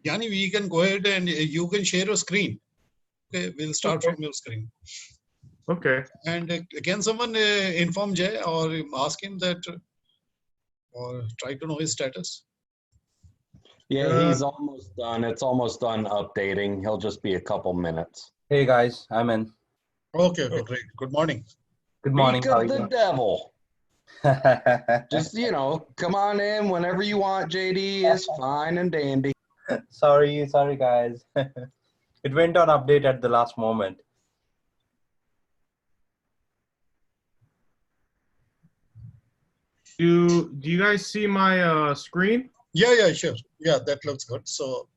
Yani, we can go ahead and you can share your screen. Okay, we'll start from your screen. Okay. And can someone inform Jay or ask him that, or try to know his status? Yeah, he's almost done. It's almost done updating. He'll just be a couple minutes. Hey guys, I'm in. Okay, great. Good morning. Good morning. Speak How are of the you? devil. Just, you know, come on in whenever you want, JD. It's fine and dandy. Sorry guys. It went on update at the last moment. Do you guys see my screen? Yeah, sure. Yeah, that looks good. So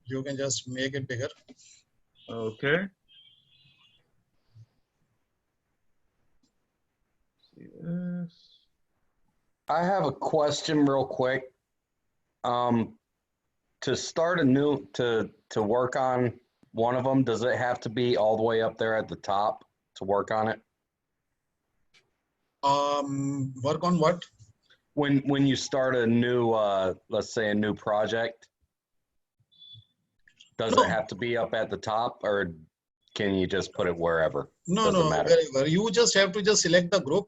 you can just make it bigger. Okay. See this. I have a question real quick. To start a new, to work on one of them, does it have to be all the way up there at the top to work on it? Work on what? When you start a new, let's say a new project, does it have to be up at the top, or can you just put it wherever? No, matter. wherever. You just have to just select the group.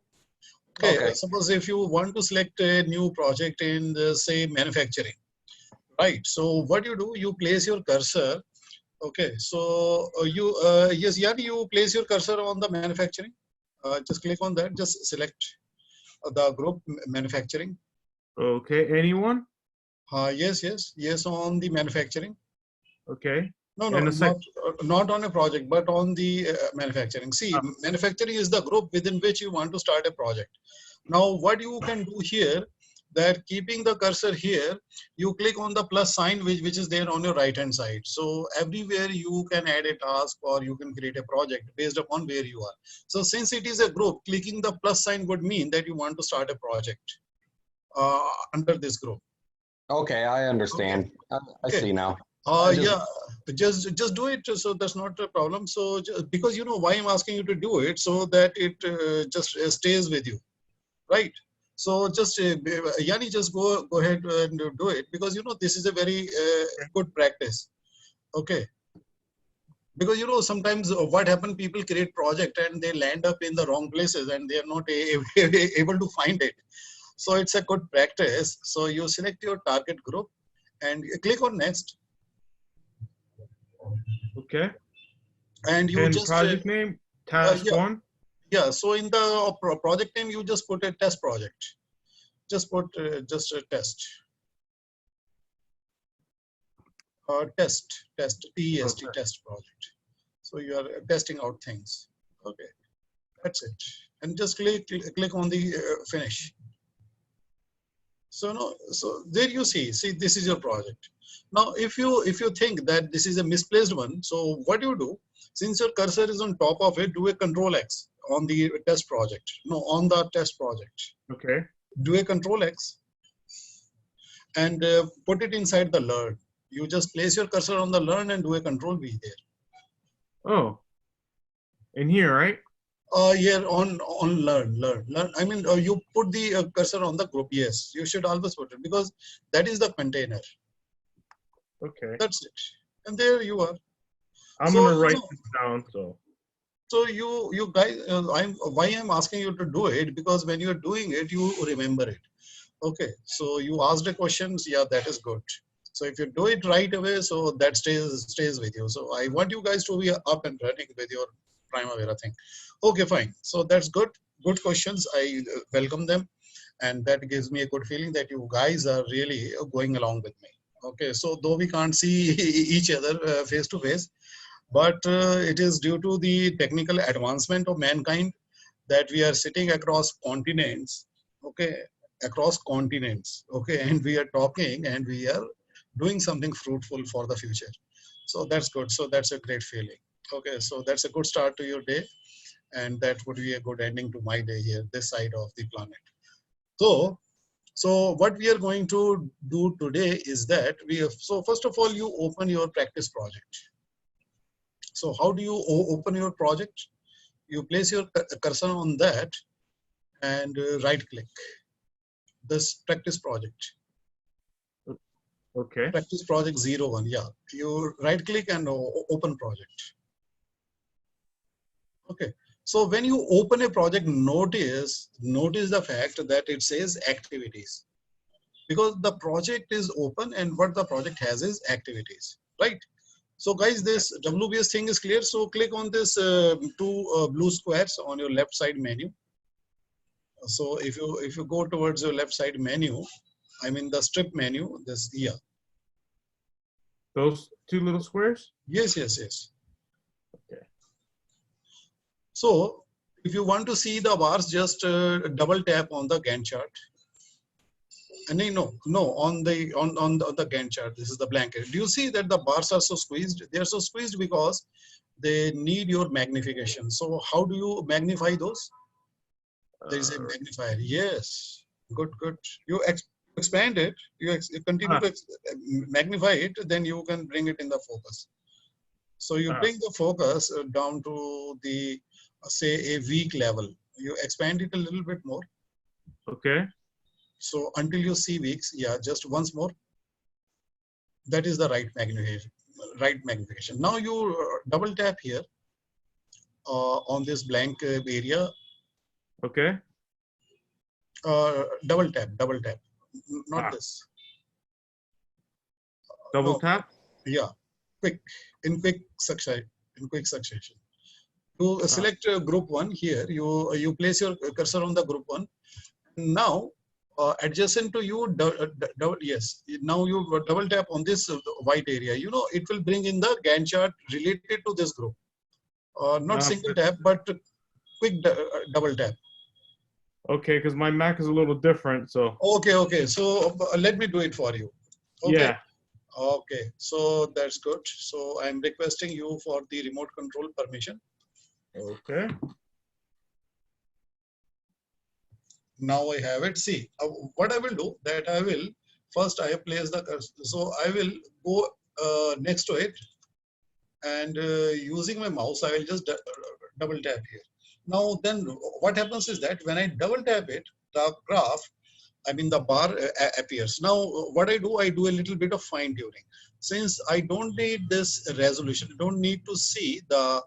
Okay. Suppose if you want to select a new project in the, say, manufacturing, right? So what you do, you place your cursor. Okay. So yes, you place your cursor on the manufacturing. Just click on that. Just select the group manufacturing. Okay. Anyone? Yes. On the manufacturing. Okay. No, not on a project, but on the manufacturing. See, manufacturing is the group within which you want to start a project. Now, what you can do here, that keeping the cursor here, you click on the plus sign, which is there on your right hand side. So everywhere you can add a task or you can create a project based upon where you are. So since it is a group, clicking the plus sign would mean that you want to start a project under this group. Okay, I understand. Okay. I see now. Just do it. So that's not a problem. So because you know why I'm asking you to do it, so that it just stays with you, right? So just Yani, just go ahead and do it, because you know this is a very good practice. Okay. Because you know sometimes what happens, people create project and they land up in the wrong places and they are not able to find it. So it's a good practice. So you select your target group and click on next. Okay. And you just project name, task one. Yeah. So in the project name, you just put a test project. Just put just a test. Test TEST, test project. So you are testing out things. Okay, that's it. And just click on the finish. So there you see this is your project. Now if you think that this is a misplaced one, so what you do, since your cursor is on top of it, do a Control X on the test project. No, on the test project. Okay. Do a Control X and put it inside the learn. You just place your cursor on the learn and do a Control V there. Oh, in here, right? Here on learn. I mean, you put the cursor on the group. Yes, you should always put it, because that is the container. Okay. That's it. And there you are. I'm gonna write this down. So you guys, why I'm asking you to do it, because when you're doing it, you remember it. Okay. So you asked the questions. Yeah, that is good. So if you do it right away, so that stays with you. So I want you guys to be up and running with your Primavera thing. Okay, fine. So that's good. Good questions. I welcome them. And that gives me a good feeling that you guys are really going along with me. Okay, so though we can't see each other face to face, but it is due to the technical advancement of mankind that we are sitting across continents. Okay, across continents. Okay, and we are talking and we are doing something fruitful for the future. So that's good. So that's a great feeling. Okay, so that's a good start to your day, and that would be a good ending to my day here, this side of the planet. So what we are going to do today is that so first of all, you open your practice project. So how do you open your project? You place your cursor on that and right click. this practice project. Okay. Practice project 01. Yeah. You right click and open project. Okay. So when you open a project, notice the fact that it says activities, because the project is open and what the project has is activities, right? So guys, this WBS thing is clear. So click on this two blue squares on your left side menu. So if you go towards your left side menu, I mean the strip menu, this here. Those two little squares? Yes, yes, yes. Okay. So if you want to see the bars, just double tap on the Gantt chart. And no, on the Gantt chart, this is the blanket. Do you see that the bars are so squeezed? They are so squeezed because they need your magnification. So how do you magnify those? There is a magnifier. Yes, good. You expand it. You continue to magnify it. Then you can bring it in the focus. So you bring the focus down to the say a weak level. You expand it a little bit more. Okay. So until you see weeks, yeah, just once more. That is the right magnification. Now you double tap here on this blank area. Okay. Double tap, not this. Double No. tap? Yeah, in quick succession. You select group 1 here. You place your cursor on the group 1. Now, adjacent to you, yes. Now you double tap on this white area. You know, it will bring in the Gantt chart related to this group. Not single tap, but quick double tap. Okay, because my Mac is a little different, so. Okay. So let me do it for you. Okay. Yeah. Okay, so that's good. So I'm requesting you for the remote control permission. Okay. Now I have it. See, what I will do, that I will, first I have placed the cursor. So I will go next to it, and using my mouse, I will just double tap here. Now then what happens is that when I double tap it, the graph, I mean the bar appears. Now what I do a little bit of fine tuning. Since I don't need this resolution, don't need to see the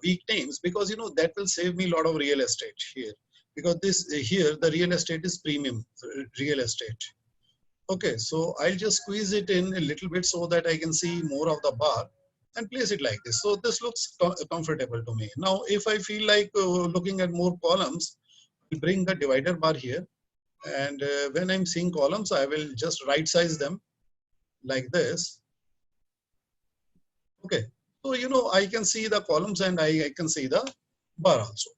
weak names, because you know that will save me a lot of real estate here. Because this here, the real estate is premium real estate. Okay, so I'll just squeeze it in a little bit so that I can see more of the bar and place it like this. So this looks comfortable to me. Now, if I feel like looking at more columns, I'll bring the divider bar here. And when I'm seeing columns, I will just right size them like this. Okay, so you know, I can see the columns and I can see the bar also.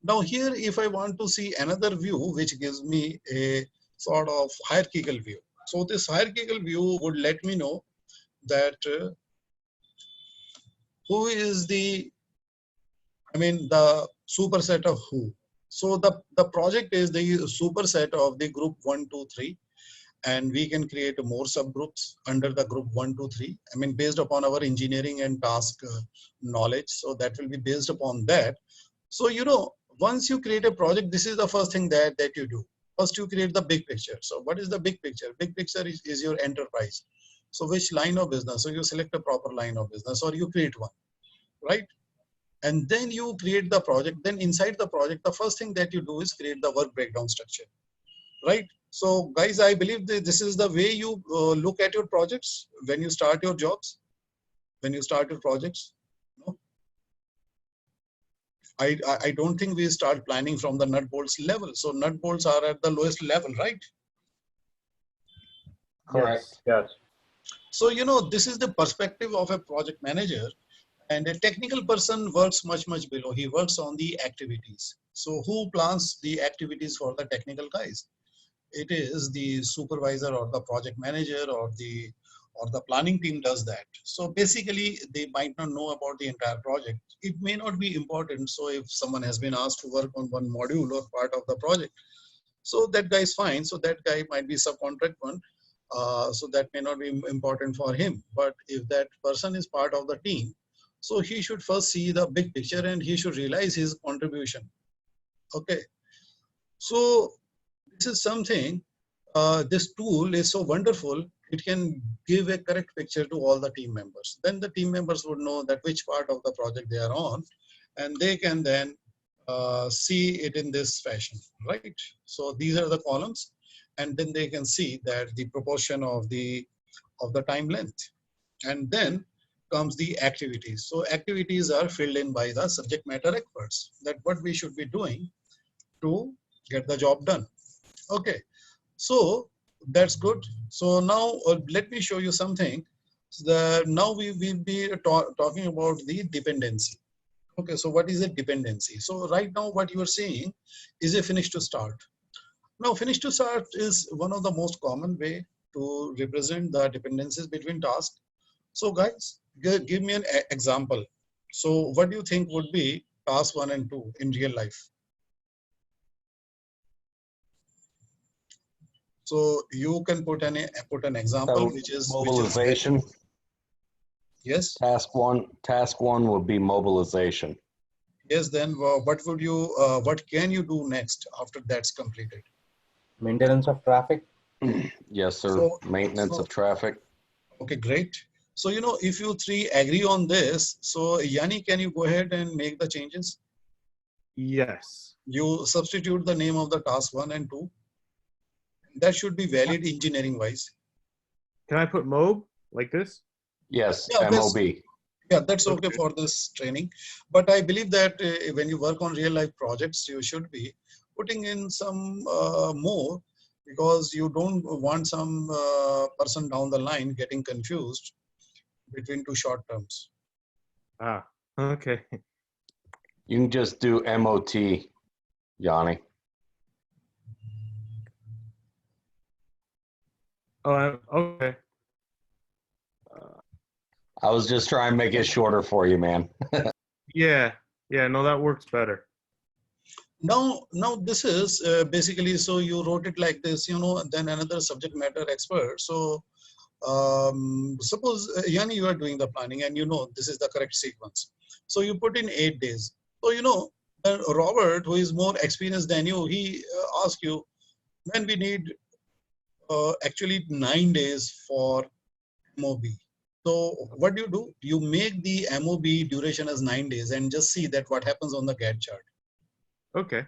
Now here, if I want to see another view, which gives me a sort of hierarchical view. So this hierarchical view would let me know that who is the, I mean, the superset of who. So the project is the superset of the group 1, 2, 3. And we can create more subgroups under the group 1, 2, 3. I mean, based upon our engineering and task knowledge. So that will be based upon that. So, you know, once you create a project, this is the first thing that you do. First, you create the big picture. So what is the big picture? Big picture is your enterprise. So which line of business? So you select a proper line of business or you create one, right? And then you create the project. Then inside the project, the first thing that you do is create the work breakdown structure, right? So guys, I believe that this is the way you look at your projects when you start your jobs, when you start your projects. No? I don't think we start planning from the nut bolts level. So nut bolts are at the lowest level, right? Correct. Yes. So, you know, this is the perspective of a project manager, and a technical person works much below. He works on the activities. So who plans the activities for the technical guys? It is the supervisor or the project manager or the planning team does that. So basically they might not know about the entire project. It may not be important. So if someone has been asked to work on one module or part of the project, so that guy is fine. So that guy might be subcontract one. So that may not be important for him. But if that person is part of the team, so he should first see the big picture and he should realize his contribution. Okay. So this is something this tool is so wonderful, it can give a correct picture to all the team members. Then the team members would know that which part of the project they are on, and they can then see it in this fashion, right? So these are the columns, and then they can see that the proportion of the time length. And then comes the activities. So activities are filled in by the subject matter experts, that what we should be doing to get the job done. Okay, so that's good. So now let me show you something. Now we will be talking about the dependency. Okay, so what is a dependency? So right now what you are seeing is a finish to start. Now finish to start is one of the most common way to represent the dependencies between tasks. So guys, give me an example. So what do you think would be task 1 and 2 in real life? So you can put an example, So which is mobilization. Yes. Task one would be mobilization. Yes. Then what would you? What can you do next after that's completed? Maintenance of traffic. Yes, sir. So- Maintenance so- of traffic. Okay, great. So if you three agree on this, so Yanni, can you go ahead and make the changes? Yes. You substitute the name of the task 1 and 2. That should be valid engineering wise. Can I put MOB like this? Yes, Yeah, MOB. Yeah, that's okay Okay. for this training. But I believe that when you work on real life projects, you should be putting in some more, because you don't want some person down the line getting confused between two short terms. Ah, okay. You can just do MOT, Yanni. Oh, okay. I was just trying to make it shorter for you, man. Yeah. Yeah. No, that works better. Now this is basically, so you wrote it like this, then another subject matter expert. So suppose Yanni, you are doing the planning and this is the correct sequence. So you put in 8 days. So Robert, who is more experienced than you, he asks you, when we need actually 9 days for MOB. So what do? You make the MOB duration as 9 days and just see that what happens on the Gantt chart. Okay.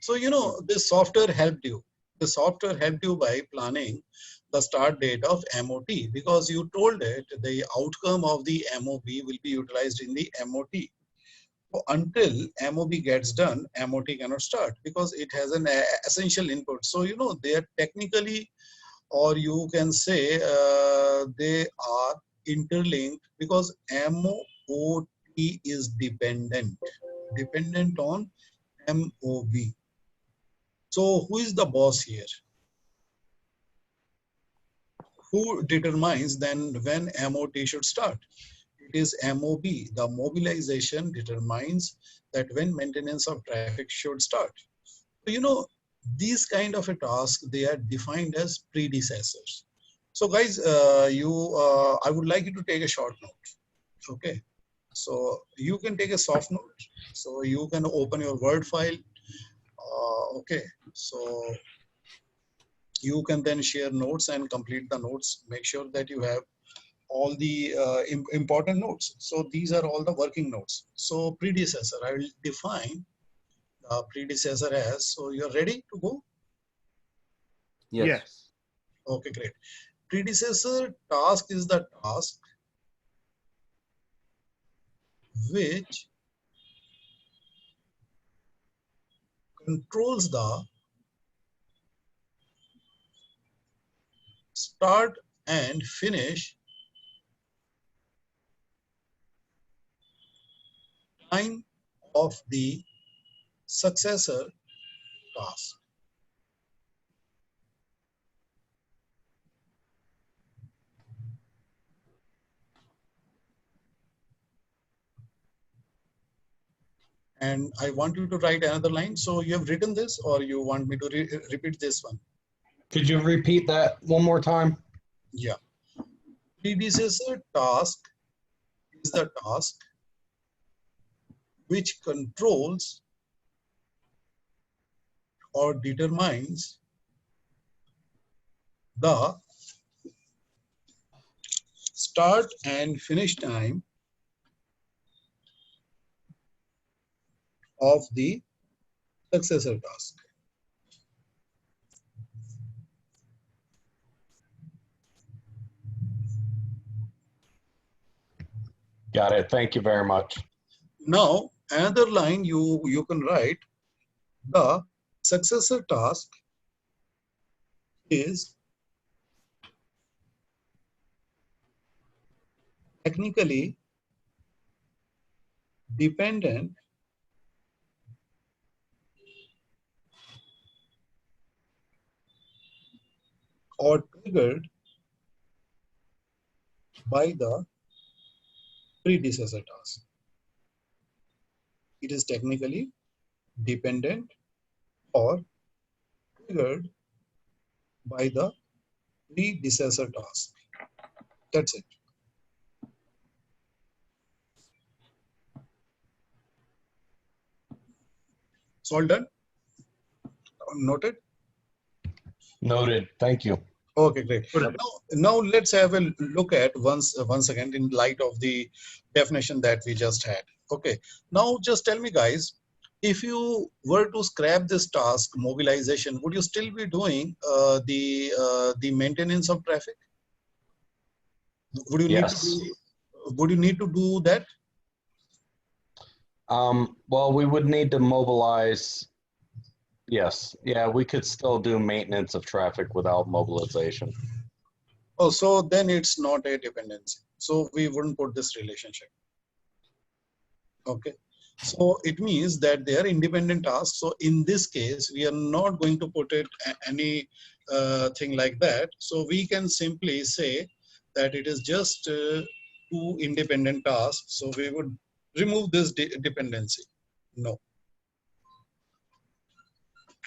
So this software helped you. The software helped you by planning the start date of MOT, because you told it the outcome of the MOB will be utilized in the MOT. So until MOB gets done, MOT cannot start because it has an essential input. So they are technically, or you can say they are interlinked, because MOT is dependent on MOB. So who is the boss here? Who determines then when MOT should start? It is MOB. The mobilization determines that when maintenance of traffic should start. So, these kind of a task, they are defined as predecessors. So guys, I would like you to take a short note. Okay. So you can take a soft note. So you can open your Word file. Okay. So you can then share notes and complete the notes. Make sure that you have all the important notes. So these are all the working notes. So predecessor, I will define the predecessor as, so you're ready to go? Yes. Okay, great. Predecessor task is the task which controls the start and finish time of the successor task. And I want you to write another line. So you have written this, or you want me to repeat this one? Could you repeat that one more time? Yeah. Predecessor task is the task which controls or determines the start and finish time of the successor task. Got it. Thank you very much. Now, another line you can write, the successor task is technically dependent or triggered by the predecessor task. It is technically dependent or triggered by the predecessor task. That's it. It's all done? Noted? Noted. Thank you. Okay, great. Now let's have a look at once again in light of the definition that we just had. Okay, now just tell me guys, if you were to scrap this task mobilization, would you still be doing the maintenance of traffic? Would you Yes. need to do that? Well, we would need to mobilize. Yes. Yeah, we could still do maintenance of traffic without mobilization. Oh, so then it's not a dependency. So we wouldn't put this relationship. Okay. So it means that they are independent tasks. So in this case, we are not going to put it any thing like that. So we can simply say that it is just two independent tasks. So we would remove this dependency. No.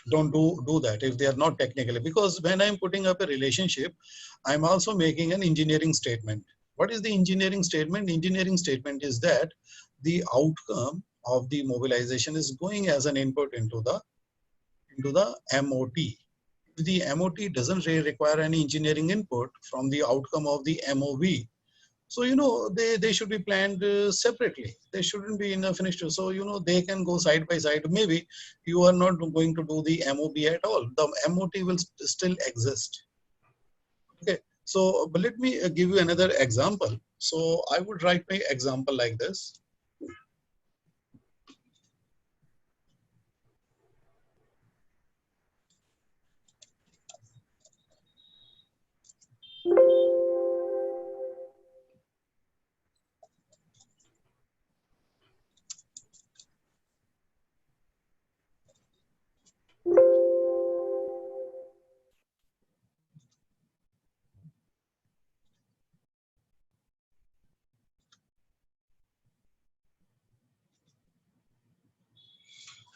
Don't do that if they are not technically, because when I'm putting up a relationship, I'm also making an engineering statement. What is the engineering statement? Engineering statement is that the outcome of the mobilization is going as an input into the MOT. If the MOT doesn't require any engineering input from the outcome of the MOV, so, you know, they should be planned separately. They shouldn't be in a finished. So, you know, they can go side by side. Maybe you are not going to do the MOB at all. The MOT will still exist. Okay. So, but let me give you another example. So I would write my example like this.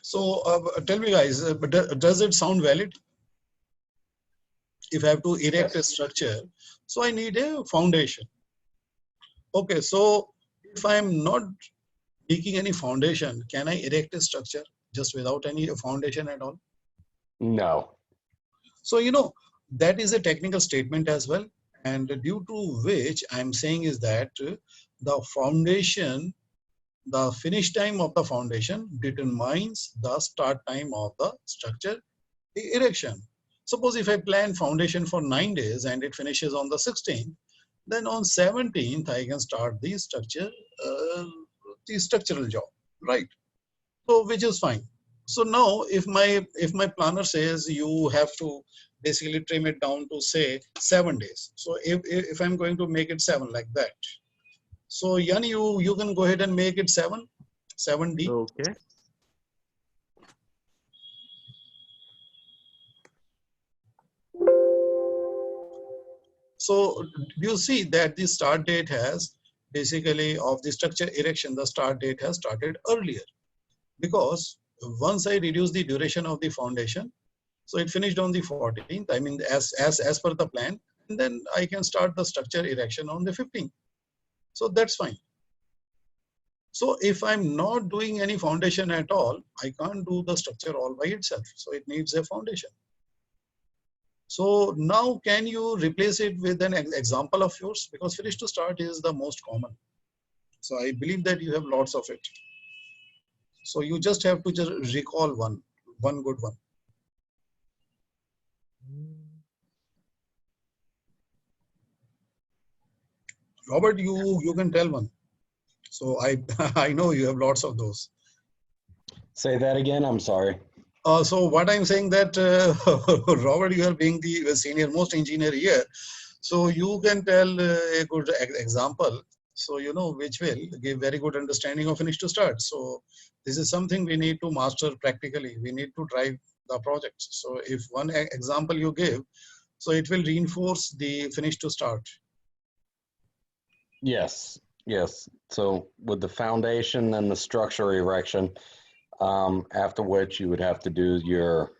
So tell me guys, does it sound valid? If I have to erect a structure, so I need a foundation. Okay, so if I'm not making any foundation, can I erect a structure just without any foundation at all? No. So, you know, that is a technical statement as well. And due to which I'm saying is that the foundation, the finish time of the foundation determines the start time of the structure erection. Suppose if I plan foundation for 9 days and it finishes on the 16th, then on 17th I can start the structural job, right? So which is fine. So now if my planner says you have to basically trim it down to say 7 days. So if I'm going to make it 7 like that. So Yanni, you can go ahead and make it 7D. Okay. So you see that the start date has basically of the structure erection, the start date has started earlier, because once I reduce the duration of the foundation, so it finished on the 14th. I mean, as per the plan, and then I can start the structure erection on the 15th. So that's fine. So if I'm not doing any foundation at all, I can't do the structure all by itself. So it needs a foundation. So now can you replace it with an example of yours? Because finish to start is the most common. So I believe that you have lots of it. So you just have to just recall one good one. Robert, you can tell one. So I I know you have lots of those. Say that again. I'm sorry. So what I'm saying that Robert, you are being the senior most engineer here. So you can tell a good example. So you know which will give very good understanding of finish to start. So this is something we need to master practically. We need to drive the projects. So if one example you give, so it will reinforce the finish to start. Yes, yes. So with the foundation and the structure erection, after which you would have to do your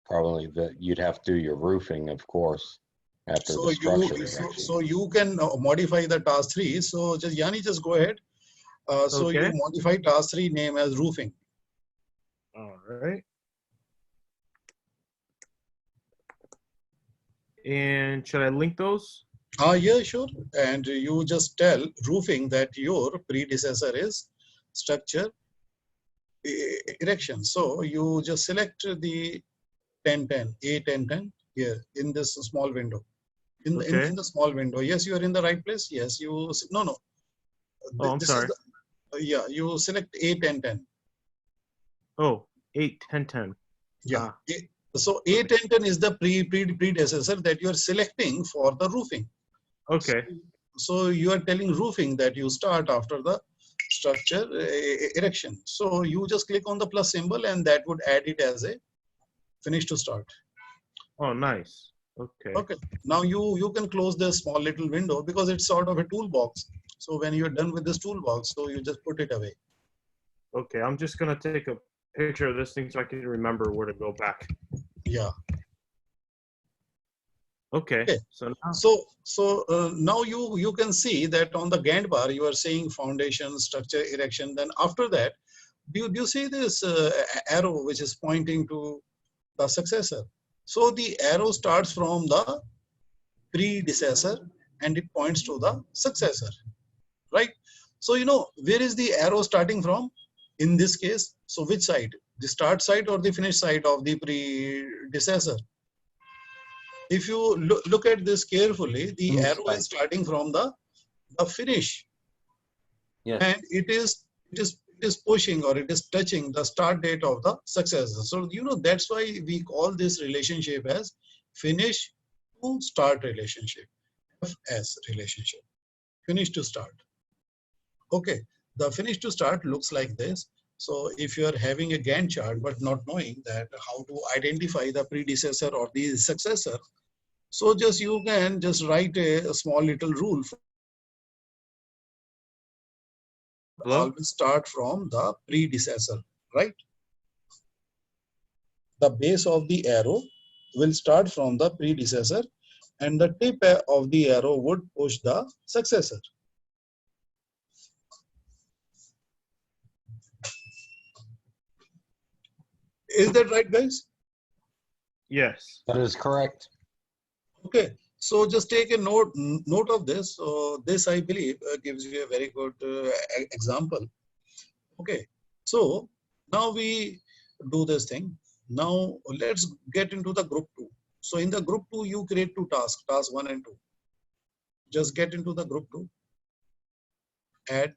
probably you'd have to do your roofing, of course, after So the structure you erection. so you can modify the task 3. So just Yanni, just go ahead. So Okay. you modify task 3 name as roofing. All right. And should I link those? Yeah, sure. And you just tell roofing that your predecessor is structure erection. So you just select the 1010, A1010 here in this small window. In the small window. Yes, you are in the right place. Yes, you no. Oh, I'm This sorry. is the, yeah. You select A1010. Oh, 8, 10, 10. Yeah. Ah. So A1010 is the predecessor that you are selecting for the roofing. Okay. So you are telling roofing that you start after the structure erection. So you just click on the plus symbol and that would add it as a finish to start. Oh, nice. Okay. Okay. Now you can close this small little window because it's sort of a toolbox. So when you're done with this toolbox, so you just put it away. Okay. I'm just gonna take a picture of this thing so I can remember where to go back. Yeah. Okay. Okay. So now you can see that on the Gantt bar you are saying foundation, structure, erection. Then after that, do you see this arrow which is pointing to the successor? So the arrow starts from the predecessor and it points to the successor, right? So you know where is the arrow starting from? In this case, so which side? The start side or the finish side of the predecessor? If you look at this carefully, the arrow is starting from the finish. Yes. And it is pushing or it is touching the start date of the successor. So you know that's why we call this relationship as finish to start relationship, FS relationship, finish to start. Okay, the finish to start looks like this. So if you are having a Gantt chart but not knowing that how to identify the predecessor or the successor, so just you can just write a small little rule. Hello? Always start from the predecessor, right? The base of the arrow will start from the predecessor and the tip of the arrow would push the successor. Is that right, guys? Yes. That is correct. Okay, so just take a note of this. So this, I believe, gives you a very good example. Okay, so now we do this thing. Now let's get into the group 2. So in the group 2, you create 2 tasks, task 1 and 2. Just get into the group 2. Add.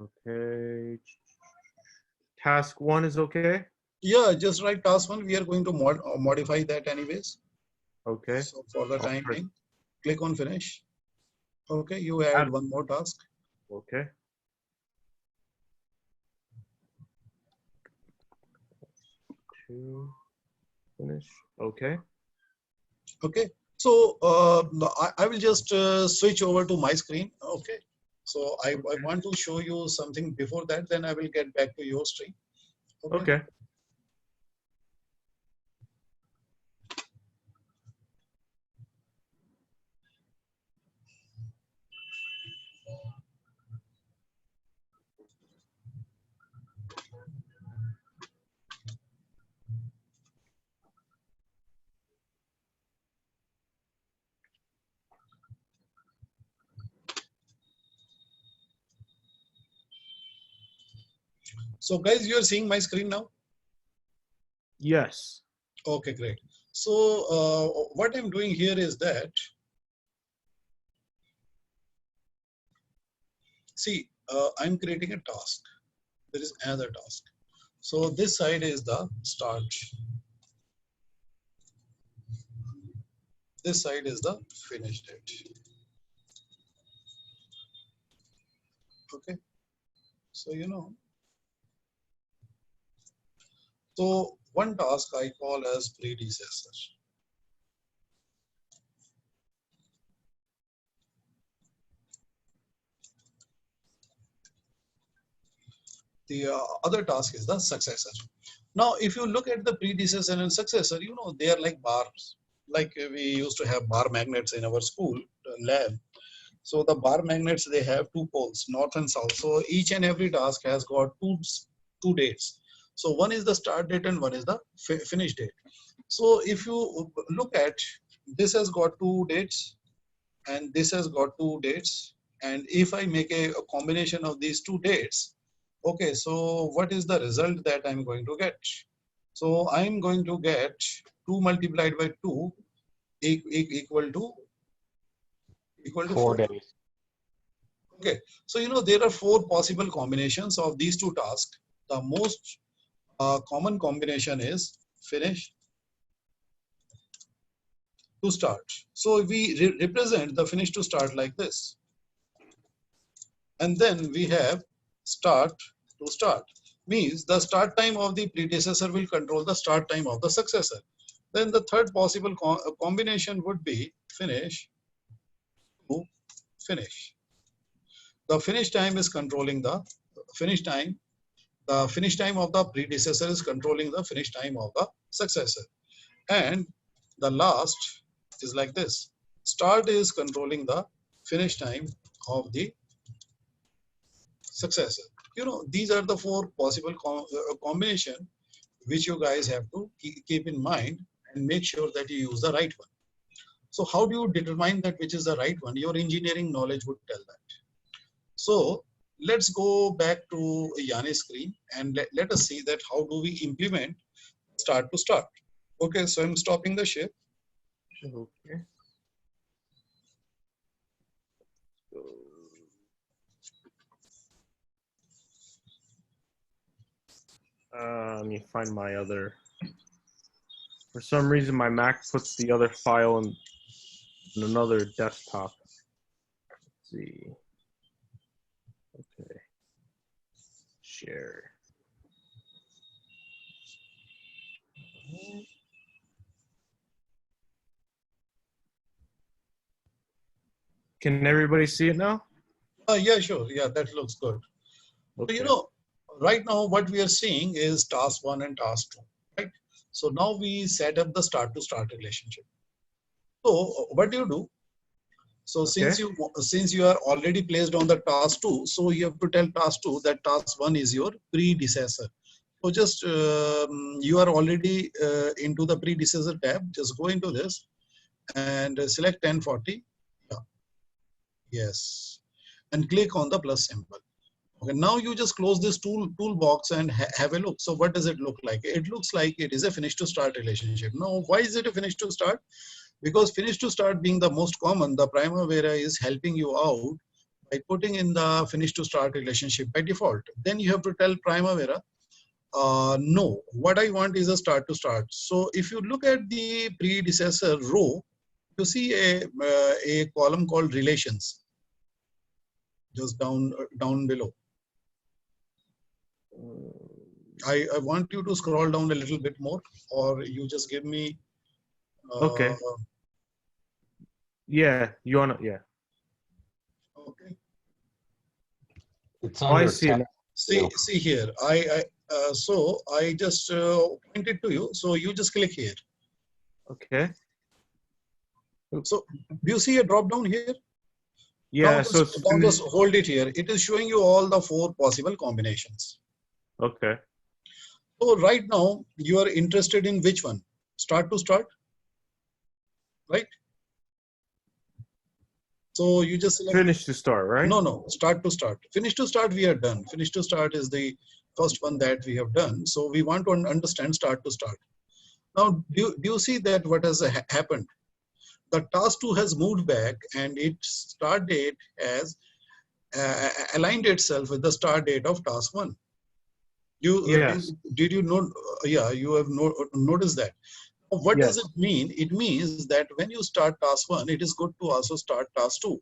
Okay. Task 1 is okay? Yeah, just write task 1. We are going to modify that anyways. Okay. So for the time being, click on finish. Okay, you add one more task. Okay. To finish. Okay. Okay, so I will just switch over to my screen. Okay, so I want to show you something before that, then I will get back to your screen. Okay. So guys, you are seeing my screen now? Yes. Okay, great. So what I'm doing here is that, see, I'm creating a task. There is another task. So this side is the start. This side is the finish date. Okay. So, so one task I call as predecessor. The other task is the successor. Now, if you look at the predecessor and successor, they are like bars. Like we used to have bar magnets in our school lab. So the bar magnets, they have two poles, north and south. So each and every task has got two dates. So one is the start date and one is the finish date. So if you look at, this has got two dates and this has got two dates. And if I make a combination of these two dates, okay, so what is the result that I'm going to get? So I'm going to get 2 multiplied by 2 equal to 4 4. days. Okay, so there are 4 possible combinations of these two tasks. The most common combination is finish to start. So we represent the finish to start like this. And then we have start to start. Means the start time of the predecessor will control the start time of the successor. Then the third possible combination would be finish to finish. The finish time is controlling the finish time. The finish time of the predecessor is controlling the finish time of the successor. And the last is like this. Start is controlling the finish time of the successor. These are the 4 possible combination which you guys have to keep in mind and make sure that you use the right one. So how do you determine that which is the right one? Your engineering knowledge would tell that. So let's go back to Yanni's screen and let us see that how do we implement start to start. Okay, so I'm stopping the share. Okay. Let me find my other. For some reason, my Mac puts the other file in another desktop. Let's see. Okay. Share. Can everybody see it now? Yeah, sure. Yeah, that looks good. Okay. So, right now what we are seeing is task 1 and task 2, right? So now we set up the start to start relationship. So what do you do? So Okay. since you are already placed on the task 2, so you have to tell task 2 that task 1 is your predecessor. So just you are already into the predecessor tab. Just go into this and select 1040. Yeah. Yes, and click on the plus symbol. Okay, now you just close this toolbox and have a look. So what does it look like? It looks like it is a finish to start relationship. Now, why is it a finish to start? Because finish to start being the most common, the Primavera is helping you out by putting in the finish to start relationship by default. Then you have to tell Primavera, no, what I want is a start to start. So if you look at the predecessor row, you see a column called relations, just down below. I want you to scroll down a little bit more, or you just give me. Okay. Yeah, you wanna? Yeah. Okay. It's Oh, I under see it. See here. So I just pointed to you. So you just click here. Okay. So do you see a drop down here? Yeah. So it's now just hold it here. It is showing you all the 4 possible combinations. okay. So right now you are interested in which one? Start to start, right? So you just select Finish to start, right? no, start to start. Finish to start we are done. Finish to start is the first one that we have done. So we want to understand start to start. Now, do you see that what has happened? The task 2 has moved back and its start date has aligned itself with the start date of task 1. Yes. Did you know? Yeah, you have noticed that. What does Yes. it mean? It means that when you start task 1, it is good to also start task 2.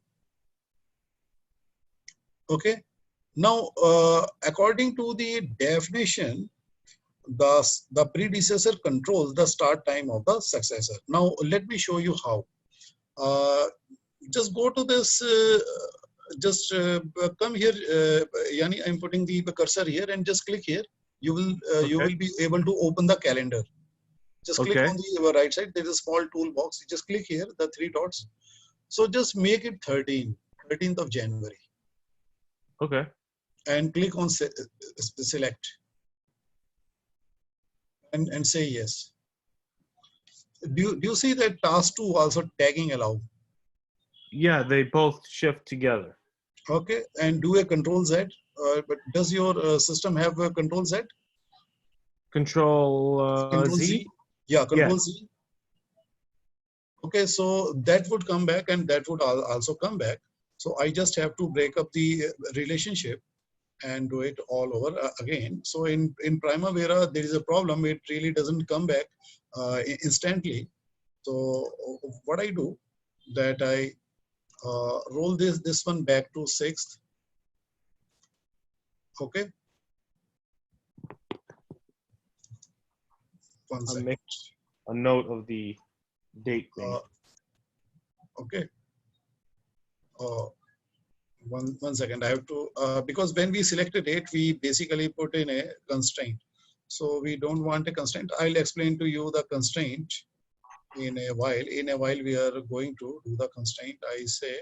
Okay. Now, according to the definition, the predecessor controls the start time of the successor. Now, let me show you how. Just go to this. Come here, Yani. I'm putting the cursor here, and just click here. You will be able to open the calendar. Just click on the right side. There is a small toolbox. You just click here, the 3 dots. So just make it 13th of January. Okay. And click on select and say yes. Do you see that task 2 also tagging allow? Yeah, they both shift together. Okay, and do a control Z. But does your system have a control Z? Control Control Z? Z? Yeah, control Yes. Z. Okay, so that would come back and that would also come back. So I just have to break up the relationship and do it all over again. So in Primavera, there is a problem. It really doesn't come back instantly. So what I do, that I roll this one back to 6th. Okay. One I'll second. make a note of the date thing. Okay. One second. I have to because when we select a date, we basically put in a constraint. So we don't want a constraint. I'll explain to you the constraint in a while. In a while, we are going to do the constraint. I say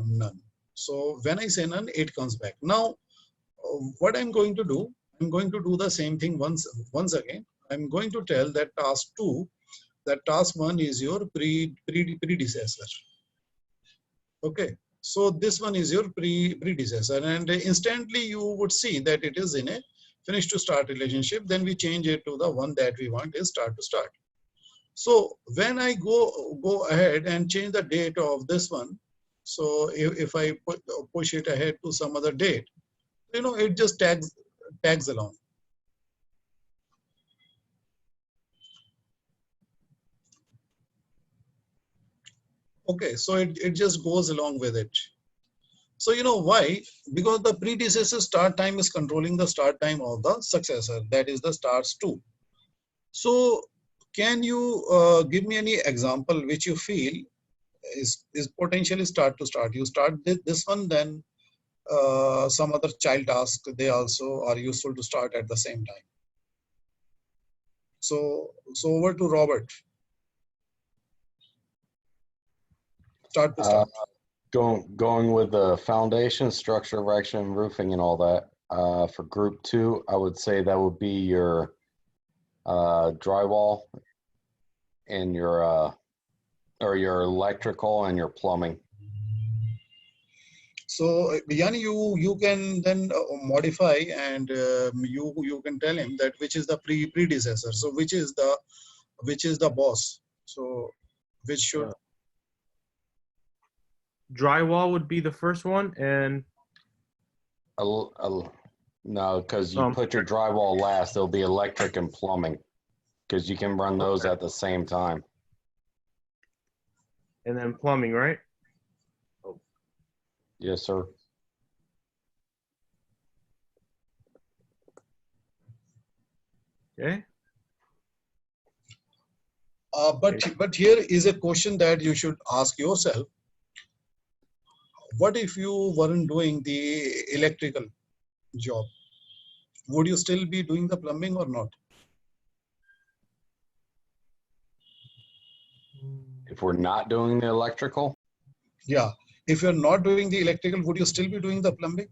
none. So when I say none, it comes back. Now, what I'm going to do, I'm going to do the same thing once again. I'm going to tell that task 2, that task 1 is your predecessor. Okay. So this one is your predecessor, and instantly you would see that it is in a finish to start relationship. Then we change it to the one that we want is start to start. So when I go ahead and change the date of this one, so if I push it ahead to some other date, you know, it just tags along. Okay, so it just goes along with it. So you know why? Because the predecessor start time is controlling the start time of the successor, that is the starts 2. So can you give me any example which you feel is potentially start to start? You start this one, then some other child task, they also are useful to start at the same time. So over to Robert. Start to start. Going with the foundation, structure, erection, roofing, and all that. For group 2, I would say that would be your drywall and your or your electrical and your plumbing. So Yanni, you can then modify, and you can tell him that which is the predecessor. So which is the boss. So which should Drywall would be the first one, and no, because you put your drywall last. It'll be electric and plumbing, because you can run those at the same time. And then plumbing, right? Oh. Yes, sir. Okay. But here is a question that you should ask yourself. What if you weren't doing the electrical job? Would you still be doing the plumbing or not? If we're not doing the electrical? Yeah. If you're not doing the electrical, would you still be doing the plumbing?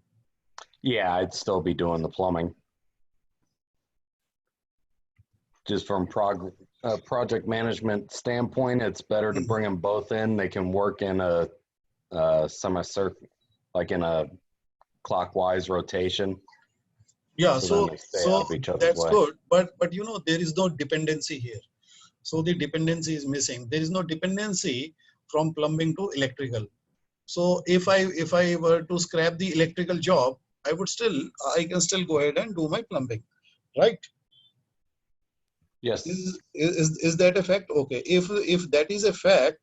Yeah, I'd still be doing the plumbing. Just from project management standpoint, it's better to bring them both in. They can work in a semicircle, like in a clockwise rotation. Yeah, So then they stay out of each other's that's way. good, but you know there is no dependency here. So the dependency is missing. There is no dependency from plumbing to electrical. So if I were to scrap the electrical job, I can still go ahead and do my plumbing, right? Yes. Is that a fact? Okay. If that is a fact,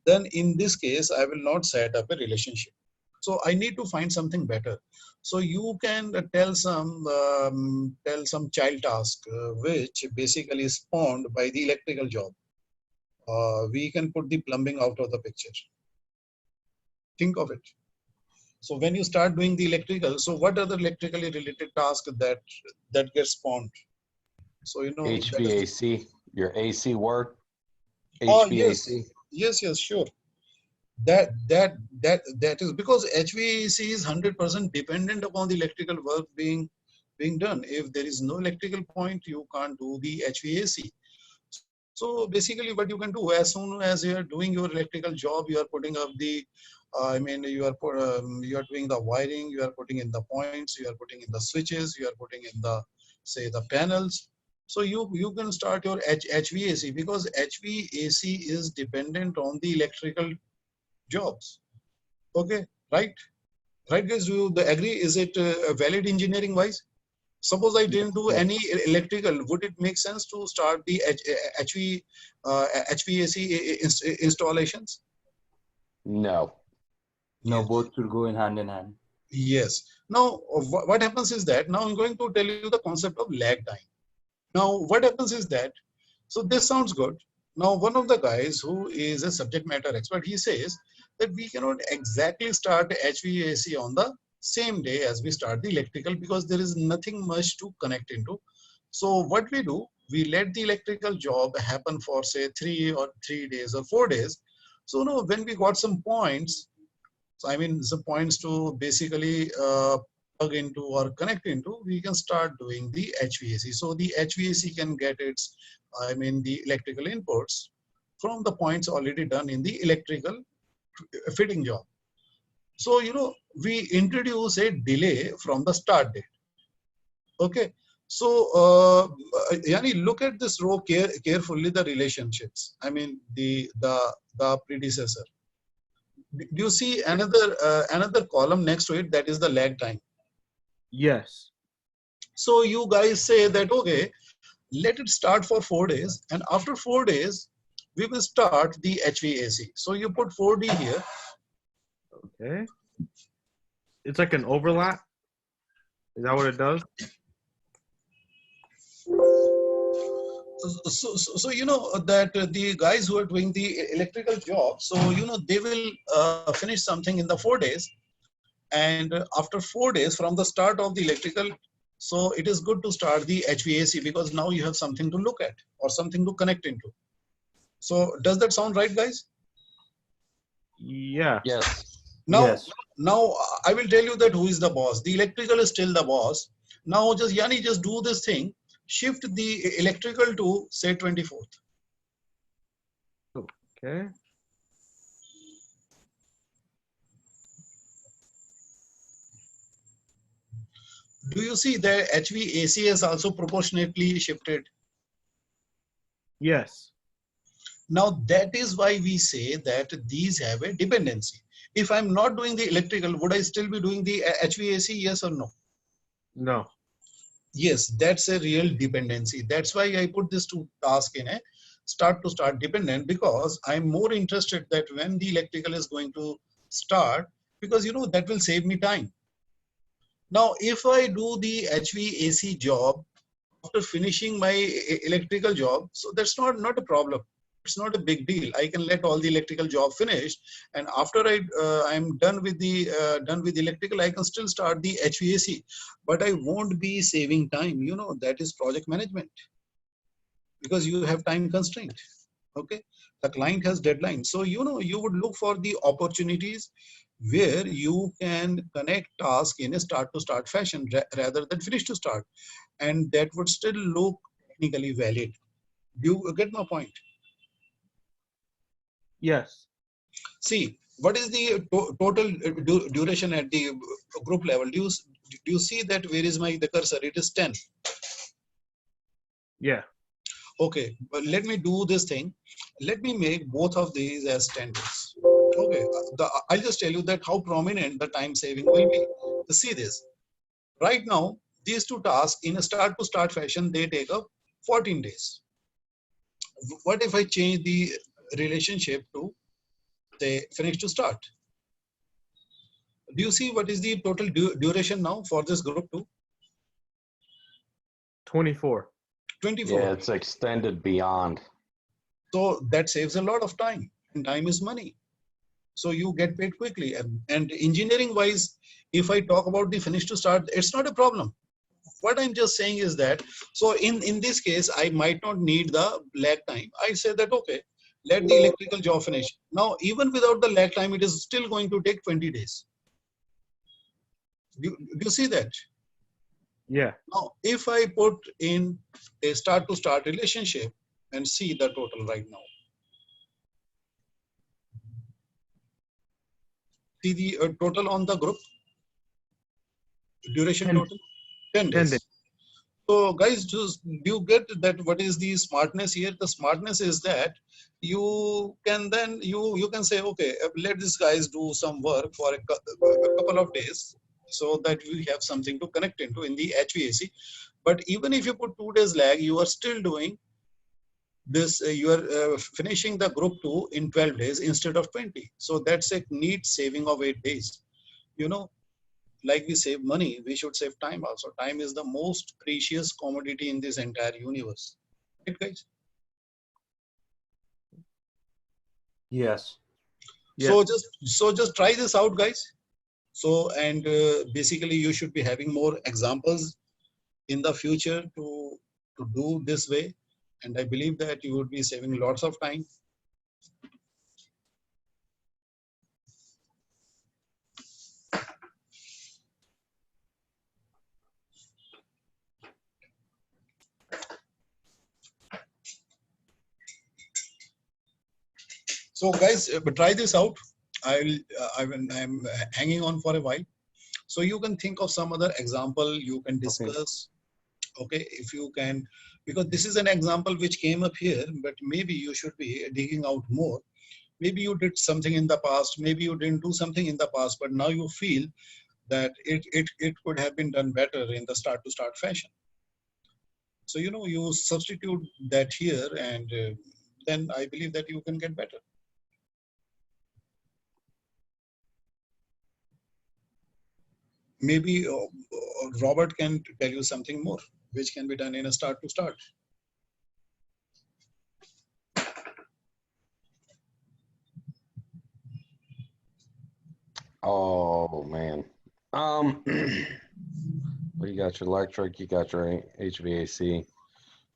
then in this case I will not set up a relationship. So I need to find something better. So you can tell some child task which basically is spawned by the electrical job. We can put the plumbing out of the picture. Think of it. So when you start doing the electrical, so what are the electrically related tasks that get spawned? So you know that is. HVAC, your AC work, Oh yes, HVAC. yes, sure. That is because HVAC is 100% dependent upon the electrical work being done. If there is no electrical point, you can't do the HVAC. So basically, what you can do as soon as you are doing your electrical job, you are putting up the, you are doing the wiring, you are putting in the points, you are putting in the switches, you are putting in the, say, the panels. So you can start your HVAC because HVAC is dependent on the electrical jobs. Okay, right, right, guys. Do you agree? Is it valid engineering wise? Suppose I Yes, didn't do yes. any electrical, would it make sense to start the HV, HVAC installations? No. No, Yes. both should go in hand in hand. Yes. Now, what happens is that now I'm going to tell you the concept of lag time. Now, what happens is that, so this sounds good. Now, one of the guys who is a subject matter expert, he says that we cannot exactly start HVAC on the same day as we start the electrical because there is nothing much to connect into. So what we do, we let the electrical job happen for say 3 days or 4 days. So no, when we got some points, so I mean, the points to basically plug into or connect into, we can start doing the HVAC. So the HVAC can get its, I mean, the electrical inputs from the points already done in the electrical fitting job. So, you know, we introduce a delay from the start date. Okay. So, Yani, look at this row carefully, the relationships. I mean, the predecessor. Do you see another column next to it? That is the lag time. Yes. So you guys say that, okay, let it start for 4 days, and after 4 days we will start the HVAC. So you put 4D here. Okay. It's like an overlap. Is that what it does? So you know that the guys who are doing the electrical job, so you know they will finish something in the 4 days, and after 4 days from the start of the electrical, so it is good to start the HVAC because now you have something to look at or something to connect into. So does that sound right, guys? Yeah. Yes. Now, Yes. now I will tell you that who is the boss. The electrical is still the boss. Now, just Yani, just do this thing. Shift the electrical to say 24th. Okay. Do you see that HVAC is also proportionately shifted? Yes. Now, that is why we say that these have a dependency. If I'm not doing the electrical, would I still be doing the HVAC? Yes or no? No. Yes, that's a real dependency. That's why I put this two task in a start to start dependent, because I'm more interested that when the electrical is going to start, because you know that will save me time. Now, if I do the HVAC job after finishing my electrical job, so that's not a problem. It's not a big deal. I can let all the electrical job finish, and after I'm done with electrical, I can still start the HVAC, but I won't be saving time. You know, that is project management, because you have time constraint. Okay, the client has deadline, so you know you would look for the opportunities where you can connect task in a start to start fashion rather than finish to start, and that would still look technically valid. Do you get my point? Yes. See, what is the total duration at the group level? Do you see that? Where is the cursor? It is 10. Yeah. Okay, but let me do this thing. Let me make both of these as 10 days. Okay, I'll just tell you that how prominent the time saving will be. See this. Right now, these two tasks in a start to start fashion, they take up 14 days. What if I change the relationship to say finish to start? Do you see what is the total duration now for this group 2? 24. 24. Yeah, it's extended beyond. So that saves a lot of time, and time is money. So you get paid quickly. And engineering wise, if I talk about the finish to start, it's not a problem. What I'm just saying is that, so in this case, I might not need the lag time. I say that, okay, let the electrical job finish. Now, even without the lag time, it is still going to take 20 days. Do you see that? Yeah. Now, if I put in a start to start relationship and see the total right now. See the total on the group, duration 10, total, 10 10 days. days. So guys, just do you get that what is the smartness here? The smartness is that you can then, you can say, okay, let these guys do some work for a couple of days so that we have something to connect into in the HVAC. But even if you put 2 days lag, you are still doing this, you are finishing the group 2 in 12 days instead of 20. So that's a neat saving of 8 days. You know, like we save money, we should save time also. Time is the most precious commodity in this entire universe. Right, guys? Yes. So just try this out, guys. So, and basically you should be having more examples in the future to do this way. And I believe that you would be saving lots of time. So guys, try this out. I'm hanging on for a while. So you can think of some other example you can discuss. Okay, if you can, because this is an example which came up here, but maybe you should be digging out more. Maybe you did something in the past, maybe you didn't do something in the past, but now you feel that it could have been done better in the start to start fashion. So, you know, you substitute that here and then I believe that you can get better. Maybe Robert can tell you something more, which can be done in a start to start. Oh man. Well, you got your electric, you got your HVAC,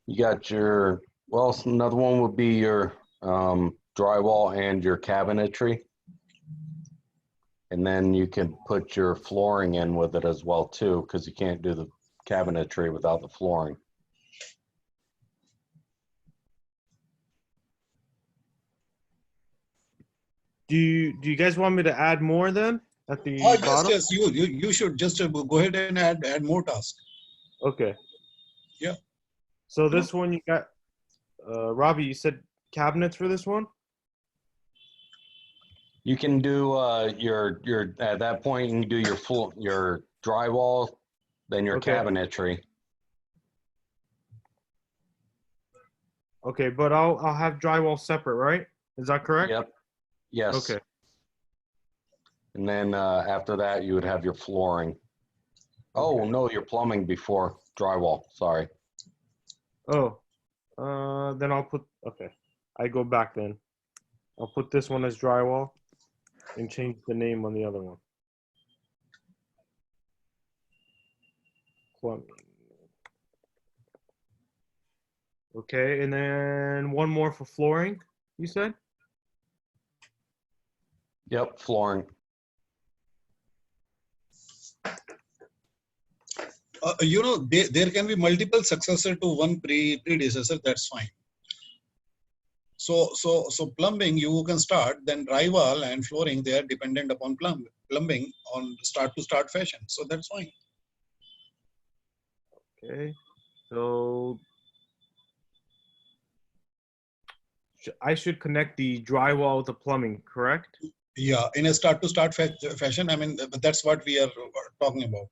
you got your, well, another one would be your drywall and your cabinetry. And then you can put your flooring in with it as well too, because you can't do the cabinetry without the flooring. Do you guys want me to add more then at the Yes, bottom? yes, you should just go ahead and add more tasks. Okay. Yeah. So this one you got, Robbie, you said cabinets for this one? You can do your at that point you can do your floor, your drywall, then your Okay. cabinetry. Okay, but I'll have drywall separate, right? Is that correct? Yep. Yes. Okay. And then after that, you would have your flooring. Oh, Okay. no, your plumbing before drywall. Sorry. Oh, then I'll put, okay. I go back then. I'll put this one as drywall and change the name on the other one. Plumbing. Okay, and then one more for flooring, you said? Yep, flooring. You know, there can be multiple successor to one predecessor. That's fine. So plumbing you can start, then drywall and flooring they are dependent upon plumbing on start to start fashion. So that's fine. Okay. So I should connect the drywall with the plumbing, correct? Yeah, in a start-to-start fashion. I mean, that's what we are talking about.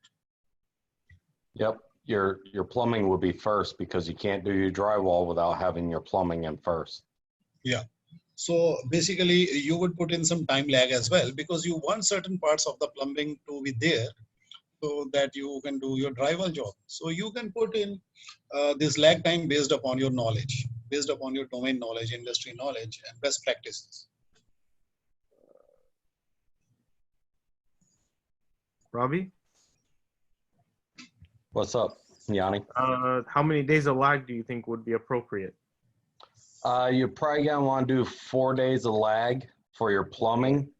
Yep. Your plumbing will be first because you can't do your drywall without having your plumbing in first. Yeah. So basically, you would put in some time lag as well because you want certain parts of the plumbing to be there so that you can do your drywall job. So you can put in this lag time based upon your knowledge, based upon your domain knowledge, industry knowledge, and best practices. Robbie? What's up, Yanni? How many days of lag do you think would be appropriate? You're probably gonna want to do 4 days of lag for your plumbing.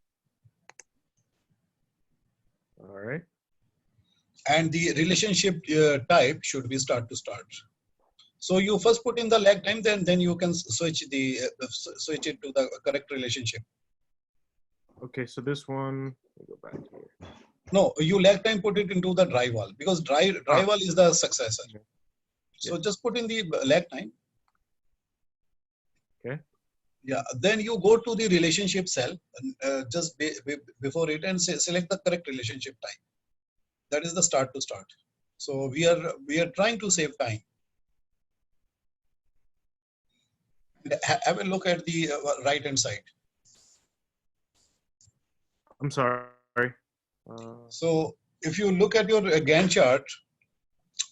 All right. And the relationship type should be start to start. So you first put in the lag time, then you can switch switch it to the correct relationship. Okay, so this one, let me go back here. No, you lag time put it into the drywall because drywall is the successor. Okay. So Yeah. just put in the lag time. Okay. Yeah, then you go to the relationship cell just before it and select the correct relationship type. That is the start to start. So we are trying to save time. Have a look at the right hand side. I'm sorry. So if you look at your Gantt chart,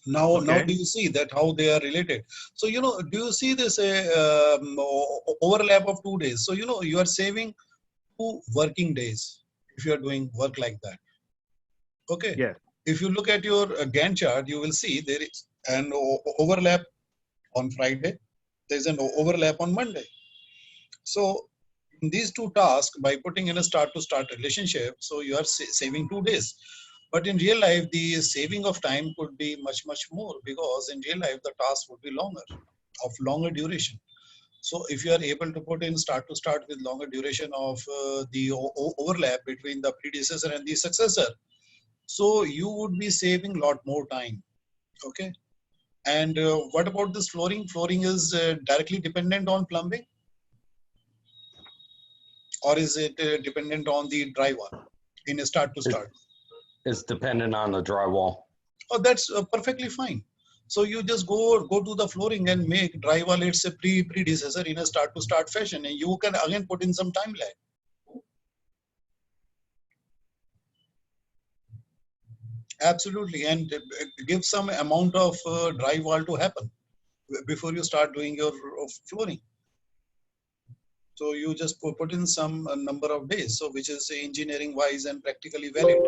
now Okay. do you see that how they are related? So do you see this overlap of 2 days? So you are saving 2 working days if you are doing work like that. Okay. Yeah. If you look at your Gantt chart, you will see there is an overlap on Friday. There's an overlap on Monday. So in these 2 tasks, by putting in a start to start relationship, so you are saving 2 days. But in real life, the saving of time could be much, much more because in real life, the task would be longer, of longer duration. So if you are able to put in start to start with longer duration of the overlap between the predecessor and the successor, so you would be saving a lot more time. Okay. And what about this flooring? Flooring is directly dependent on plumbing, or is it dependent on the drywall in a start to start? It's dependent on the drywall. Oh, that's perfectly fine. So you just go to the flooring and make drywall its a predecessor in a start to start fashion, and you can again put in some time lag. Absolutely, and give some amount of drywall to happen before you start doing your flooring. So you just put in some number of days, so which is engineering wise and practically valid.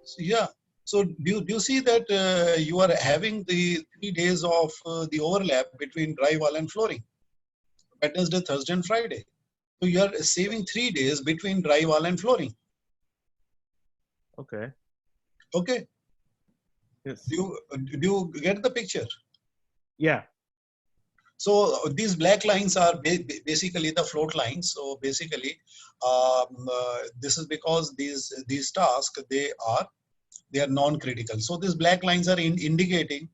So, yeah. So do you see that you are having the 3 days of the overlap between drywall and flooring? Wednesday, Thursday, and Friday. So you are saving 3 days between drywall and flooring. Okay. Okay. Yes. Do you get the picture? Yeah. So these black lines are basically the float lines. So basically, this is because these tasks they are non-critical. So these black lines are indicating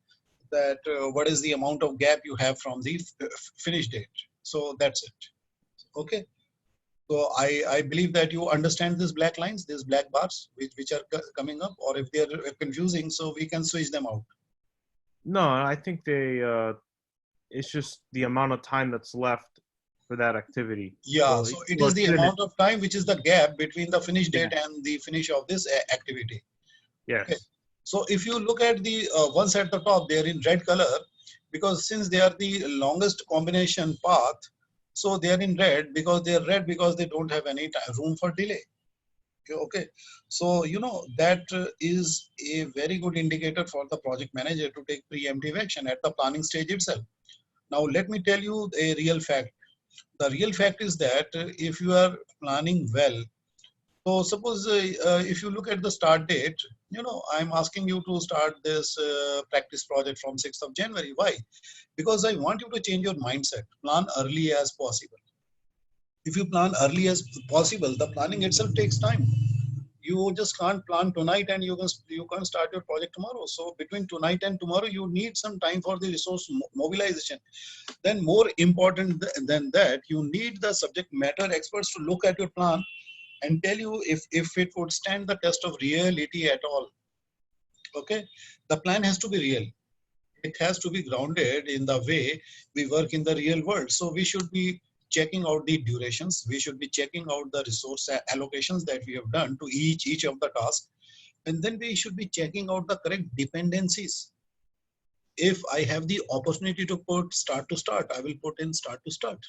that what is the amount of gap you have from the finish date. So that's it. Okay. So I believe that you understand these black lines, these black bars, which are coming up, or if they are confusing, so we can switch them out. No, I think it's just the amount of time that's left for that activity. Yeah, so it is the amount of time which is the gap between the finish date and the finish of this activity. Yes. Okay. So if you look at the ones at the top, they are in red color because since they are the longest combination path, so they are in red because they are red because they don't have any room for delay. Okay. So, that is a very good indicator for the project manager to take preemptive action at the planning stage itself. Now, let me tell you a real fact. The real fact is that if you are planning well, so suppose if you look at the start date, I'm asking you to start this practice project from 6th of January. Why? Because I want you to change your mindset. Plan early as possible. If you plan early as possible, the planning itself takes time. You just can't plan tonight and you can't start your project tomorrow. So between tonight and tomorrow, you need some time for the resource mobilization. Then more important than that, you need the subject matter experts to look at your plan and tell you if it would stand the test of reality at all. Okay, the plan has to be real. It has to be grounded in the way we work in the real world. So we should be checking out the durations. We should be checking out the resource allocations that we have done to each of the tasks. And then we should be checking out the correct dependencies. If I have the opportunity to put start to start, I will put in start to start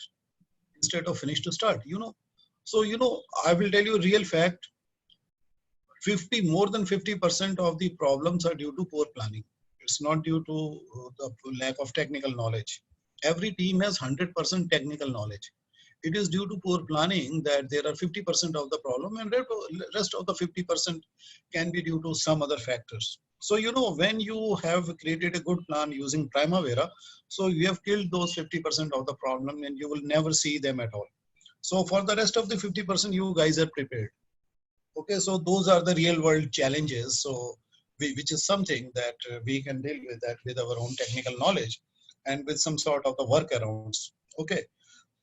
instead of finish to start, So, I will tell you a real fact. More than 50% of the problems are due to poor planning. It's not due to the lack of technical knowledge. Every team has 100% technical knowledge. It is due to poor planning that there are 50% of the problem, and rest of the 50% can be due to some other factors. So, when you have created a good plan using Primavera, so you have killed those 50% of the problem and you will never see them at all. So for the rest of the 50%, you guys are prepared. Okay, so those are the real world challenges. So which is something that we can deal with that with our own technical knowledge and with some sort of the workarounds. Okay,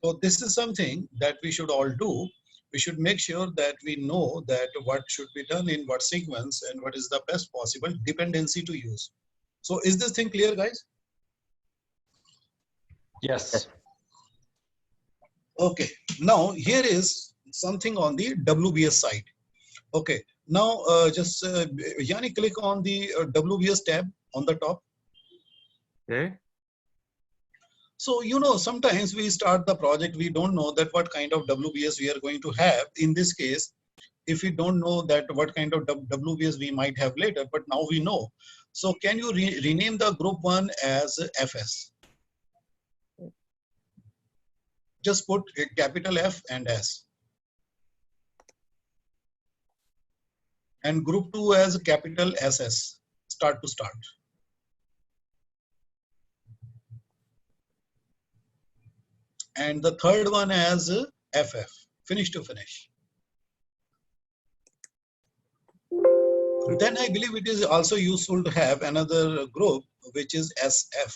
so this is something that we should all do. We should make sure that we know that what should be done in what sequence and what is the best possible dependency to use. So is this thing clear, guys? Yes. Okay, now here is something on the WBS side. Okay, now Yanni, click on the WBS tab on the top. Okay. So, sometimes we start the project, we don't know that what kind of WBS we are going to have. In this case, if we don't know that what kind of WBS we might have later, but now we know. So can you rename the group 1 as FS? Just put a capital F and S. And group 2 as capital SS, start to start. And the third one as FF, finish to finish. Then I believe it is also useful to have another group, which is SF.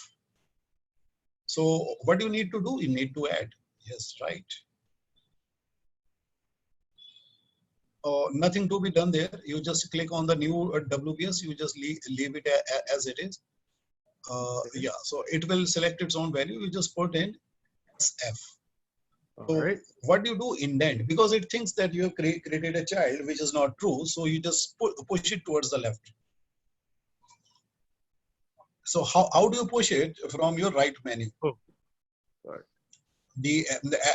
So what you need to do, you need to add. Yes, right. Nothing to be done there. You just click on the new WBS. You just leave it as it is. Yeah, so it will select its own value. You just put in SF. So right. what do you do? Indent, because it thinks that you have created a child, which is not true. So you just push it towards the left. So how do you push it from your right menu? Oh, sorry. The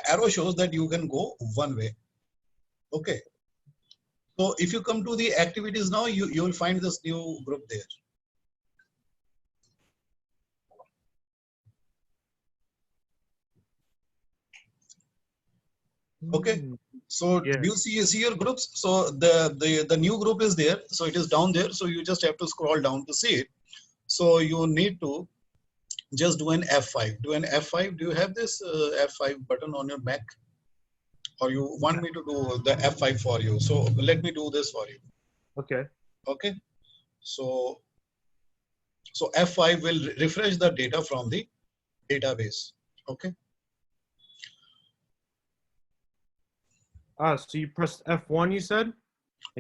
arrow shows that you can go one way. Okay. So if you come to the activities now, you will find this new group there. Okay. So Yeah. do you see your groups? So the new group is there. So it is down there. So you just have to scroll down to see it. So you need to just do an F5. Do an F5. Do you have this F5 button on your Mac? Or you want me to do the F5 for you? So let me do this for you. Okay. Okay. So F5 will refresh the data from the database. Okay. So you pressed F1, you said?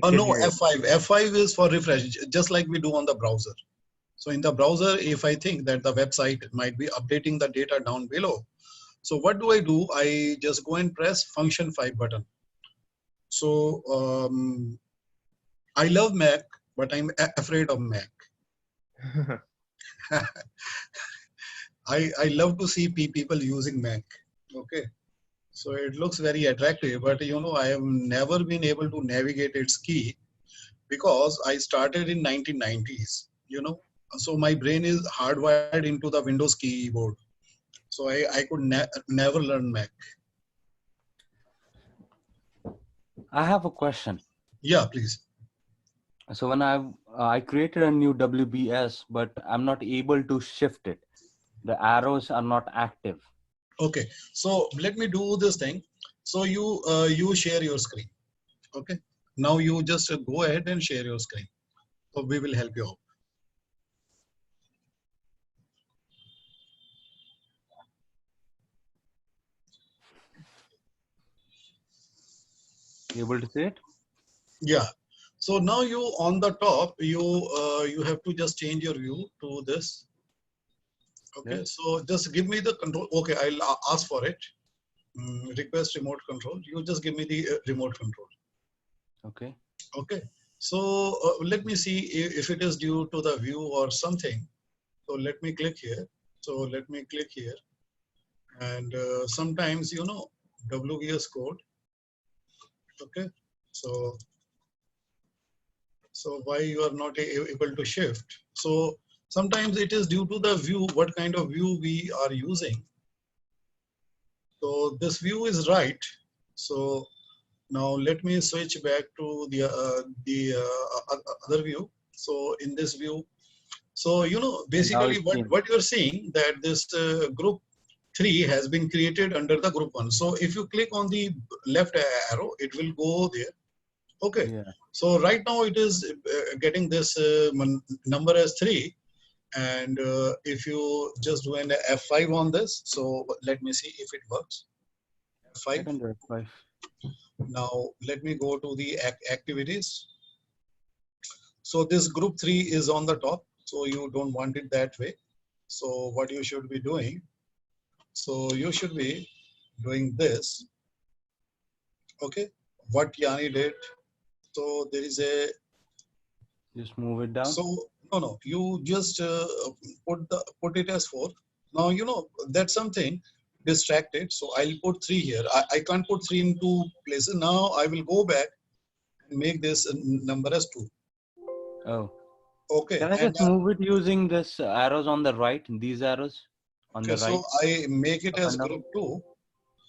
Oh no, F5. F5 is for refresh, just like we do on the browser. So in the browser, if I think that the website might be updating the data down below, so what do? I just go and press function 5 button. So I love Mac, but I'm afraid of Mac. I love to see people using Mac. Okay. So it looks very attractive, but I have never been able to navigate its key because I started in 1990s, so my brain is hardwired into the Windows keyboard. So I could never learn Mac. I have a question. Yeah, please. So when I created a new WBS, but I'm not able to shift it. The arrows are not active. Okay, so let me do this thing. So you share your screen. Okay. Now you just go ahead and share your screen. So we will help you out. You able to see it? Yeah. So now you on the top, you have to just change your view to this. Okay. Yeah. So just give me the control. Okay, I'll ask for it. Request remote control. You just give me the remote control. Okay. Okay. So let me see if it is due to the view or something. So let me click here. So let me click here. And sometimes, you know, WVS code. Okay. So why you are not able to shift? So sometimes it is due to the view, what kind of view we are using. So this view is right. So now let me switch back to the other view. So in this view, so you know, Now basically it's changed. what you're seeing that this group 3 has been created under the group 1. So if you click on the left arrow, it will go there. Okay. Yeah. So right now it is getting this number as 3. And if you just do an F5 on this, so let me see if it works. I F5. can do it. 5. Now let me go to the activities. So this group 3 is on the top. So you don't want it that way. So what you should be doing, so you should be doing this. Okay. What Yanni did. So there is a, Just move it down. so no, you just put it as 4. Now, you know, that's something distracted. So I'll put 3 here. I can't put 3 in 2 places. Now I will go back and make this number as 2. Oh. Okay. Can I And just move it using this arrows on the right? These arrows on okay, the right. so I make it Up as and down. group 2.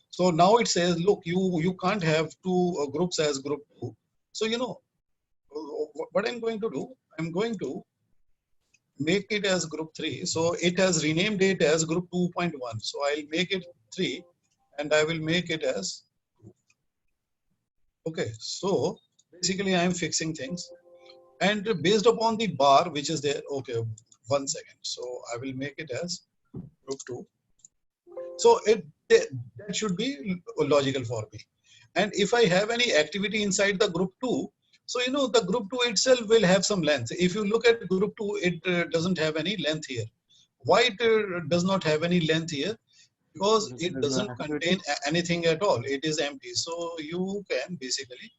So now it says, look, you can't have 2 groups as group 2. So, you know, what I'm going to do, I'm going to make it as group 3. So it has renamed it as group 2.1. So I'll make it 3 and I will make it as 2. Okay. So basically I'm fixing things and based upon the bar which is there. Okay. 1 second. So I will make it as group 2. So that should be logical for me. And if I have any activity inside the group 2, so you know the group 2 itself will have some length. If you look at group 2, it doesn't have any length here. Why it does not have any length here? Because it There's no doesn't activity. contain anything at all. It is empty. So you can basically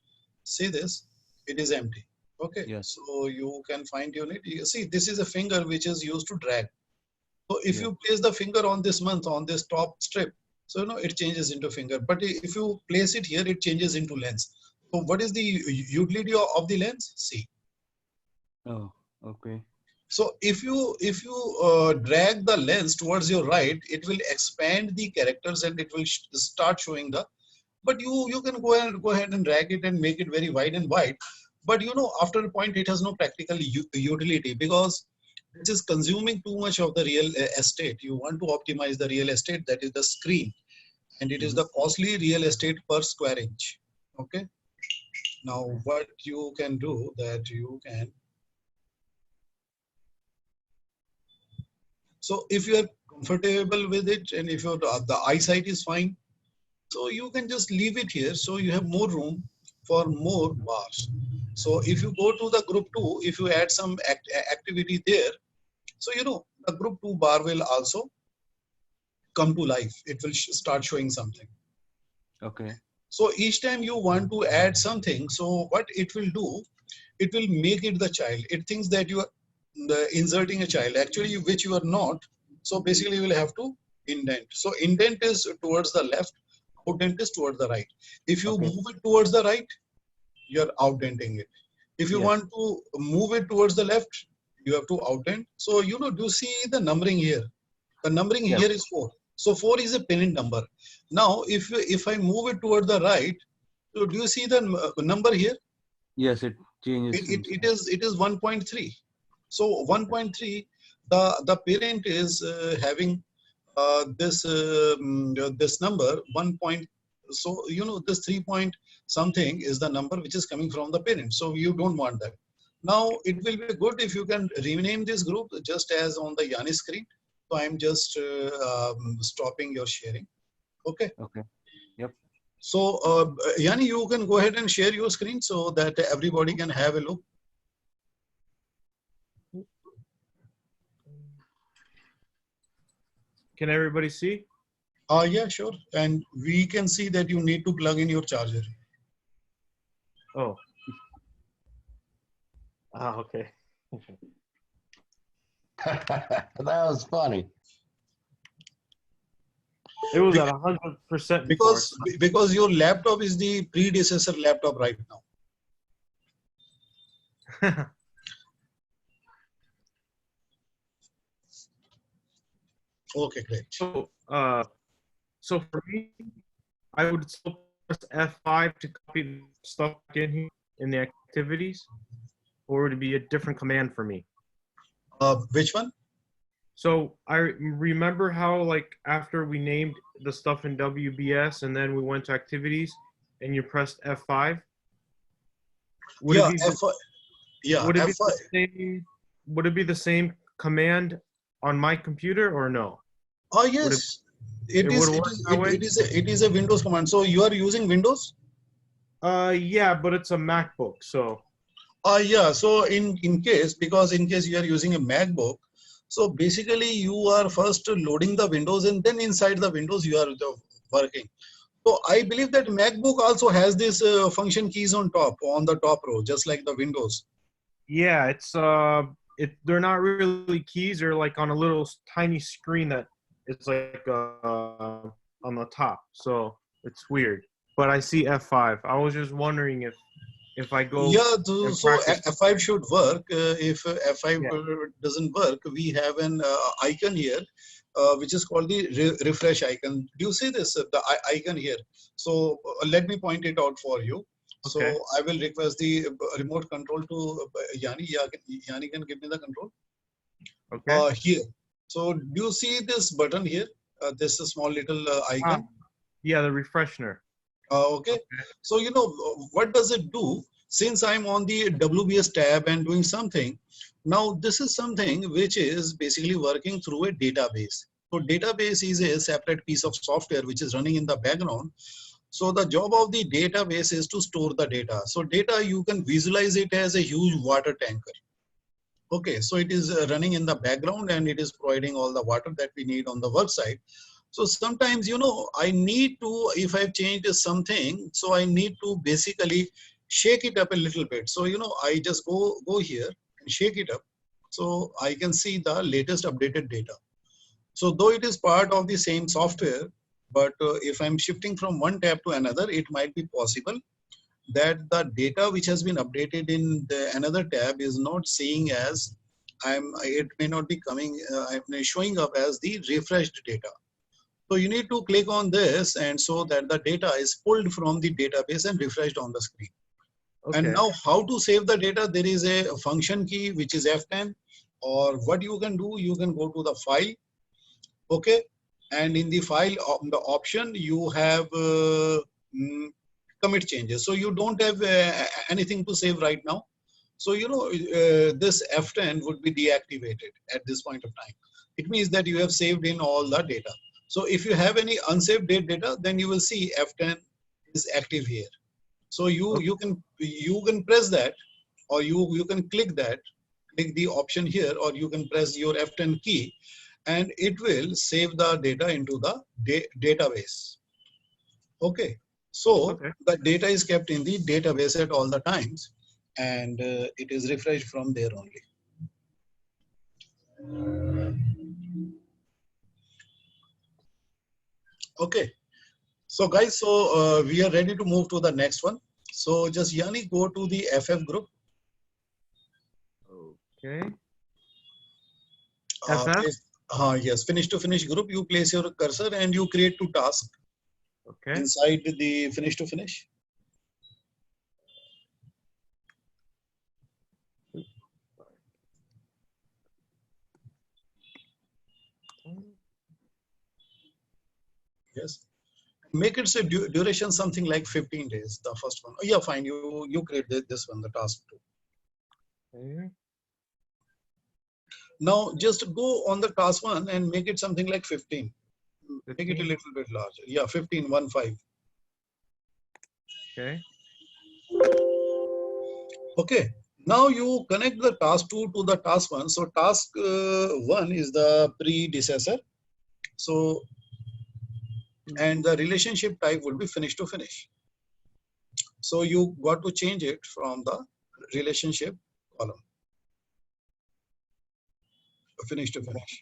see this. It is empty. Okay. Yes. So you can fine tune it. You see, this is a finger which is used to drag. So if Yeah. you place the finger on this month, on this top strip, so you know it changes into finger. But if you place it here, it changes into lens. So what is the utility of the lens? See. Oh. Okay. So if you drag the lens towards your right, it will expand the characters and it will start showing the. But you can go ahead and drag it and make it very wide and wide. But you know, after a point, it has no practical utility because this is consuming too much of the real estate. You want to optimize the real estate, that is the screen, and it is the costly real estate per square inch. Okay. Now, Okay. what you can do that you can. So if you are comfortable with it and if your the eyesight is fine, so you can just leave it here. So you have more room for more bars. So if you go to the group 2, if you add some activity there, so you know the group 2 bar will also come to life. It will start showing something. Okay. So each time you want to add something, so what it will do, it will make it the child. It thinks that you are inserting a child, actually, which you are not. So basically, you will have to indent. So indent is towards the left, outdent is towards the right. If you Okay. move it towards the right, you are outdenting it. If you Yes. want to move it towards the left, you have to outdent. So you know, do you see the numbering here? The numbering Yes. here is 4. So 4 is a pennant number. Now, if I move it toward the right, so do you see the number here? Yes. It changes. It is 1.3. So 1.3, the parent is having this this number 1. So you know this 3. something is the number which is coming from the parent. So you don't want that. Now it will be good if you can rename this group just as on the Yanni screen. So I'm just stopping your sharing. Okay. Okay. Yep. So Yanni, you can go ahead and share your screen so that everybody can have a look. Can everybody see? Yeah, sure. And we can see that you need to plug in your charger. Oh. Ah, okay. That was funny. It was at 100% Because your laptop is the predecessor laptop right now. Okay, great. So for me, I would still press F5 to copy stuff in here in the activities, or would it be a different command for me? Which one? So I remember how, like, after we named the stuff in WBS and then we went to activities and you pressed F5. Would Yeah, it be F5. Yeah, would it be F5. the same? Would it be the same command on my computer or no? Oh yes, it is a Windows command. So you are using Windows? Yeah, but it's a MacBook, so. Yeah. So in case you are using a MacBook, so basically you are first loading the Windows and then inside the Windows you are working. So I believe that MacBook also has this function keys on the top row, just like the Windows. Yeah, they're not really keys. They're like on a little tiny screen that it's like on the top. So it's weird. But I see F5. I was just wondering if I go. Yeah, and so practice. F5 should work. If F5 Yeah. doesn't work, we have an icon here, which is called the refresh icon. Do you see this, the icon here? So let me point it out for you. So Okay. I will request the remote control to Yanni. Yeah, Yanni can give me the control. Okay. Here. So do you see this button here? This small little icon. Yeah, the refreshener. Okay. So, what does it do? Since I'm on the WBS tab and doing something, now this is something which is basically working through a database. So database is a separate piece of software which is running in the background. So the job of the database is to store the data. So data, you can visualize it as a huge water tanker. Okay, so it is running in the background and it is providing all the water that we need on the work site. So sometimes, I need to, if I've changed something, so I need to basically shake it up a little bit. So, I just go here and shake it up. So I can see the latest updated data. So though it is part of the same software, but if I'm shifting from one tab to another, it might be possible that the data which has been updated in another tab is not seeing as it may not be coming, showing up as the refreshed data. So you need to click on this and so that the data is pulled from the database and refreshed on the screen. Okay. And now how to save the data? There is a function key which is F10, or what you can do, you can go to the file. Okay. And in the file, the option you have commit changes. So you don't have anything to save right now. So, this F10 would be deactivated at this point of time. It means that you have saved in all the data. So if you have any unsaved data, then you will see F10 is active here. So you can press that, or you can click the option here, or you can press your F10 key, and it will save the data into the database. Okay. So the data is kept in the database at all the times, and it is refreshed from there only. Okay. So guys, so we are ready to move to the next one. So just Yanni, go to the FF group. Okay. FF? Yes, finish to finish group. You place your cursor and you create 2 tasks. Okay. Inside the finish to finish. Yes. make its a duration something like 15 days, the first one. Oh, yeah, fine. You create this one, the task 2. Okay. Now just go on the task 1 and make it something like 15. Make it a 15. little bit larger. Yeah, 15, 1, 5. Okay. Okay. Now you connect the task 2 to the task 1. So task 1 is the predecessor. So, and the relationship type will be finish to finish. So you got to change it from the relationship column, finish to finish.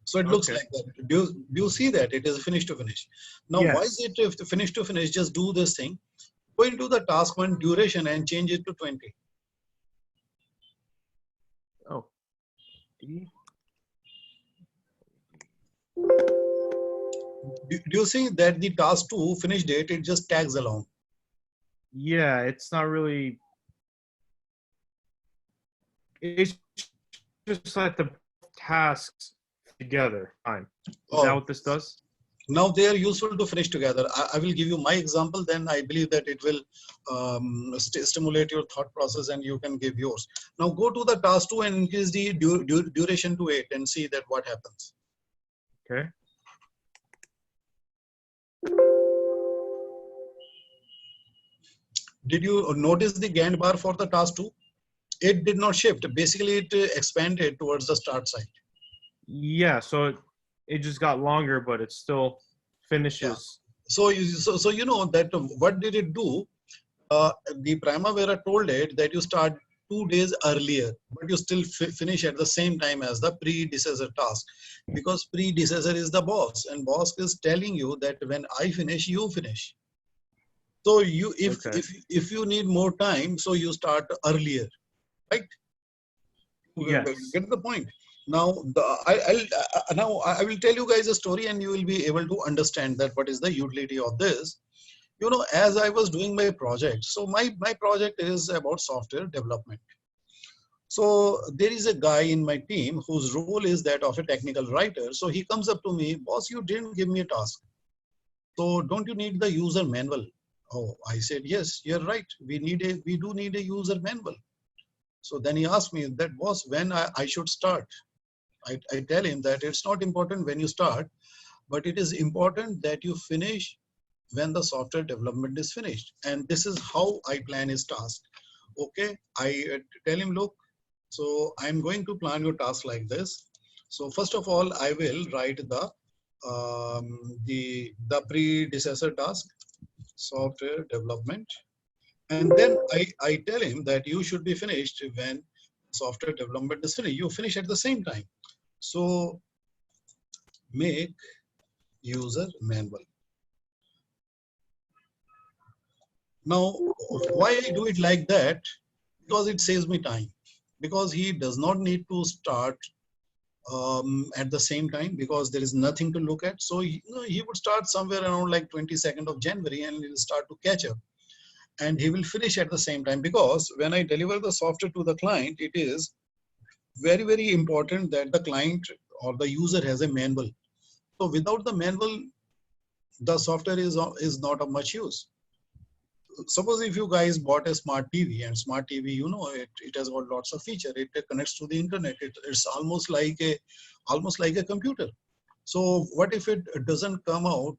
So it looks Okay. like that. Do you see that it is finish to finish? Now, why is Yes. it if the finish to finish? Just do this thing. Go into the task 1 duration and change it to 20. Oh. D. Do you see that the task 2 finish date, it just tags along? Yeah, it's not really. It's just like the tasks together. Fine. Is that Oh, what this does? now they are useful to finish together. I will give you my example, then I believe that it will stimulate your thought process and you can give yours. Now go to the task 2 and increase the duration to 8 and see that what happens. Okay. Did you notice the Gantt bar for the task 2? It did not shift. Basically, it expanded towards the start side. Yeah, so it just got longer, but it still finishes. So you know that what did it do? The Primavera told it that you start 2 days earlier, but you still finish at the same time as the predecessor task, because predecessor is the boss, and boss is telling you that when I finish, you finish. So you, Okay. if you need more time, so you start earlier, right? Yes. Get the point. Now, now I will tell you guys a story, and you will be able to understand that what is the utility of this. You know, as I was doing my project, so my project is about software development. So there is a guy in my team whose role is that of a technical writer. So he comes up to me, boss, you didn't give me a task. So don't you need the user manual? Oh, I said, yes, you're right. We do need a user manual. So then he asked me that, boss, when I should start? I tell him that it's not important when you start, but it is important that you finish when the software development is finished. And this is how I plan his task. Okay, I tell him, look, so I'm going to plan your task like this. So first of all, I will write the predecessor task, software development. And then I tell him that you should be finished when software development is finished. You finish at the same time. So make user manual. Now, why I do it like that? Because it saves me time. Because he does not need to start at the same time, because there is nothing to look at. So he would start somewhere around like 22nd of January and he will start to catch up. And he will finish at the same time, because when I deliver the software to the client, it is very, very important that the client or the user has a manual. So without the manual, the software is not of much use. Suppose if you guys bought a smart TV, and smart TV, you know, it has got lots of feature. It connects to the internet. It's almost like a computer. So what if it doesn't come out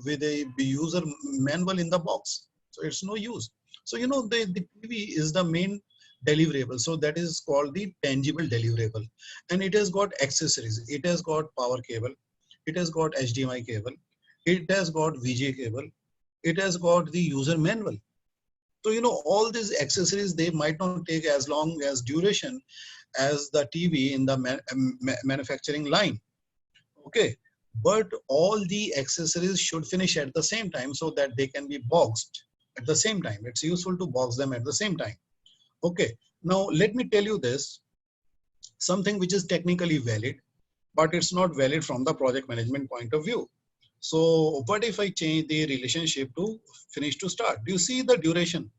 with a user manual in the box? So it's no use. So you know, the TV is the main deliverable. So that is called the tangible deliverable, and it has got accessories. It has got power cable. It has got HDMI cable. It has got VGA cable. It has got the user manual. So, you know, all these accessories, they might not take as long as duration as the TV in the manufacturing line. Okay. But all the accessories should finish at the same time so that they can be boxed at the same time. It's useful to box them at the same time. Okay. Now, let me tell you this, something which is technically valid, but it's not valid from the project management point of view. So what if I change the relationship to finish to start? Do you see the duration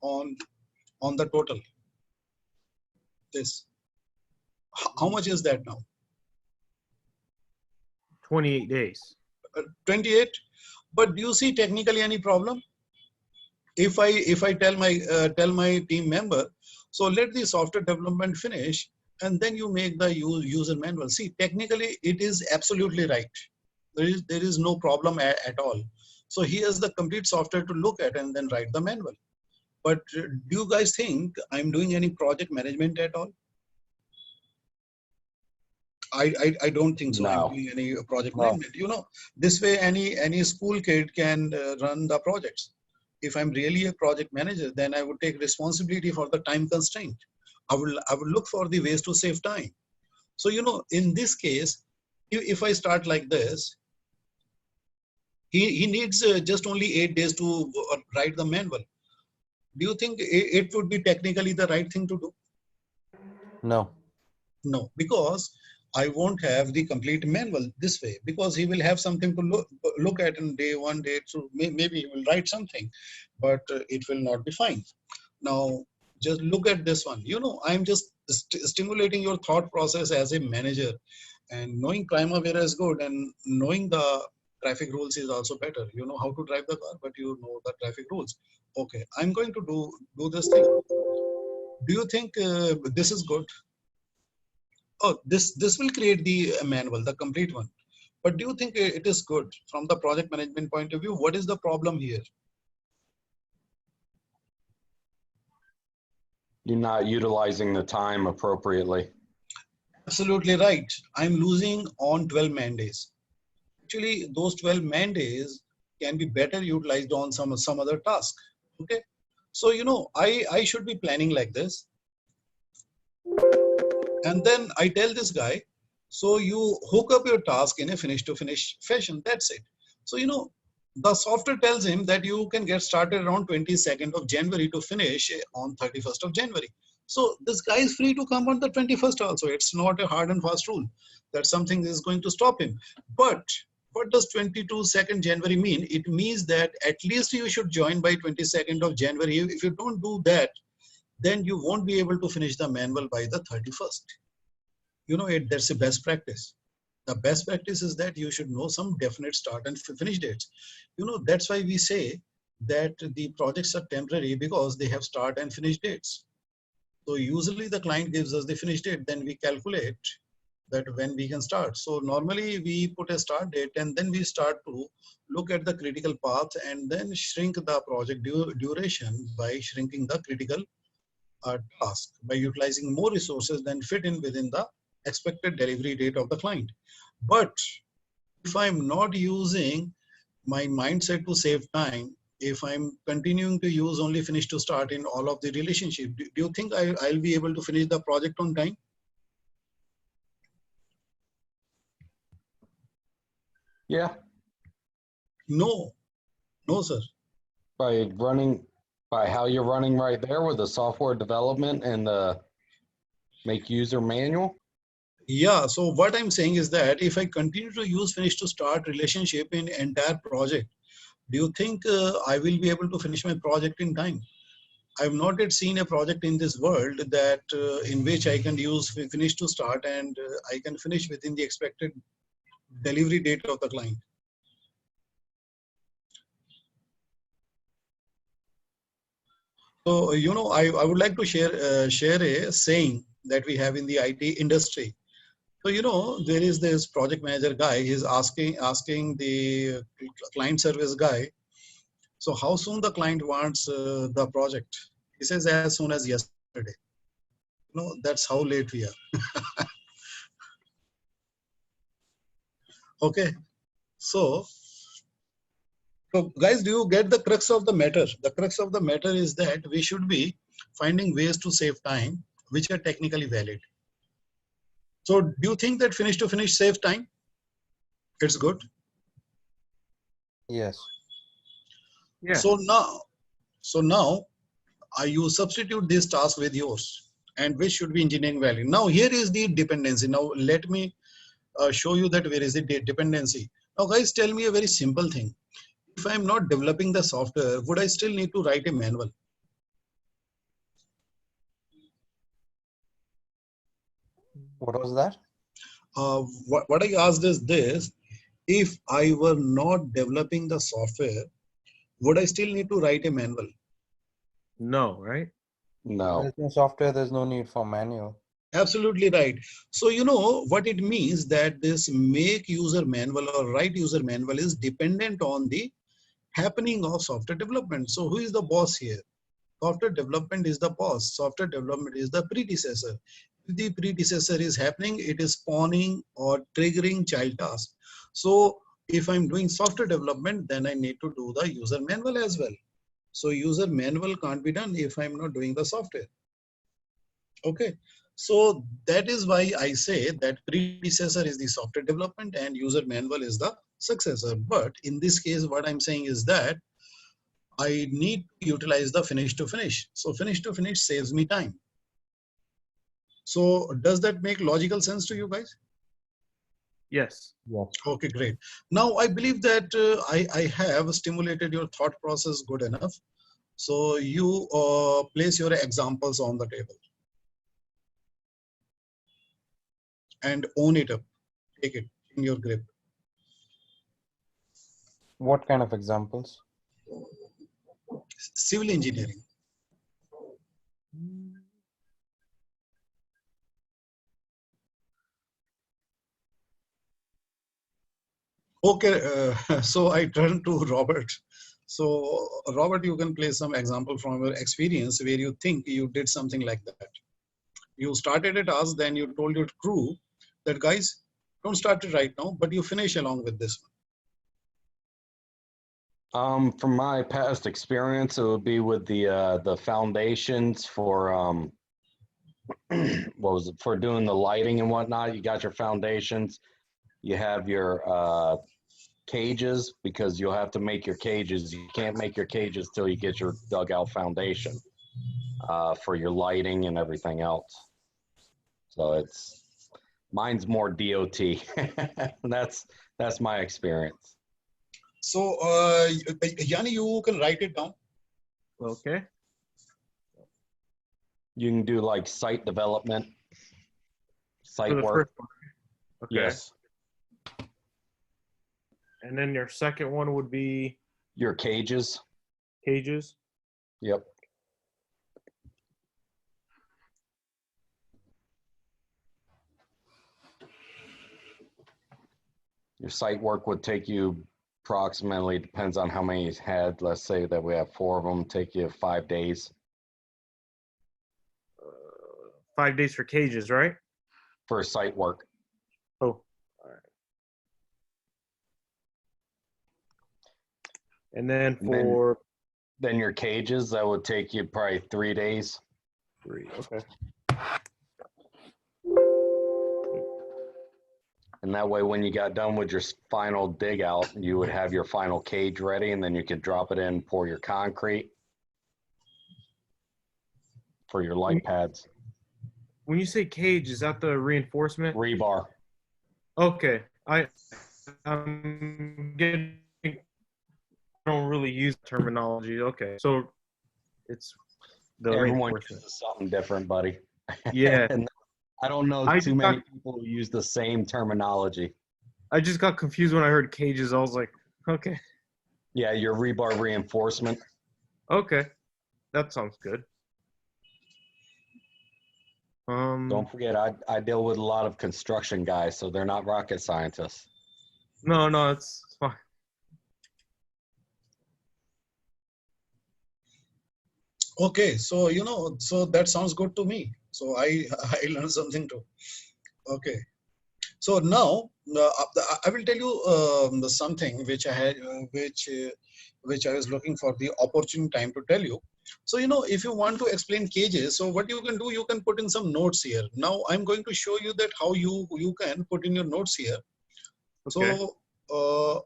on the total? This, how much is that now? 28 days. 28. But do you see technically any problem? If I tell my team member, so let the software development finish, and then you make the user manual. See, technically it is absolutely right. There is no problem at all. So here's the complete software to look at and then write the manual. But do you guys think I'm doing any project management at all? I don't think so. I'm No. doing any project No. management. You know, this way any school kid can run the projects. If I'm really a project manager, then I would take responsibility for the time constraint. I will look for the ways to save time. So you know, in this case, if I start like this, he needs just only 8 days to write the manual. Do you think it would be technically the right thing to do? No. No, because I won't have the complete manual this way, because he will have something to look at in day one, day two. Maybe he will write something, but it will not be fine. Now, just look at this one. You know, I'm just stimulating your thought process as a manager, and knowing Primavera is good, and knowing the traffic rules is also better. You know how to drive the car, but you know the traffic rules. Okay, I'm going to do this thing. Do you think this is good? Oh, this will create the manual, the complete one. But do you think it is good from the project management point of view? What is the problem here? You're not utilizing the time appropriately. Absolutely right. I'm losing on 12 man days. Actually, those 12 man days can be better utilized on some other task. Okay. So, you know, I should be planning like this. And then I tell this guy, so you hook up your task in a finish to finish fashion. That's it. So, you know, the software tells him that you can get started around 22nd of January to finish on 31st of January. So this guy is free to come on the 21st also. It's not a hard and fast rule that something is going to stop him. But what does 22nd January mean? It means that at least you should join by 22nd of January. If you don't do that, then you won't be able to finish the manual by the 31st. You know, that's a best practice. The best practice is that you should know some definite start and finish dates. You know, that's why we say that the projects are temporary, because they have start and finish dates. So usually the client gives us the finish date, then we calculate that when we can start. So normally we put a start date, and then we start to look at the critical path and then shrink the project duration by shrinking the critical task, by utilizing more resources than fit in within the expected delivery date of the client. But if I'm not using my mindset to save time, if I'm continuing to use only finish to start in all of the relationship, do you think I'll be able to finish the project on time? Yeah. No, no, sir. By how you're running right there with the software development and the make user manual. Yeah, so what I'm saying is that if I continue to use finish to start relationship in entire project, do you think I will be able to finish my project in time? I've not yet seen a project in this world that in which I can use finish to start, and I can finish within the expected delivery date of the client. So, you know, I would like to share a saying that we have in the IT industry. So, you know, there is this project manager guy, he's asking the client service guy, so how soon the client wants the project? He says as soon as yesterday. You know, that's how late we are. Okay. So guys, do you get the crux of the matter? The crux of the matter is that we should be finding ways to save time, which are technically valid. So do you think that finish to finish save time? It's good. Yes. Yeah. So now you substitute this task with yours, and which should be engineering value. Now here is the dependency. Now let me show you that where is the dependency. Now guys, tell me a very simple thing. If I'm not developing the software, would I still need to write a manual? What was that? What I asked is this: if I were not developing the software, would I still need to write a manual? No, right? No. There's no software, there's no need for manual. Absolutely right. So you know what it means, that this make user manual or write user manual is dependent on the happening of software development. So who is the boss here? Software development is the boss. Software development is the predecessor. If the predecessor is happening, it is spawning or triggering child task. So if I'm doing software development, then I need to do the user manual as well. So user manual can't be done if I'm not doing the software. Okay. So that is why I say that predecessor is the software development and user manual is the successor. But in this case, what I'm saying is that I need to utilize the finish to finish. So finish to finish saves me time. So does that make logical sense to you guys? Yes. Yes. Okay, great. Now I believe that I have stimulated your thought process good enough. So you place your examples on the table and own it up. Take it in your grip. What kind of examples? Civil engineering. Okay, so I turn to Robert. So Robert, you can play some example from your experience where you think you did something like that. You started a task, then you told your crew that guys, don't start it right now, but you finish along with this one. From my past experience, it would be with the foundations for what was it, for doing the lighting and whatnot. You got your foundations. You have your cages, because you'll have to make your cages. You can't make your cages till you get your dugout foundation for your lighting and everything else. So it's mine's more DOT. That's my experience. So Yanni, you can write it down. Okay. You can do like site development, For site the work. first one. Okay. Yes. And then your second one would be Your cages. cages. Yep. Your site work would take you approximately, depends on how many you had. Let's say that we have 4 of them, take you 5 days 5 days for cages, right? for site work. Oh, all right. And then And then- for Then your cages, that would take you probably 3 days. 3, okay. And that way, when you got done with your final dig out, you would have your final cage ready, and then you could drop it in, pour your concrete for your light pads. When you say cage, is that the reinforcement? Rebar. Okay, I'm getting. I don't really use terminology. Okay, so it's the Everyone reinforcement. uses something different, buddy. Yeah, And I don't know I too just many got- people who use the same terminology. I just got confused when I heard cages. I was like, okay, Yeah, your rebar reinforcement. okay, that sounds good. Don't forget, I deal with a lot of construction guys, so they're not rocket scientists. No, it's fine. Okay, so you know, so that sounds good to me. So I I learned something too. Okay, so now I will tell you something which I had, which I was looking for the opportune time to tell you. So you know, if you want to explain cages, so what you can do, you can put in some notes here. Now I'm going to show you that how you can put in your notes here. Okay. So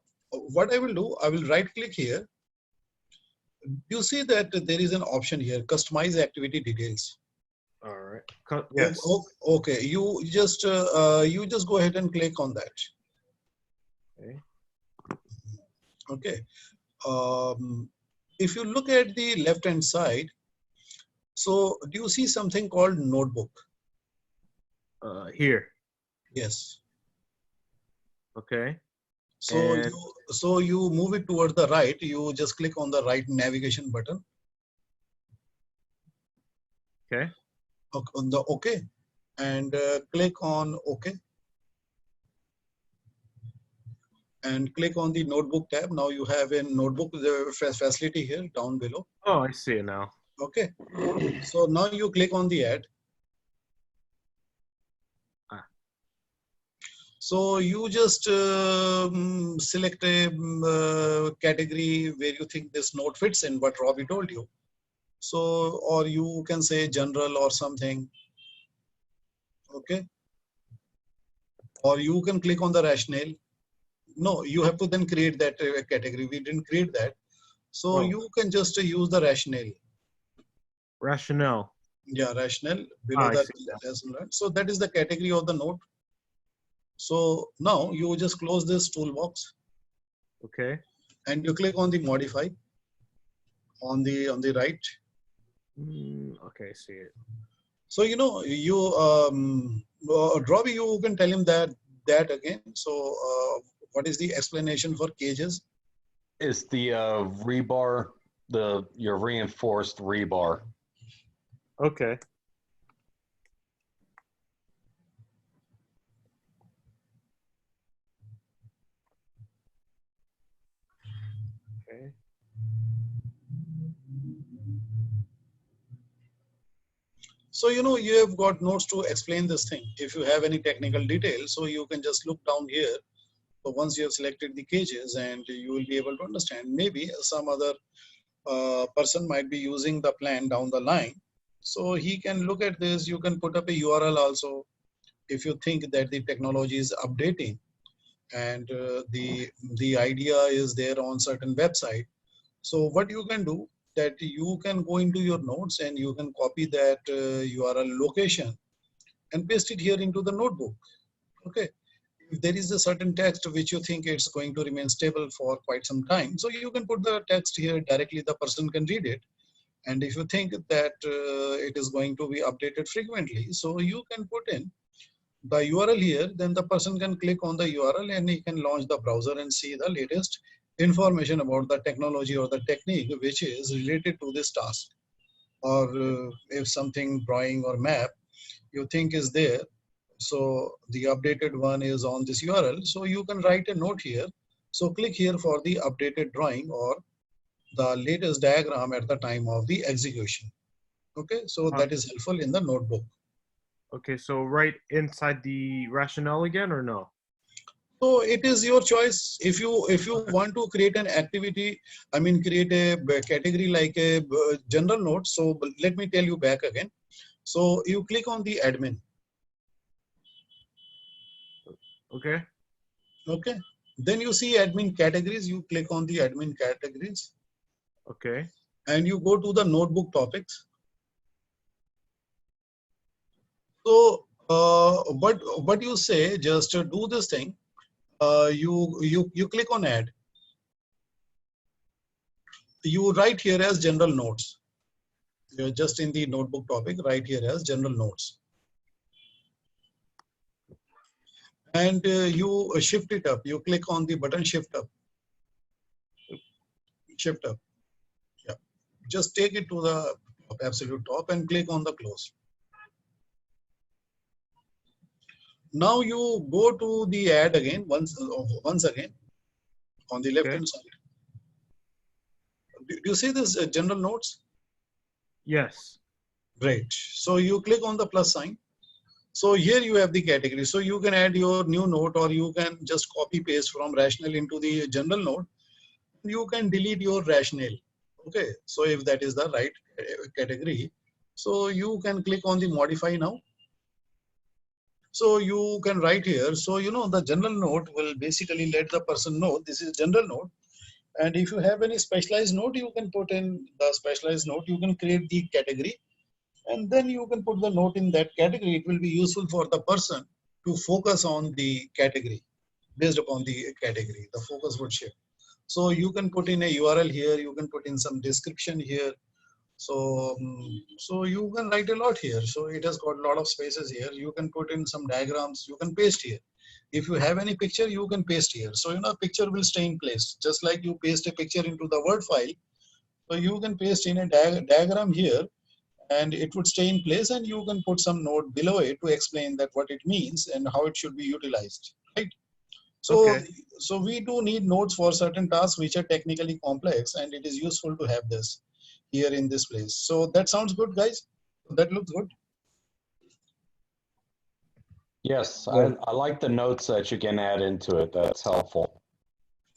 what I will do, I will right click here. You see that there is an option here, customize activity details. All right. Yes. Okay, you just go ahead and click on that. Okay. Okay. If you look at the left hand side, so do you see something called notebook? Here. Yes. Okay. So And you move it towards the right. You just click on the right navigation button. okay. On the OK, and click on OK, and click on the notebook tab. Now you have a notebook facility here down below. Oh, I see it now. Okay. So now you click on the add. Ah. So you just select a category where you think this note fits in what Robbie told you. So, or you can say general or something. Okay. Or you can click on the rationale. No, you have to then create that category. We didn't create that. So Oh. you can just use the rationale. Rationale. Yeah, rationale below I that see that. lesson learned. So that is the category of the note. So now you just close this toolbox Okay. and you click on the modify on the right. Okay, I see it. So you know you Robbie, you can tell him that again. So what is the explanation for cages? It's the rebar, your reinforced rebar. Okay. Okay. So you know you have got notes to explain this thing. If you have any technical details, so you can just look down here. So once you have selected the cages, and you will be able to understand. Maybe some other person might be using the plan down the line. So he can look at this. You can put up a URL also if you think that the technology is updating and the idea is there on certain website. So what you can do that you can go into your notes and you can copy that URL location and paste it here into the notebook. Okay. If there is a certain text which you think it's going to remain stable for quite some time, so you can put the text here directly, the person can read it. And if you think that it is going to be updated frequently, so you can put in the URL here, then the person can click on the URL and he can launch the browser and see the latest information about the technology or the technique which is related to this task. Or if something drawing or map you think is there, so the updated one is on this URL. So you can write a note here. So click here for the updated drawing or the latest diagram at the time of the execution. Okay, so Uh, that is helpful in the notebook. Okay, so right inside the rationale again or no? So it is your choice. If you want to create an activity, I mean create a category like a general note. So let me tell you back again. So you click on the admin. Okay. Okay. Then you see admin categories. You click on the admin categories Okay. and you go to the notebook topics. So what you say, just to do this thing, you click on add. You write here as general notes. You're just in the notebook topic, write here as general notes. And you shift it up. You click on the button shift up. Shift up. Yeah. Just take it to the absolute top and click on the close. Now you go to the add again once again on the left Okay. hand side. Do you see this general notes? Yes. Great. So you click on the plus sign. So here you have the category. So you can add your new note or you can just copy paste from rationale into the general note. You can delete your rationale. Okay. So if that is the right category, so you can click on the modify now. So you can write here. So you know the general note will basically let the person know this is general note. And if you have any specialized note, you can put in the specialized note. You can create the category and then you can put the note in that category. It will be useful for the person to focus on the category. Based upon the category, the focus would shift. So you can put in a URL here, you can put in some description here. So so you can write a lot here. So it has got a lot of spaces here. You can put in some diagrams, you can paste here. If you have any picture, you can paste here. So, picture will stay in place. Just like you paste a picture into the Word file, so you can paste in a diagram here, and it would stay in place, and you can put some note below it to explain that what it means and how it should be utilized, right? So, Okay. so we do need notes for certain tasks which are technically complex, and it is useful to have this here in this place. So that sounds good, guys. That looks good. Yes, Good. I like the notes that you can add into it. That's helpful.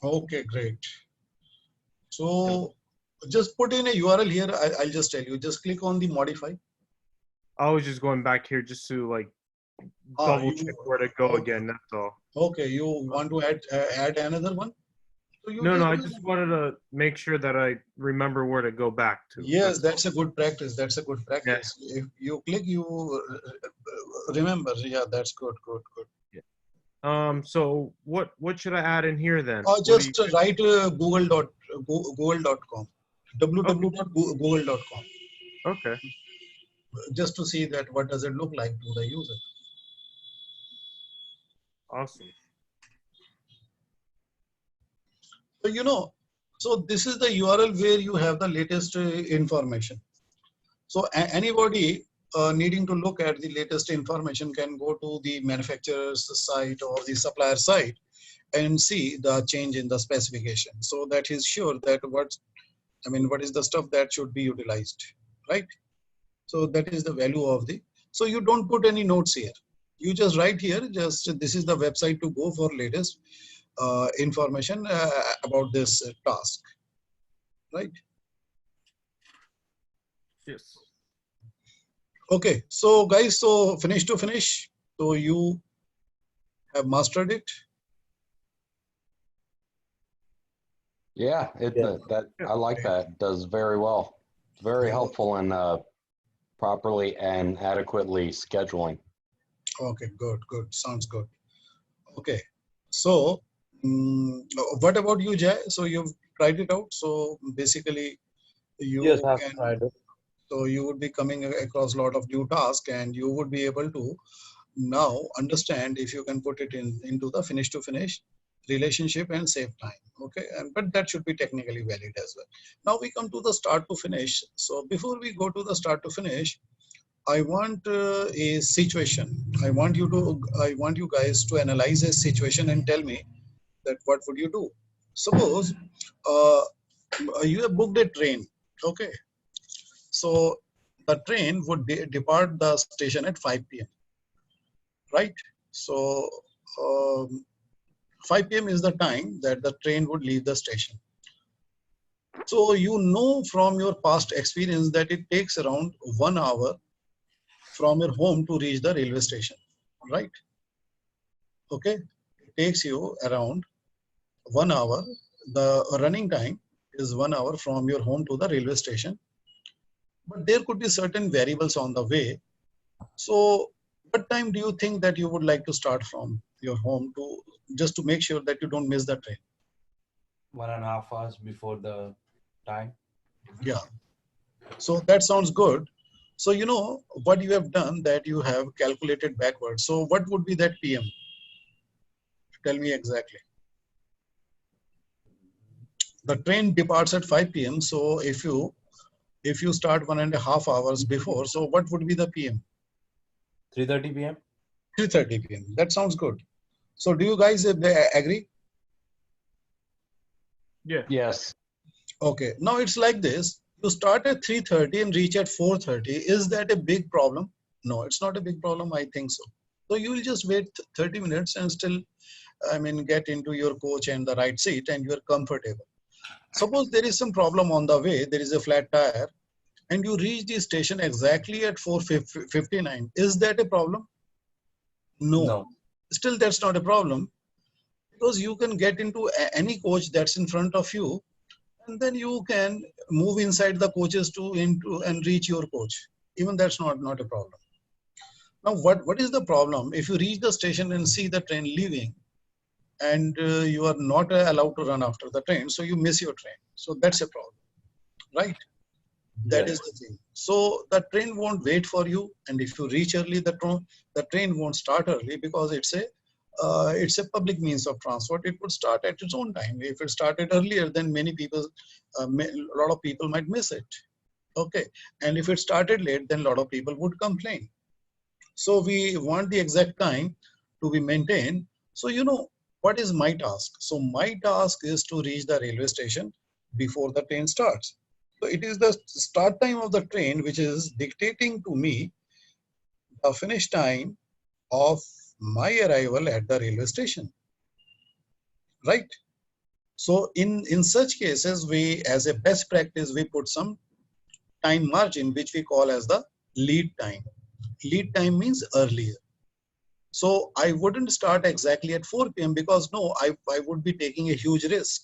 Okay, great. So just put in a URL here. I'll just tell you. Just click on the modify. I was just going back here just to like Ah, double check where to go okay. again. That's all. Okay, you want to add another one? So you No, just I just wanted to make sure that I remember where to go back to. yes, That's all. that's a good practice. That's a good Yeah. practice. If you click, you remember. Yeah, that's good, good, good. So what should I add in here then? Or What do you? just write google.com, Okay. www.google.com, Okay. just to see that what does it look like to the user. Awesome. So so this is the URL where you have the latest information. So anybody needing to look at the latest information can go to the manufacturer's site or the supplier site and see the change in the specification. So that is sure that what is the stuff that should be utilized, right? So that is the value of the, so you don't put any notes here. You just write here, just this is the website to go for latest information about this task, right? Yes. Okay, so guys, so finish to finish. So you have mastered it. Yeah, Yeah. I like that. It does very well. Very helpful in properly and adequately scheduling. Okay, good, good. Sounds good. Okay, so what about you, Jay? So you've tried it out. So basically, Yes, you I have can. tried it. So you would be coming across a lot of new tasks, and you would be able to now understand if you can put it into the finish to finish relationship and save time. Okay, but that should be technically valid as well. Now we come to the start to finish. So before we go to the start to finish, I want a situation. I want you guys to analyze a situation and tell me that what would you do. Suppose uh, you have booked a train. Okay, so the train would depart the station at 5 p.m. Right? So 5 p.m. is the time that the train would leave the station. So you know from your past experience that it takes around 1 hour from your home to reach the railway station, right? Okay, it takes you around 1 hour. The running time is 1 hour from your home to the railway station, but there could be certain variables on the way. So what time do you think that you would like to start from your home to just to make sure that you don't miss the train? 1.5 hours before the time. Yeah. So that sounds good. So you know what you have done, that you have calculated backwards. So what would be that PM? Tell me exactly. The train departs at 5 p.m. So if you start 1.5 hours before, so what would be the PM? 3:30 p.m. 3:30 p.m. That sounds good. So do you guys agree? Yeah. Yes. Okay. Now it's like this. You start at 3:30 and reach at 4:30. Is that a big problem? No, it's not a big problem. I think so. So you will just wait 30 minutes and still, get into your coach and the right seat and you're comfortable. Suppose there is some problem on the way, there is a flat tire, and you reach the station exactly at 4:59. Is that a problem? No. No. Still, that's not a problem because you can get into any coach that's in front of you, and then you can move inside the coaches to into and reach your coach. Even that's not a problem. Now, what is the problem? If you reach the station and see the train leaving, and you are not allowed to run after the train, so you miss your train. So that's a problem, right? That Yes. is the thing. So the train won't wait for you, and if you reach early, the train won't start early because it's a it's a public means of transport. It would start at its own time. If it started earlier, then many people, a lot of people might miss it. Okay, and if it started late, then a lot of people would complain. So we want the exact time to be maintained. So what is my task? So my task is to reach the railway station before the train starts. So it is the start time of the train which is dictating to me the finish time of my arrival at the railway station, right? So in such cases, we, as a best practice, we put some time margin which we call as the lead time. Lead time means earlier. So I wouldn't start exactly at 4 p.m. because no, I would be taking a huge risk.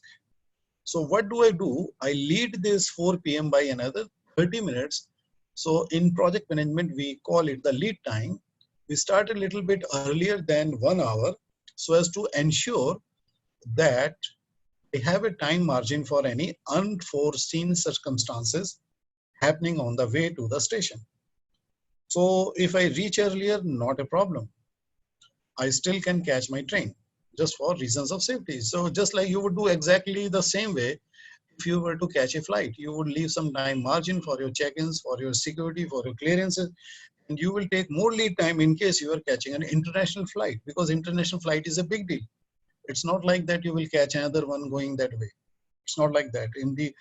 So what do? I lead this 4 p.m. by another 30 minutes. So in project management, we call it the lead time. We start a little bit earlier than 1 hour so as to ensure that we have a time margin for any unforeseen circumstances happening on the way to the station. So if I reach earlier, not a problem. I still can catch my train just for reasons of safety. So just like you would do exactly the same way if you were to catch a flight, you would leave some time margin for your check-ins, for your security, for your clearances, and you will take more lead time in case you are catching an international flight, because international flight is a big deal. It's not like that you will catch another one going that way. It's not like that. In the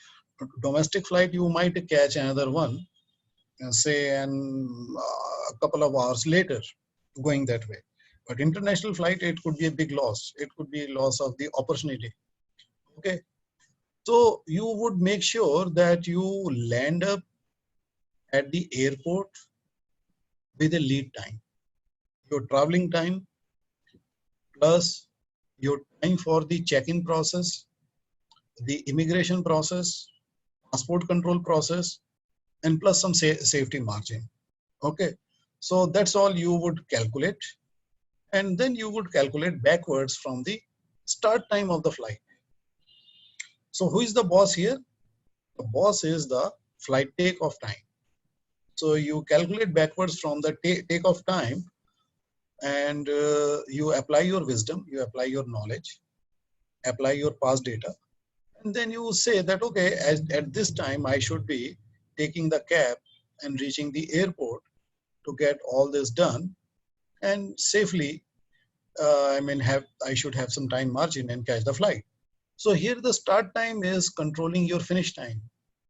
domestic flight, you might catch another one, say, a couple of hours later going that way. But international flight, it could be a big loss. It could be a loss of the opportunity. Okay. So you would make sure that you land up at the airport with a lead time. Your traveling time plus your time for the check-in process, the immigration process, passport control process, and plus some safety margin. Okay. So that's all you would calculate. And then you would calculate backwards from the start time of the flight. So who is the boss here? The boss is the flight takeoff time. So you calculate backwards from the takeoff time, and you apply your wisdom, you apply your knowledge, apply your past data, and then you say that, okay, at this time I should be taking the cab and reaching the airport to get all this done and safely. I should have some time margin and catch the flight. So here the start time is controlling your finish time.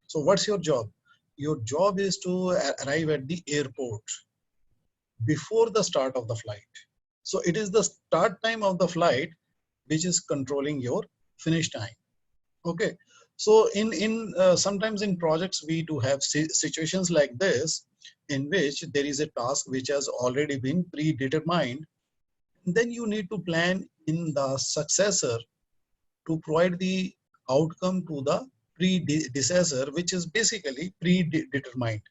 So what's your job? Your job is to arrive at the airport before the start of the flight. So it is the start time of the flight which is controlling your finish time. Okay. So sometimes in projects we do have situations like this in which there is a task which has already been predetermined. Then you need to plan in the successor to provide the outcome to the predecessor, which is basically predetermined.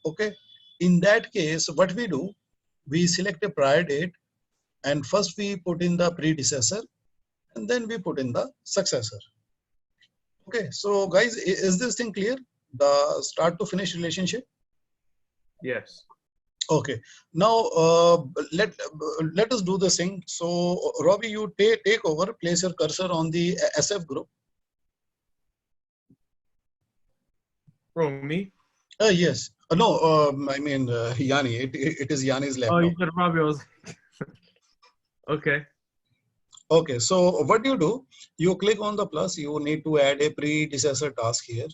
Okay. In that case, what we do, we select a prior date, and first we put in the predecessor, and then we put in the successor. Okay. So guys, is this thing clear? The start to finish relationship? Yes. Okay. Now let us do this thing. So Robbie, you take over. Place your cursor on the SF group. Oh, me? Yes. No. Yanni. It is Yanni's laptop. Oh, you said Robbie. I was okay. Okay. So what do? You click on the plus. You need to add a predecessor task here.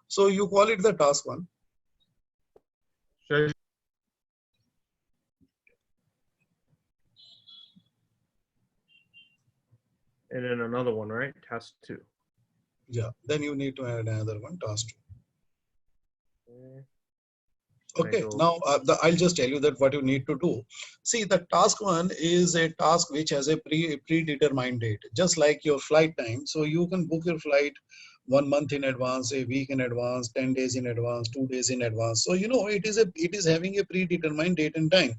So you call it the task one. Should and then another one, right? Task 2. Yeah. Then you need to add another one, task 2. Okay, now I'll just tell you that what you need to do. See, the task one is a task which has a predetermined date, just like your flight time. So you can book your flight 1 month in advance, a week in advance, 10 days in advance, 2 days in advance. So it is having a predetermined date and time.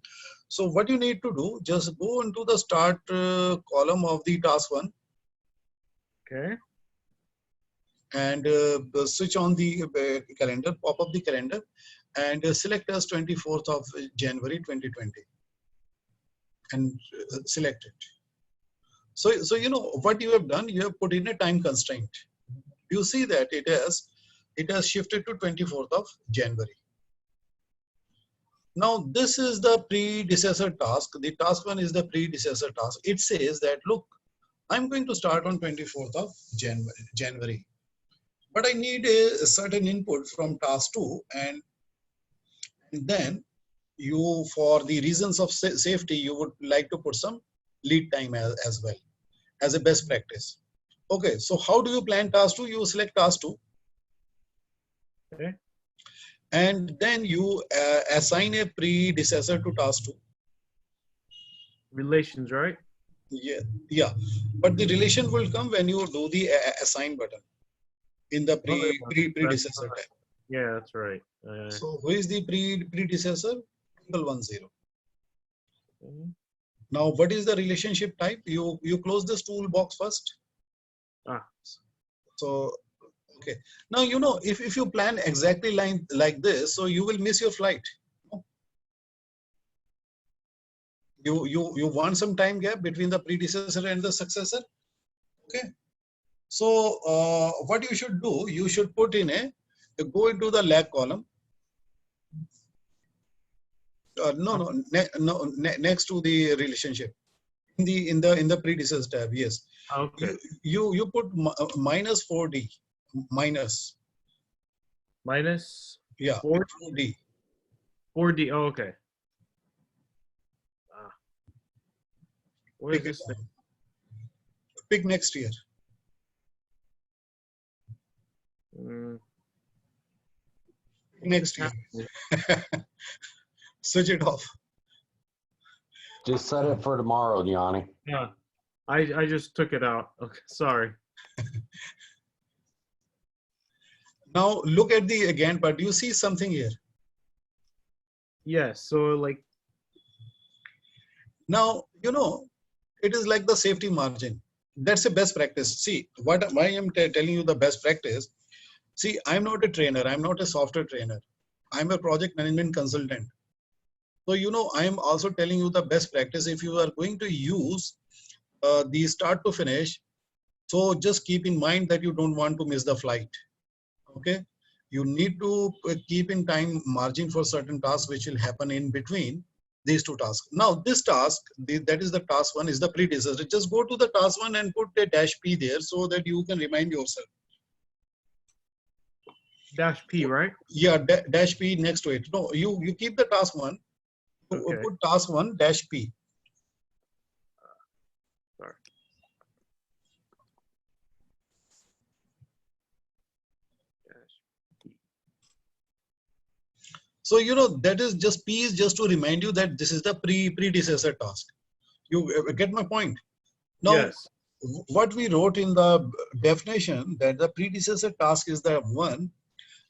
So what you need to do, just go into the start column of the task one. Okay. And switch on the calendar, pop up the calendar, and select as 24th of January 2020. and select it. So you know what you have done, you have put in a time constraint. You see that it has shifted to 24th of January. Now this is the predecessor task. The task 1 is the predecessor task. It says that, look, I'm going to start on 24th of January, but I need a certain input from task 2, and then you, for the reasons of safety, you would like to put some lead time as well as a best practice. Okay, so how do you plan task 2? You select task 2. Okay. And then you assign a predecessor to task 2. Relations, right? Yeah. But the relation will come when you do the assign button in the predecessor tab. Yeah, that's right. So who is the predecessor? 1010. Okay. Now, what is the relationship type? You close this toolbox first. So, okay. Now, you know, if you plan exactly like this, so you will miss your flight. You want some time gap between the predecessor and the successor. Okay. So, what you should do, you should put in go into the lag column. Next to the relationship in the predecessor tab. Yes. Okay. You put minus 4D minus. Yeah. 4D. 4D. Oh, okay. What is this thing? Pick next year. Next year. Switch it off. Just set it for tomorrow, Yanni. Yeah. I just took it out. Okay, sorry. Now look at the again, but you see something here. Yes. So like. Now, you know, it is like the safety margin. That's a best practice. See, why I'm telling you the best practice. See, I'm not a trainer. I'm not a software trainer. I'm a project management consultant. So, you know, I'm also telling you the best practice. If you are going to use the start to finish, so just keep in mind that you don't want to miss the flight. Okay. You need to keep in time margin for certain tasks which will happen in between these two tasks. Now, this task, that is the task 1, is the predecessor. Just go to the task 1 and put a -P there so that you can remind yourself. -P, right? Yeah, -P next to it. No, you keep the task 1. Okay. Put task 1 -P. Sorry. So, you know, that is just P is just to remind you that this is the predecessor task. You get my point? Now, yes. What we wrote in the definition, that the predecessor task is the one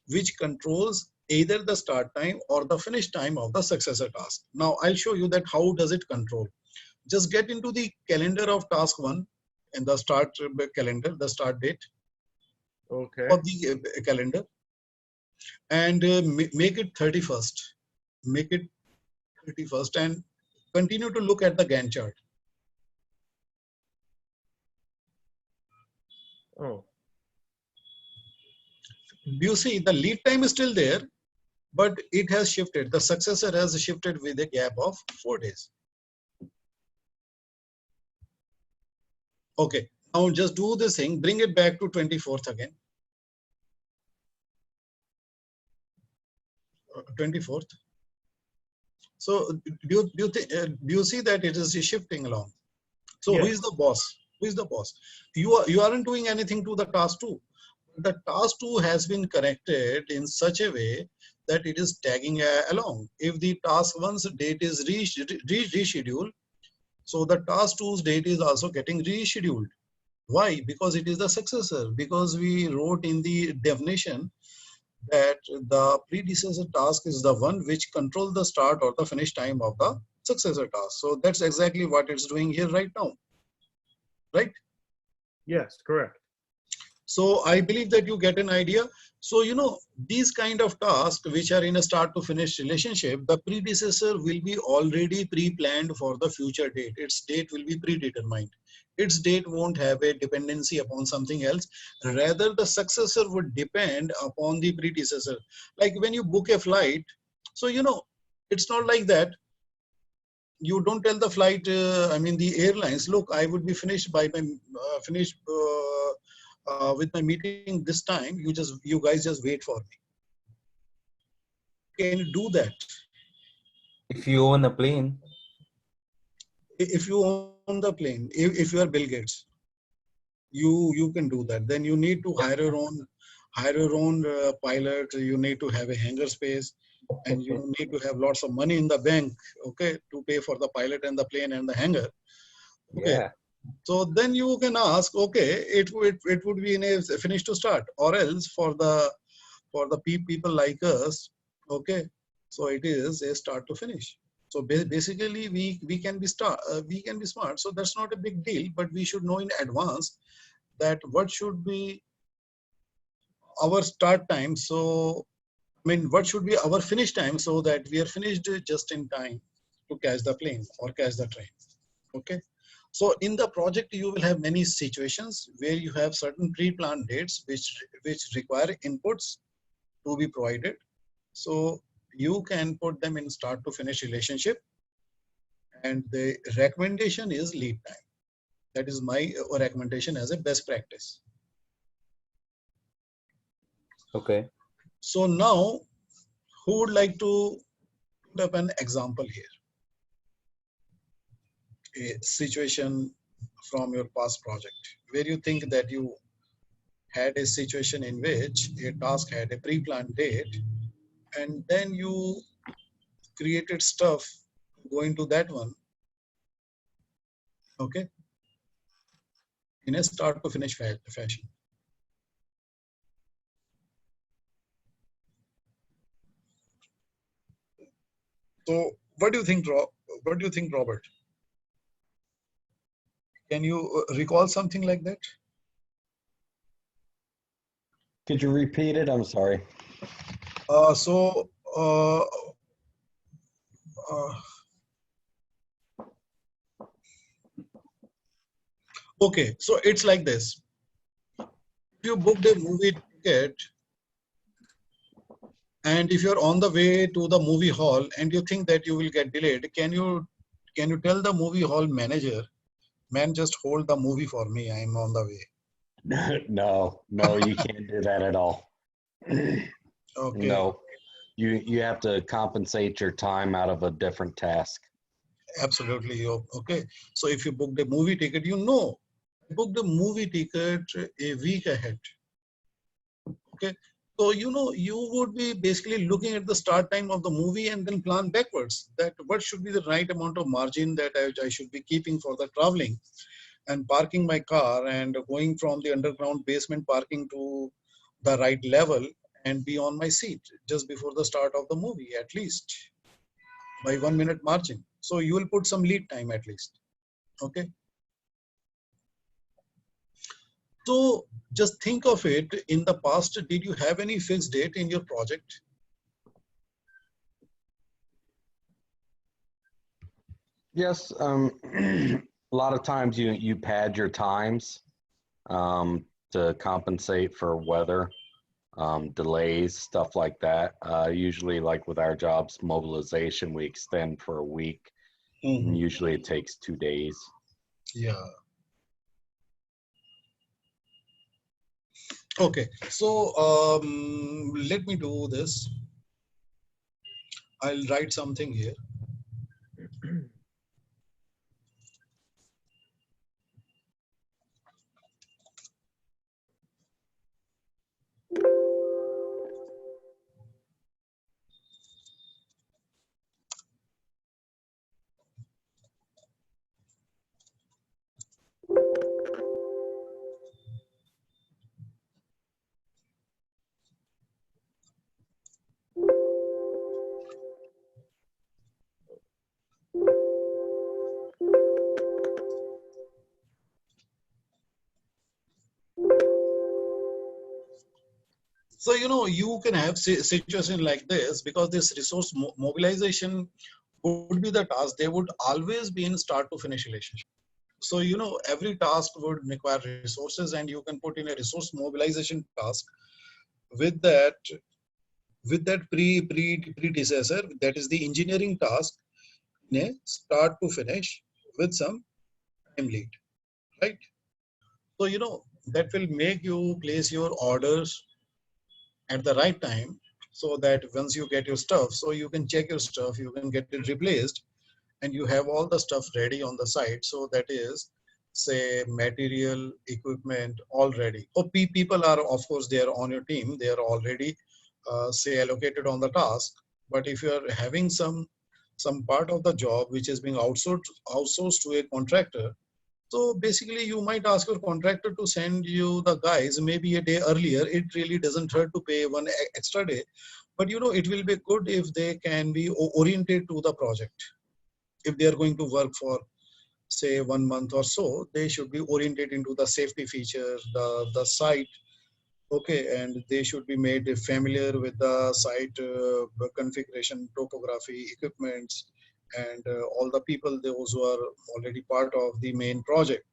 which controls either the start time or the finish time of the successor task. Now, I'll show you that how does it control. Just get into the calendar of task 1 and the start calendar, the start date Okay. of the calendar, and make it 31st. Make it 31st and continue to look at the Gantt chart. Oh. You see the lead time is still there, but it has shifted. The successor has shifted with a gap of 4 days. Okay, now just do this thing, bring it back to 24th again. 24th. So do you see that it is shifting along? So yes. Who is the boss? Who is the boss? You aren't doing anything to the task 2. The task 2 has been corrected in such a way that it is tagging along. If the task 1's date is rescheduled, so the task 2's date is also getting rescheduled. Why? Because it is the successor. Because we wrote in the definition that the predecessor task is the one which controls the start or the finish time of the successor task. So that's exactly what it's doing here right now. Right? Yes, correct. So I believe that you get an idea. So, these kind of tasks which are in a start to finish relationship, the predecessor will be already pre-planned for the future date. Its date will be predetermined. Its date won't have a dependency upon something else. Rather, the successor would depend upon the predecessor. Like when you book a flight, so, it's not like that. You don't tell the flight, the airlines, look, I would be finished by my finished with my meeting this time. You guys just wait for me. Can you do that? If you own a plane. If you own the plane, if you are Bill Gates, you can do that. Then you need to hire your own pilot. You need to have a hangar space, and you need to have lots of money in the bank, okay, to pay for the pilot and the plane and the hangar. Okay. Yeah. So then you can ask, okay, it would be in a finish to start, or else for the people like us, okay. So it is a start to finish. So basically, we can be smart. So that's not a big deal, but we should know in advance that what should be our start time. So what should be our finish time, so that we are finished just in time to catch the plane or catch the train. Okay. So in the project, you will have many situations where you have certain pre-planned dates which require inputs to be provided. So you can put them in start to finish relationship, and the recommendation is lead time. That is my recommendation as a best practice. Okay. So now, who would like to put up an example here? A situation from your past project where you think that you had a situation in which a task had a pre-planned date, and then you created stuff going to that one, okay, in a start to finish fashion. So what do you think, Robert? Can you recall something like that? Could you repeat it? I'm sorry. Uh, so, uh, uh, okay, so it's like this. If you booked a movie ticket, and if you're on the way to the movie hall and you think that you will get delayed, can you tell the movie hall manager, man, just hold the movie for me, I'm on the way. No, you can't do that at all. Okay, No, you have to compensate your time out of a different task. absolutely. Okay, so if you booked a movie ticket, book the movie ticket a week ahead. Okay, so you would be basically looking at the start time of the movie and then plan backwards, that what should be the right amount of margin that I should be keeping for the traveling and parking my car and going from the underground basement parking to the right level and be on my seat just before the start of the movie, at least by 1 minute margin. So you will put some lead time at least. Okay. So just think of it, in the past, did you have any fixed date in your project? Yes, a lot of times you pad your times to compensate for weather, delays, stuff like that. Usually, like with our jobs, mobilization, we extend for a week. And usually it takes 2 days. Yeah. Okay. So let me do this. I'll write something here. So, you can have situation like this because this resource mobilization would be the task. They would always be in start to finish relationship. So, every task would require resources, and you can put in a resource mobilization task with that predecessor, that is the engineering task, in a start to finish with some time lead, right? So, that will make you place your orders at the right time, so that once you get your stuff, so you can check your stuff, you can get it replaced, and you have all the stuff ready on the site. So that is, say, material, equipment, all ready. Or people are, of course, they are on your team, they are already say allocated on the task. But if you are having some part of the job which is being outsourced to a contractor, so basically you might ask your contractor to send you the guys maybe a day earlier. It really doesn't hurt to pay one extra day, but it will be good if they can be oriented to the project. If they are going to work for, say, 1 month or so, they should be oriented into the safety features, the site. Okay, and they should be made familiar with the site configuration, topography, equipments, and all the people, those who are already part of the main project.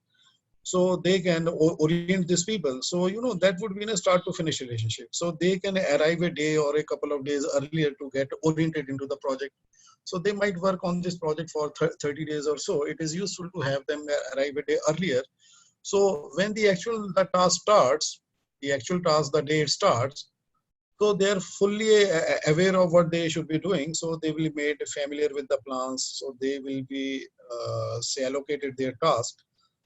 So they can orient these people. So, that would be in a start to finish relationship. So they can arrive a day or a couple of days earlier to get oriented into the project. So they might work on this project for 30 days or so. It is useful to have them arrive a day earlier. So when the task starts, the actual task, the day it starts, so they are fully aware of what they should be doing. So they will be made familiar with the plans. So they will be, say, allocated their task.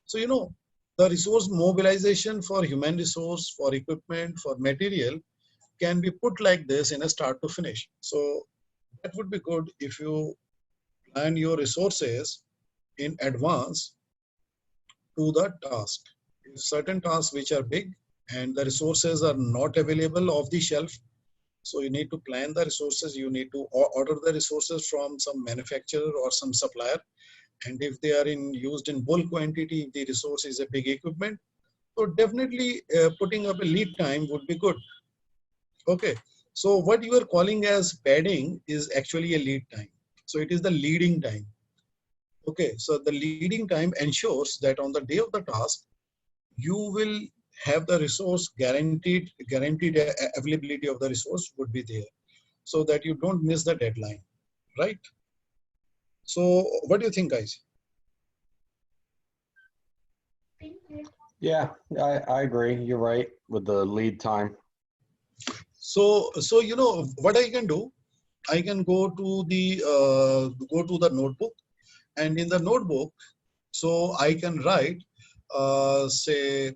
So, the resource mobilization for human resource, for equipment, for material can be put like this in a start to finish. So that would be good if you plan your resources in advance to the task. If certain tasks which are big and the resources are not available off the shelf, so you need to plan the resources, you need to order the resources from some manufacturer or some supplier. And if they are used in bulk quantity, if the resource is a big equipment, so definitely putting up a lead time would be good. Okay, so what you are calling as padding is actually a lead time. So it is the leading time. Okay, so the leading time ensures that on the day of the task, you will have the resource guaranteed availability of the resource would be there, so that you don't miss the deadline, right? So what do you think, guys? Yeah, I agree. You're right with the lead time. So what I can do, I can go to the notebook, and in the notebook, so I can write, say,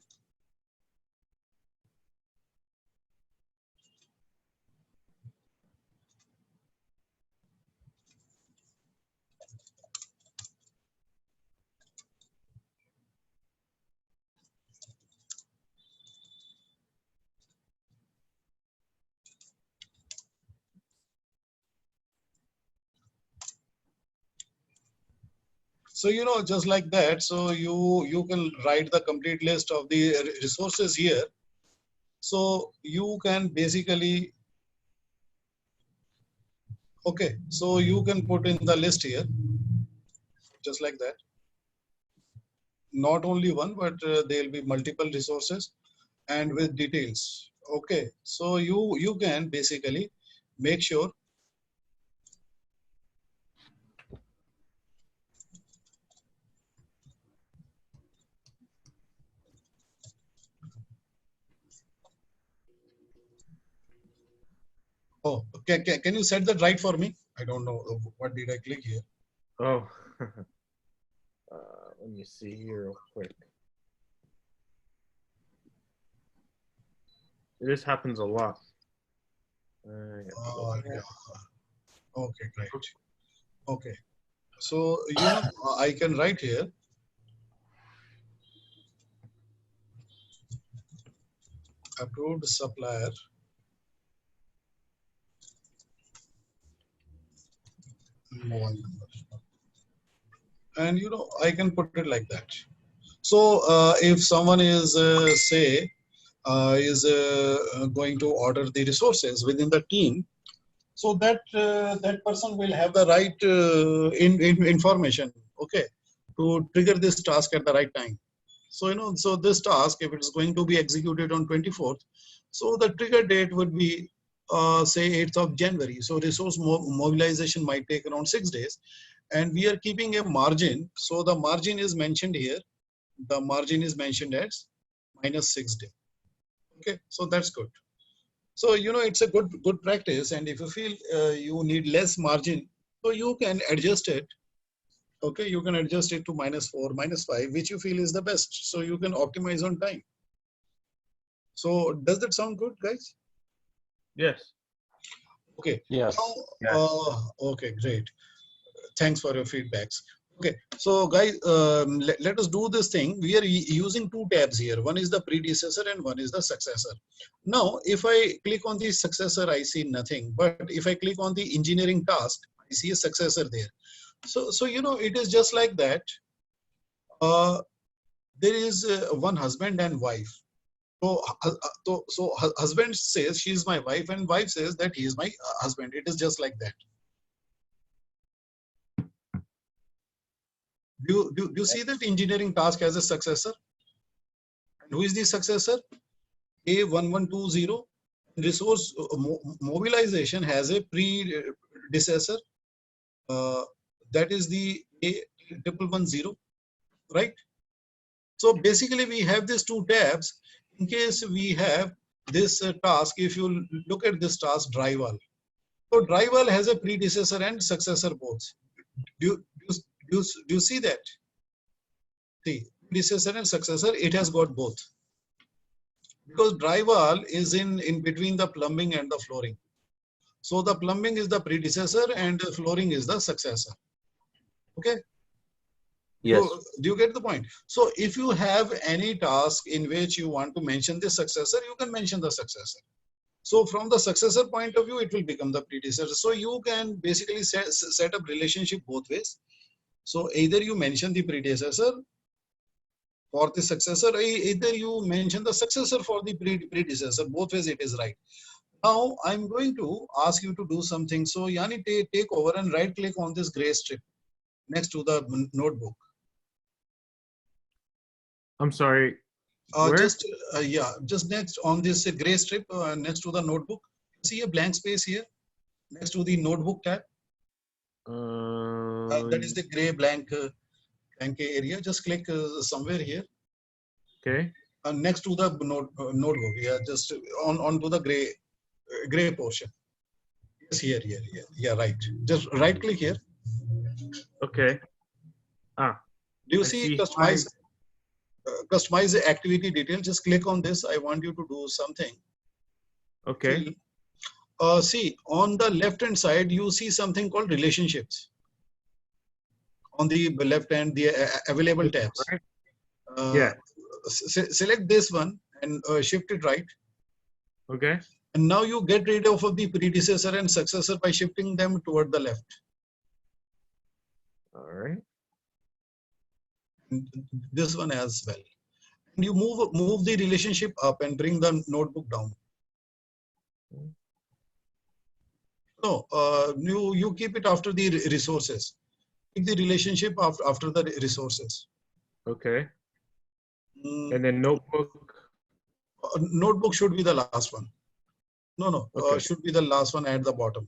so just like that. So you can write the complete list of the resources here. So you can basically, okay, so you can put in the list here, just like that. Not only one, but there will be multiple resources and with details. Okay, so you can basically make sure. Oh, can you set that right for me? I don't know what did I click here. Oh, let me see here real quick. This happens a lot. Yeah. Okay, great. Okay, so I can write here. Approved supplier mobile number, and I can put it like that. So if someone is say is going to order the resources within the team, so that that person will have the right information, okay, to trigger this task at the right time. So, so this task, if it's going to be executed on 24th, so the trigger date would be, say, 8th of January. So resource mobilization might take around 6 days. And we are keeping a margin. So the margin is mentioned here. The margin is mentioned as -6 day. Okay, so that's good. So, it's a good practice. And if you feel you need less margin, so you can adjust it. Okay, you can adjust it to -4, -5, which you feel is the best. So you can optimize on time. So does that sound good, guys? Yes. Okay. Yes. Now, okay, great. Thanks for your feedbacks. Okay, so guys, let us do this thing. We are using two tabs here. One is the predecessor and one is the successor. Now, if I click on the successor, I see nothing. But if I click on the engineering task, I see a successor there. So it is just like that. There is one husband and wife. So husband says she is my wife, and wife says that he is my husband. It is just like that. Do you see that engineering task has a successor? And who is the successor? A1120. Resource mobilization has a predecessor. That is the A1110, right? So basically we have these two tabs in case we have this task. If you look at this task, drywall. So drywall has a predecessor and successor both. Do you see that? See, predecessor and successor, it has got both. Because drywall is in between the plumbing and the flooring. So the plumbing is the predecessor and the flooring is the successor. Okay? Yes. So, do you get the point? So if you have any task in which you want to mention the successor, you can mention the successor. So from the successor point of view, it will become the predecessor. So you can basically set up relationship both ways. So either you mention the predecessor for the successor, or either you mention the successor for the predecessor. Both ways it is right. Now I'm going to ask you to do something. So Yani, take over and right click on this gray strip next to the notebook. I'm sorry. Where? Just next on this gray strip next to the notebook. See a blank space here next to the notebook tab. That is the gray blank area. Just click somewhere here. Okay. Next to the notebook. Yeah, just onto the gray portion. Yes, here. Yeah, right. Just right click here. Okay. Do you see customize the activity detail? Just click on this. I want you to do something. Okay. See, on the left hand side, you see something called relationships. On the left hand, the available tabs. Right. Yeah. Select this one and shift it right. Okay. And now you get rid of the predecessor and successor by shifting them toward the left. All right. And this one as well. And you move the relationship up and bring the notebook down. No, you keep it after the resources. Keep the relationship after the resources. Okay. And then notebook. Notebook should be the last one. No. Okay. Should be the last one at the bottom.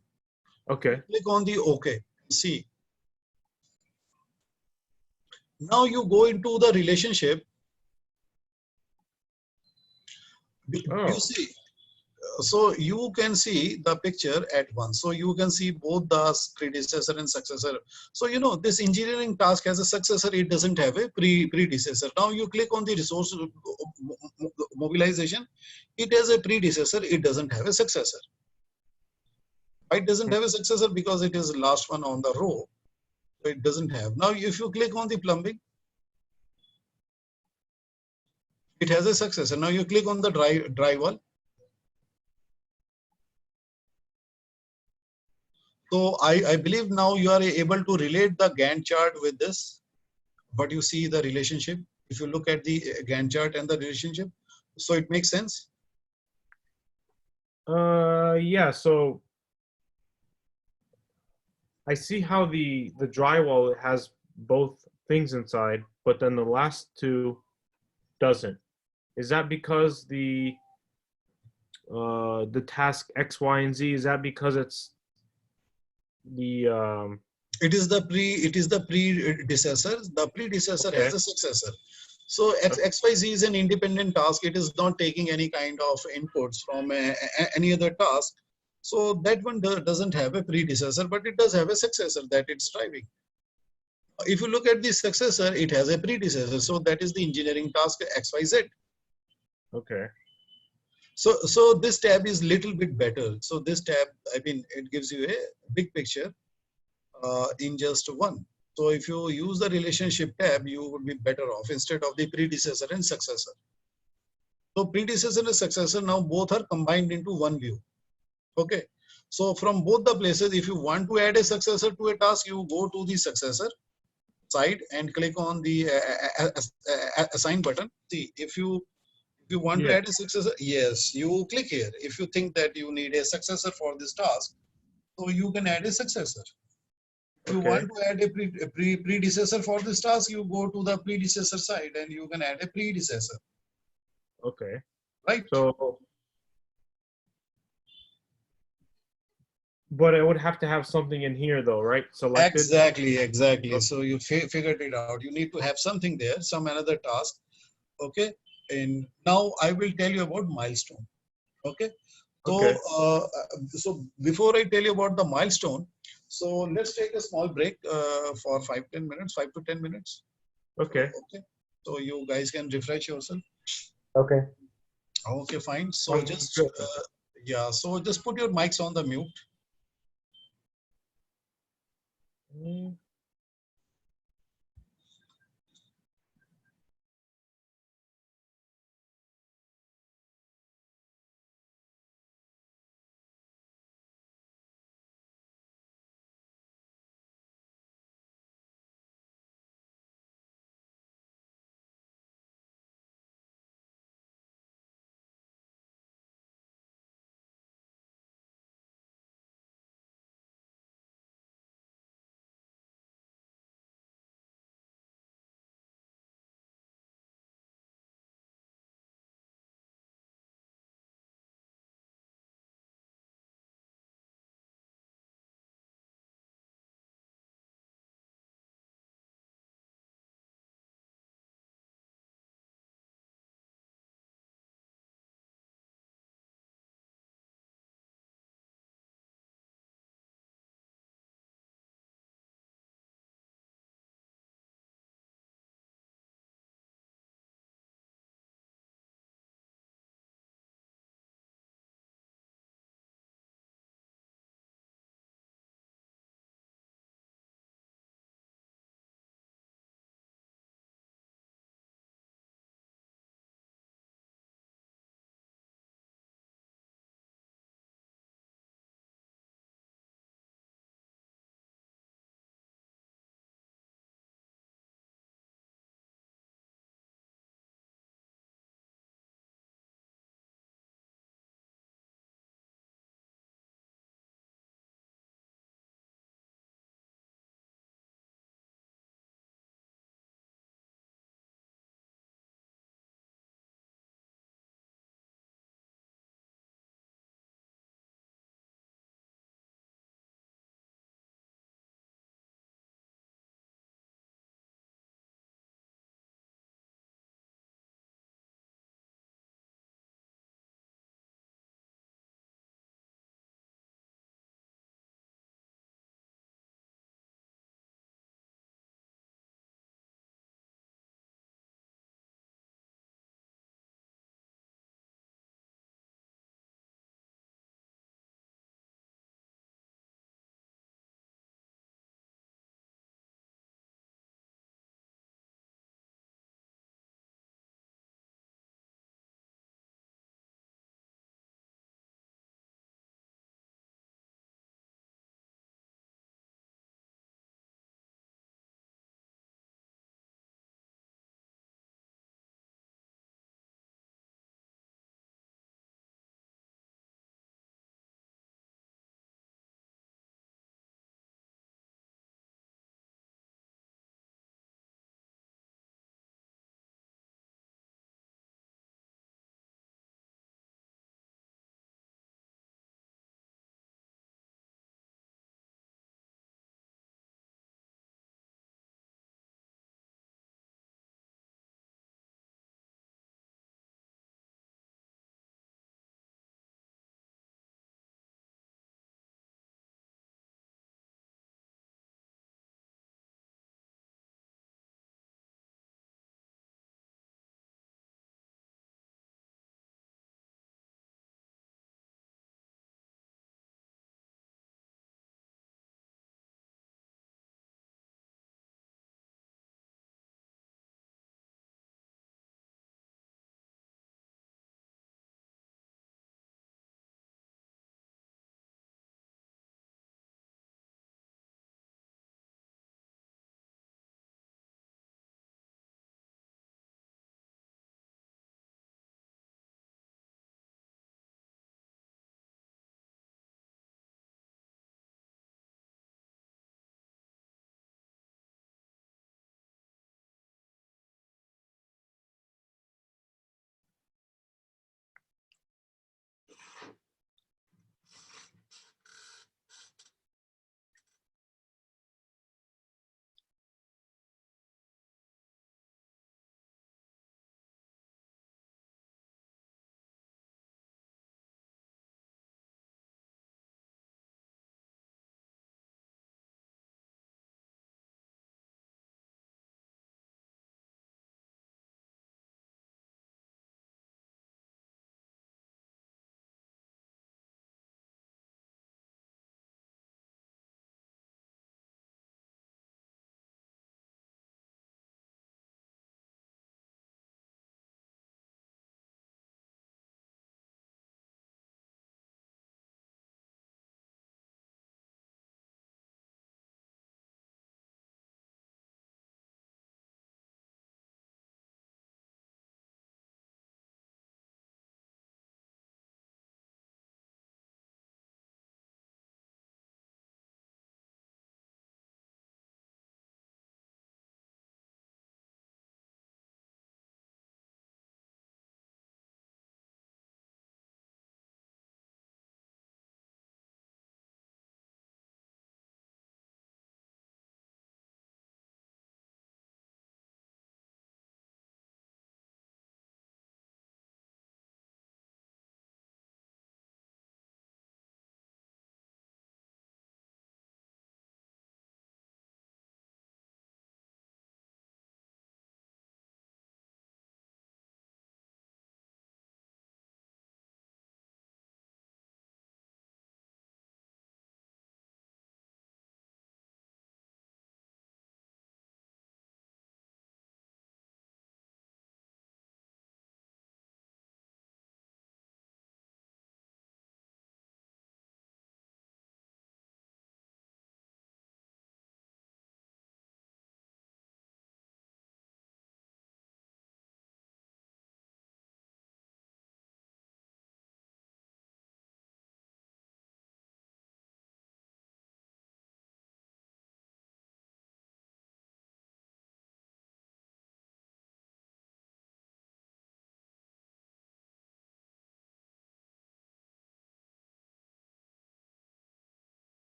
Okay. Click on the OK. See. Now you go into the relationship. You see. So you can see the picture at once. So you can see both the predecessor and successor. So this engineering task has a successor. It doesn't have a predecessor. Now you click on the resource mobilization. It has a predecessor. It doesn't have a successor. It doesn't have a successor because it is the last one on the row. So it doesn't have. Now if you click on the plumbing, it has a successor. Now you click on the drywall. So I believe now you are able to relate the Gantt chart with this. But you see the relationship. If you look at the Gantt chart and the relationship, so it makes sense. Yeah. So I see how the drywall has both things inside, but then the last two doesn't. Is that because the task X, Y, and Z, is that because it's the It is the predecessor. The predecessor has okay, a successor. So XYZ is an independent task. It is not taking any kind of inputs from any other task. So that one doesn't have a predecessor, but it does have a successor that it's driving. If you look at the successor, it has a predecessor. So that is the engineering task XYZ. okay, So this tab is little bit better. So this tab, I mean, it gives you a big picture in just one. So if you use the relationship tab, you would be better off instead of the predecessor and successor. So predecessor and successor now both are combined into one view. Okay. So from both the places, if you want to add a successor to a task, you go to the successor side and click on the assign button. See, if you want to yeah, add a successor, yes, you click here. If you think that you need a successor for this task, so you can add a successor. If you okay, want to add a predecessor for this task, you go to the predecessor side and you can add a predecessor, okay. right? So, but it would have to have something in here though, right? Selected. Exactly, exactly. O- So you figured it out. You need to have something there, some another task. Okay. And now I will tell you about milestone. Okay. So, Okay, so before I tell you about the milestone, so let's take a small break for 5 to 10 minutes, 5 to 10 minutes. So, okay. okay. So you guys can refresh yourself. Okay. Okay, fine. So Sounds just, good. yeah, so just put your mics on the mute. Mm,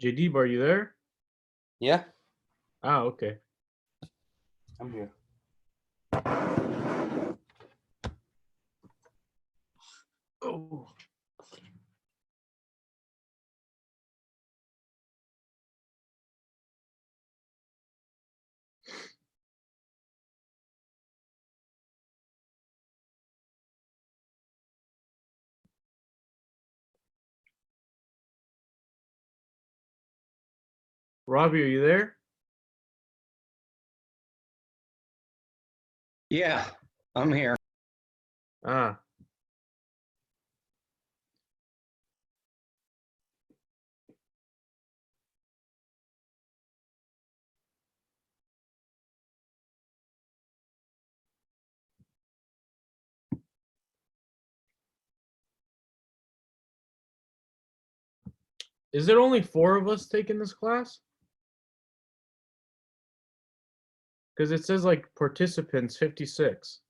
JD, are you there? Yeah, Ah, okay. I'm here. Oh. Robbie, are you there? Yeah, I'm here. Ah. Is there only 4 of us taking this class? Because it says like participants 56.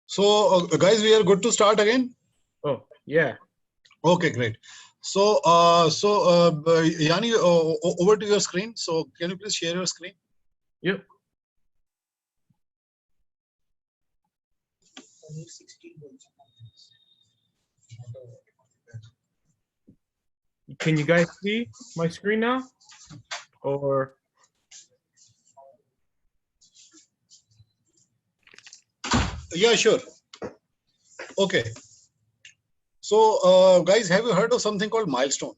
So, guys, we are good to start again. Oh, yeah. Okay, great. So, Yani, over to your screen. So, can you please share your screen? Yep. Can you guys see my screen now? Or Yeah, sure. Okay. So, guys, have you heard of something called milestone?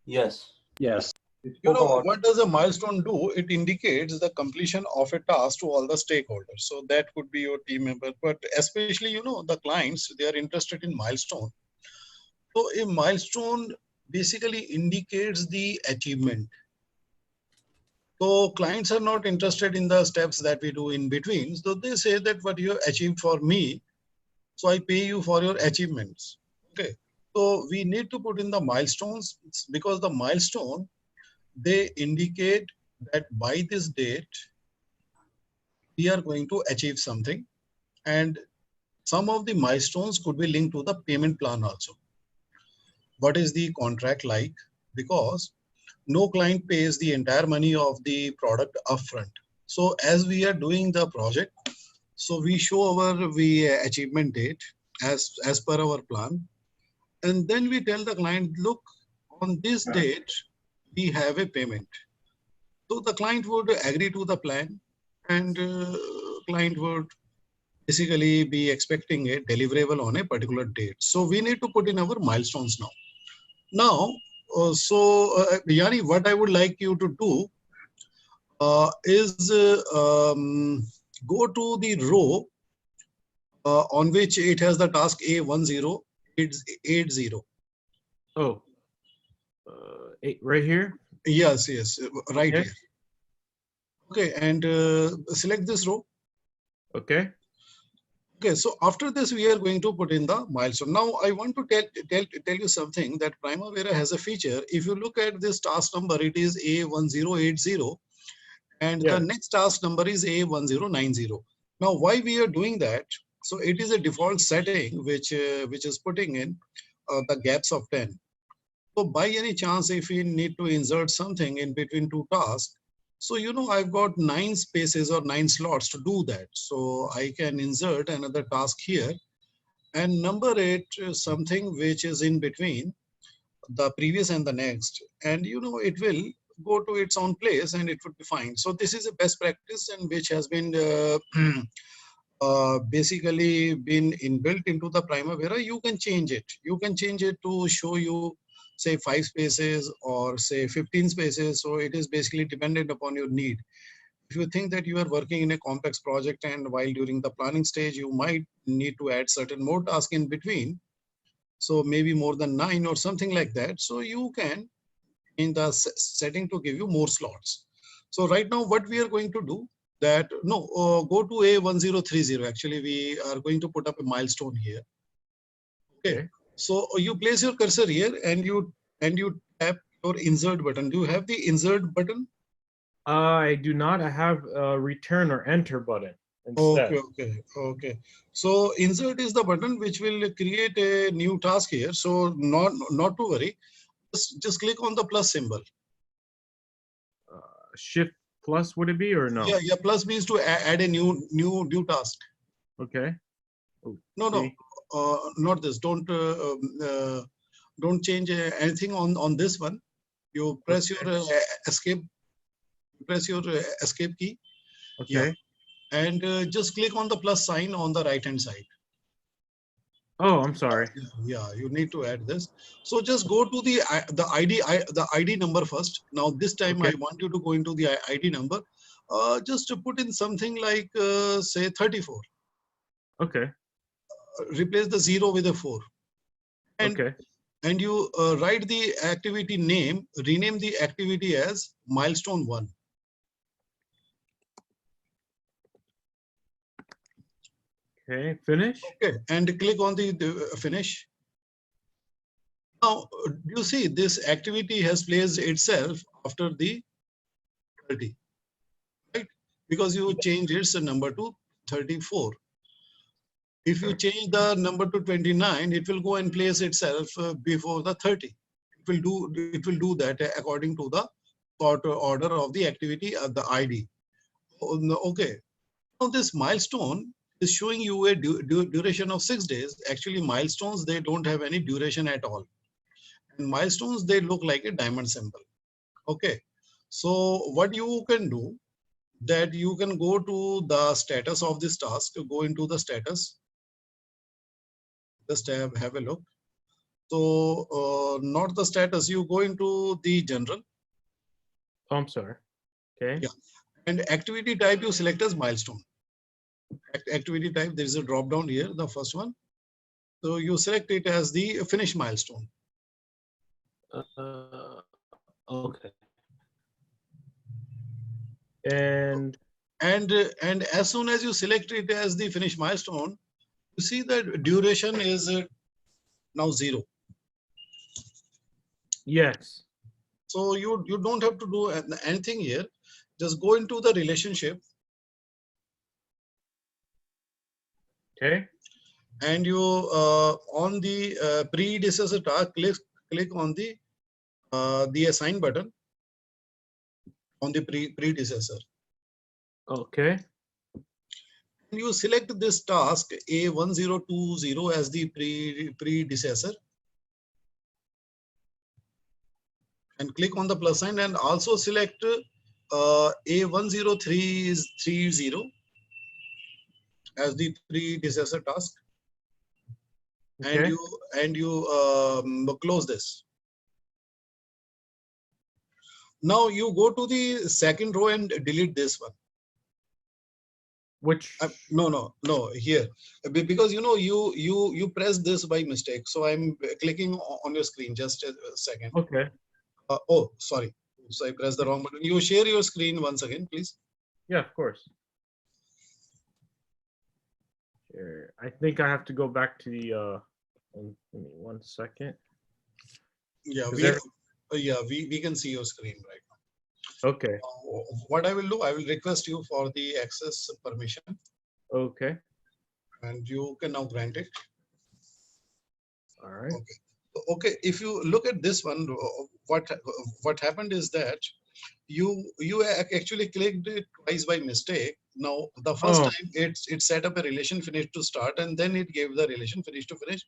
Yes. Yes. You know, what does a milestone do? It indicates the completion of a task to all the stakeholders. So that could be your team member, but especially, you know, the clients, they are interested in milestone. So a milestone basically indicates the achievement. So clients are not interested in the steps that we do in between. So they say that what you achieved for me, so I pay you for your achievements. Okay. So we need to put in the milestones because the milestone, they indicate that by this date, we are going to achieve something. And some of the milestones could be linked to the payment plan also. What is the contract like? Because no client pays the entire money of the product upfront. So as we are doing the project, so we show our achievement date as per our plan. And then we tell the client, look, on this date, we have a payment. So the client would agree to the plan, and client would basically be expecting a deliverable on a particular date. So we need to put in our milestones now. Now, Yani, what I would like you to do is go to the row on which it has the task A1080. Oh, right here. Yes, yes, right Okay. here. Okay, and select this row. Okay. Okay, so after this, we are going to put in the milestone. Now, I want to tell you something that Primavera has a feature. If you look at this task number, it is A1080, and the Yeah. next task number is A1090. Now, why we are doing that? So it is a default setting which is putting in the gaps of 10. So by any chance, if we need to insert something in between two tasks, so I've got 9 spaces or 9 slots to do that. So I can insert another task here and number it something which is in between the previous and the next, and it will go to its own place and it would be fine. So this is a best practice and which has been basically been inbuilt into the Primavera. You can change it. You can change it to show you say 5 spaces or say 15 spaces. So it is basically dependent upon your need. If you think that you are working in a complex project and while during the planning stage, you might need to add certain more tasks in between. So maybe more than 9 or something like that. So you can in the setting to give you more slots. So right now what we are going to do that, no, go to A1030. Actually, we are going to put up a milestone here. Okay. So you place your cursor here and you tap your insert button. Do you have the insert button? I do not. I have a return or enter button instead. Okay. So insert is the button which will create a new task here. So not to worry. Just click on the plus symbol. Shift plus would it be or no? Yeah. Plus means to add a new task. Okay. Oh, No, not this. Don't change anything on this one. You press your escape. Press your escape key. Okay. Yeah, and just click on the plus sign on the right hand side. Oh, I'm sorry. Yeah, you need to add this. So just go to the ID number first. Now this time I want you to go into the ID number. Just to put in something like say 34. Okay. Replace the 0 with a 4. And you write the activity name, rename the activity as milestone 1. Okay, finish. Okay, and click on the finish. Now, do you see this activity has placed itself after the 30, right? Because you change its number to 34. If you change the number to 29, it will go and place itself before the 30. It will do that according to the order of the activity the ID. Okay. Now this milestone is showing you a duration of 6 days. Actually, milestones, they don't have any duration at all. And milestones, they look like a diamond symbol. Okay. So what you can do, that you can go to the status of this task, go into the status. Just have a look. So not the status, you go into the general. Oh, I'm sorry. Okay. Yeah. And activity type you select as milestone. Activity type, there is a drop down here, the first one. So you select it as the finish milestone. Okay. And as soon as you select it as the finish milestone, you see that duration is now 0. Yes. So you don't have to do anything here. Just go into the relationship. Okay. And you on the predecessor task, click on the assign button on the predecessor. Okay. You select this task A1020 as the predecessor and click on the plus sign, and also select A103 is 30 as the predecessor task, Okay. and you close this. Now you go to the second row and delete this one. Which No, here, because you press this by mistake. So I'm clicking on your screen. Just a second. okay. Oh, sorry. So I pressed the wrong button. You share your screen once again, please. Yeah, of course. Here. I think I have to go back to the give me 1 second. Yeah, Is we can see your screen right now. Okay. What I will do, I will request you for the access permission, Okay. and you can now grant it. All right. Okay. Okay. If you look at this one, what happened is that you actually clicked it twice by mistake. Now the first time it set up a relation finish to start, and then it gave the relation finish to finish.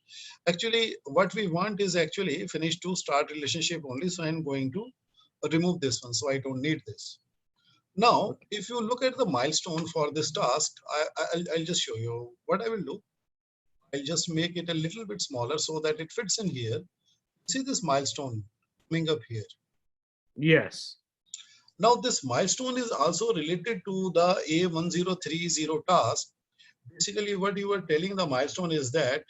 Actually, what we want is actually finish to start relationship only. So I'm going to remove this one. So I don't need this. Now, if you look at the milestone for this task, I'll just show you what I will do. I'll just make it a little bit smaller so that it fits in here. See this milestone coming up here. Yes. Now this milestone is also related to the A1030 task. Basically what you were telling the milestone is that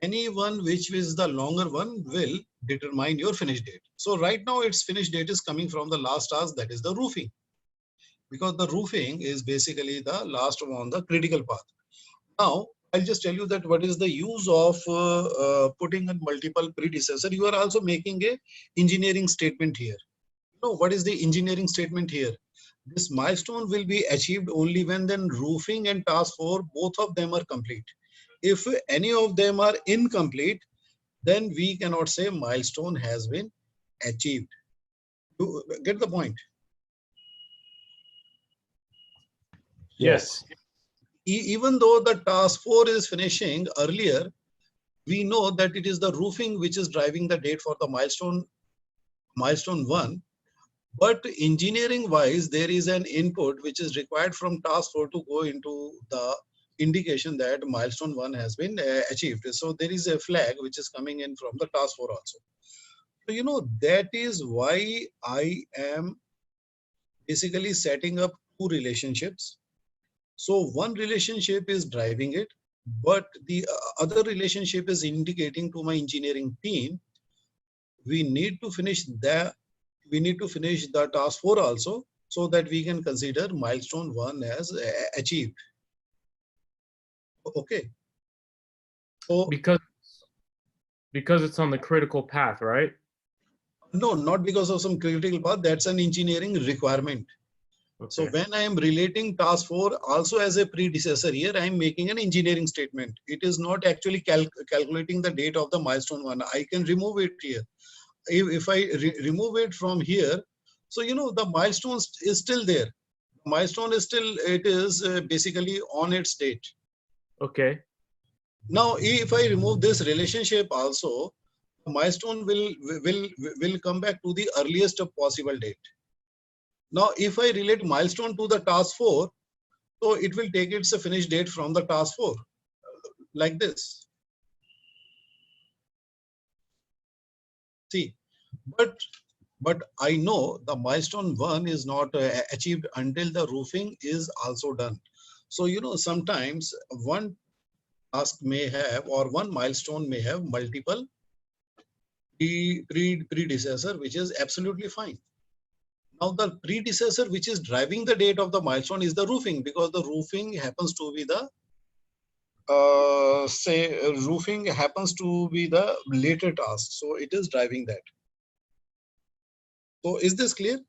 any one which is the longer one will determine your finish date. So right now its finish date is coming from the last task, that is the roofing. Because the roofing is basically the last one on the critical path. Now, I'll just tell you that what is the use of putting in multiple predecessor. You are also making a engineering statement here. What is the engineering statement here? This milestone will be achieved only when then roofing and task 4, both of them are complete. If any of them are incomplete, then we cannot say milestone has been achieved. You get the point? Yes. Even though the task 4 is finishing earlier, we know that it is the roofing which is driving the date for the milestone 1. But engineering wise, there is an input which is required from task 4 to go into the indication that milestone 1 has been achieved. So there is a flag which is coming in from the task 4 also. So, that is why I am basically setting up two relationships. So one relationship is driving it, but the other relationship is indicating to my engineering team, we need to finish the task 4 also, so that we can consider milestone 1 as achieved. Okay. So Because it's on the critical path, right? no, not because of some critical path. That's an engineering requirement. Okay. So when I am relating task 4 also as a predecessor here, I am making an engineering statement. It is not actually calculating the date of the milestone 1. I can remove it here. If I remove it from here, so the milestone is still there. Milestone is still, it is basically on its date. Okay. Now, if I remove this relationship also, the milestone will come back to the earliest possible date. Now, if I relate milestone to the task 4, so it will take its finish date from the task 4, like this. See, but I know the milestone 1 is not achieved until the roofing is also done. So, sometimes one task may have, or one milestone may have multiple predecessor, which is absolutely fine. Now the predecessor which is driving the date of the milestone is the roofing, because the roofing happens to be the roofing happens to be the later task. So it is driving that. So is this clear?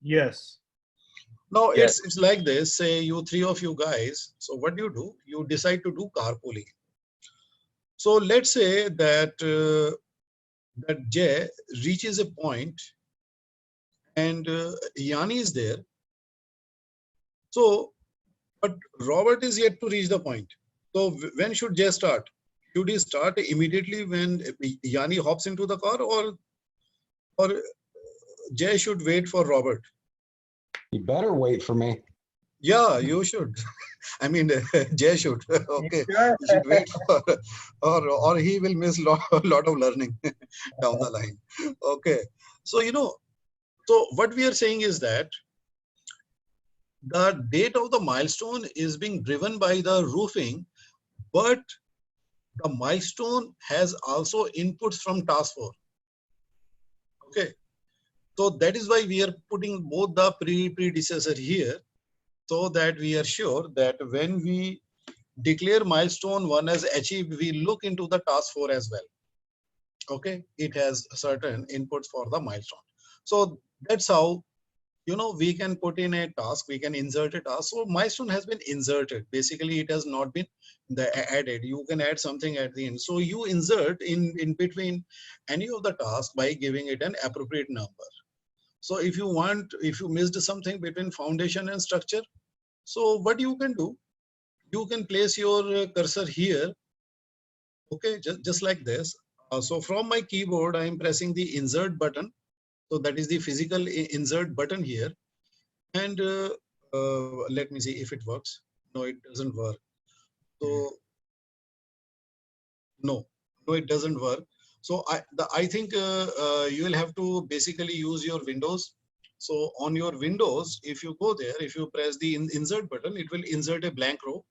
Yes. Now Yes. it's like this. Say you three of you guys. So what do? You decide to do carpooling. So let's say that that Jay reaches a point and Yanni is there. So, but Robert is yet to reach the point. So when should Jay start? Should he start immediately when Yanni hops into the car, or Jay should wait for Robert? You better wait for me. Yeah, you should. I mean, Jay should. Okay, Sure. you should wait for, or he will miss lot of learning down the line. Okay, so so what we are saying is that the date of the milestone is being driven by the roofing, but the milestone has also inputs from task 4. Okay, so that is why we are putting both the predecessor here, so that we are sure that when we declare milestone 1 as achieved, we look into the task 4 as well. Okay, it has certain inputs for the milestone. So that's how we can put in a task, we can insert a task. So milestone has been inserted. Basically, it has not been added. You can add something at the end. So you insert in between any of the tasks by giving it an appropriate number. So if you missed something between foundation and structure, so what you can do, you can place your cursor here. Okay, just like this. So from my keyboard, I am pressing the insert button. So that is the physical insert button here. And let me see if it works. No, it doesn't work. So no, it doesn't work. So I think you will have to basically use your Windows. So on your Windows, if you go there, if you press the insert button, it will insert a blank row.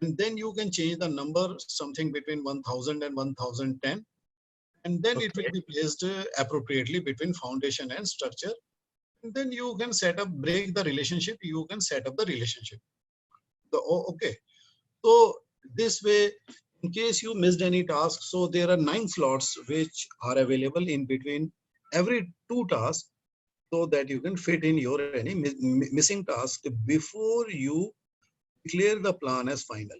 And then you can change the number something between 1000 and 1010. And then it will be placed appropriately between foundation and structure. And then you can break the relationship. You can set up the relationship. Okay. So this way, in case you missed any task, so there are 9 slots which are available in between every 2 tasks, so that you can fit in your any missing task before you declare the plan as final.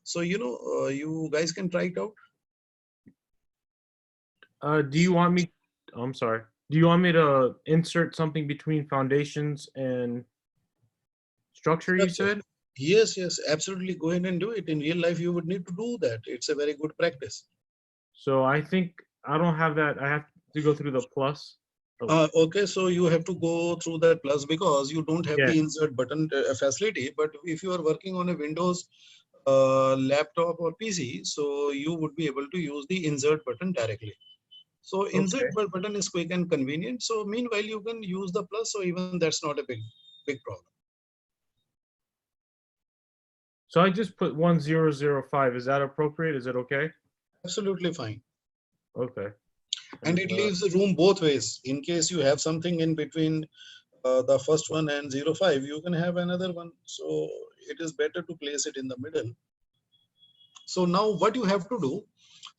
So you guys can try it out. Do you want me? I'm sorry. Do you want me to insert something between foundations and structure? You said. Yes, absolutely. Go ahead and do it. In real life, you would need to do that. It's a very good practice. So I think I don't have that. I have to go through the plus. Okay, so you have to go through that plus because you don't have the insert button facility. But if you are working on a Windows laptop or PC, so you would be able to use the insert button directly. So insert button is quick and convenient. So meanwhile, you can use the plus. So even that's not a big problem. So I just put 1005. Is that appropriate? Is it okay? Absolutely fine. Okay. And it leaves room both ways. In case you have something in between the first one and 05, you can have another one. So it is better to place it in the middle. So now what you have to do,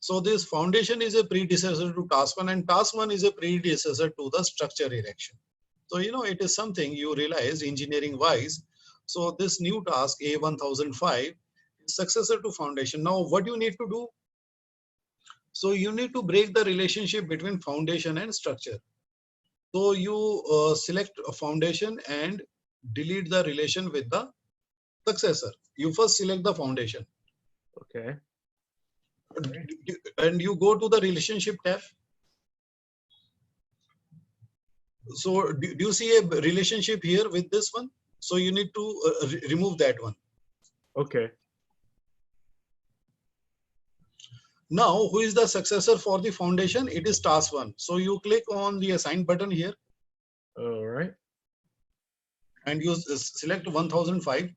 so this foundation is a predecessor to task 1 and task 1 is a predecessor to the structure erection. So, it is something you realize engineering wise. So this new task A1005 is successor to foundation. Now what you need to do? So you need to break the relationship between foundation and structure. So you select a foundation and delete the relation with the successor. You first select the foundation. Okay. And you go to the relationship tab. So do you see a relationship here with this one? So you need to remove that one. Okay. Now, who is the successor for the foundation? It is task 1. So you click on the assign button here. All right. And you select 1005.